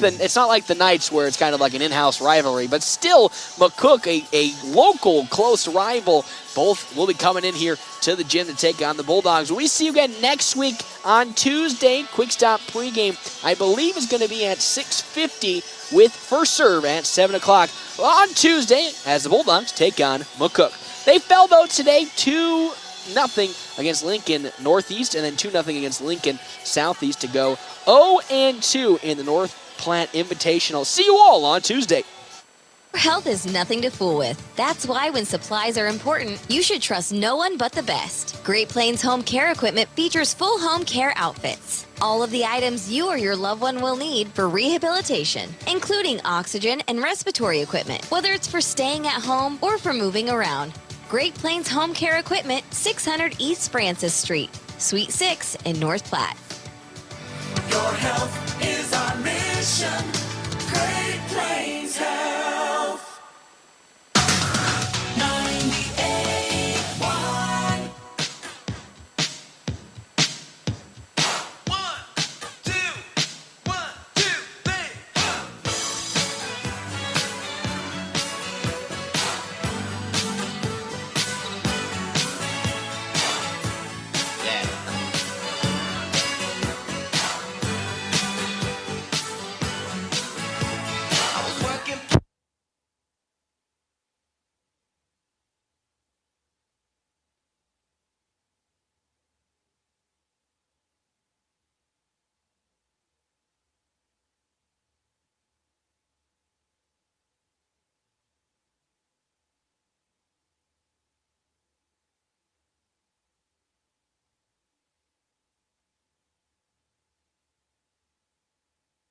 the Knights where it's kind of like an in-house rivalry, but still McCook, a local close rival. Both will be coming in here to the gym to take on the Bulldogs. We see you again next week on Tuesday. Quick Stop pregame, I believe, is going to be at 6:50 with First Serve at 7 o'clock on Tuesday as the Bulldogs take on McCook. They fell, though, today 2-0 against Lincoln Northeast and then 2-0 against Lincoln Southeast to go 0-2 in the North Platte Invitational. See you all on Tuesday. Health is nothing to fool with. That's why when supplies are important, you should trust no one but the best. Great Plains Home Care Equipment features full home care outfits. All of the items you or your loved one will need for rehabilitation, including oxygen and respiratory equipment, whether it's for staying at home or for moving around. Great Plains Home Care Equipment, 600 East Francis Street, Suite 6 in North Platte. Your health is our mission. Great Plains Health.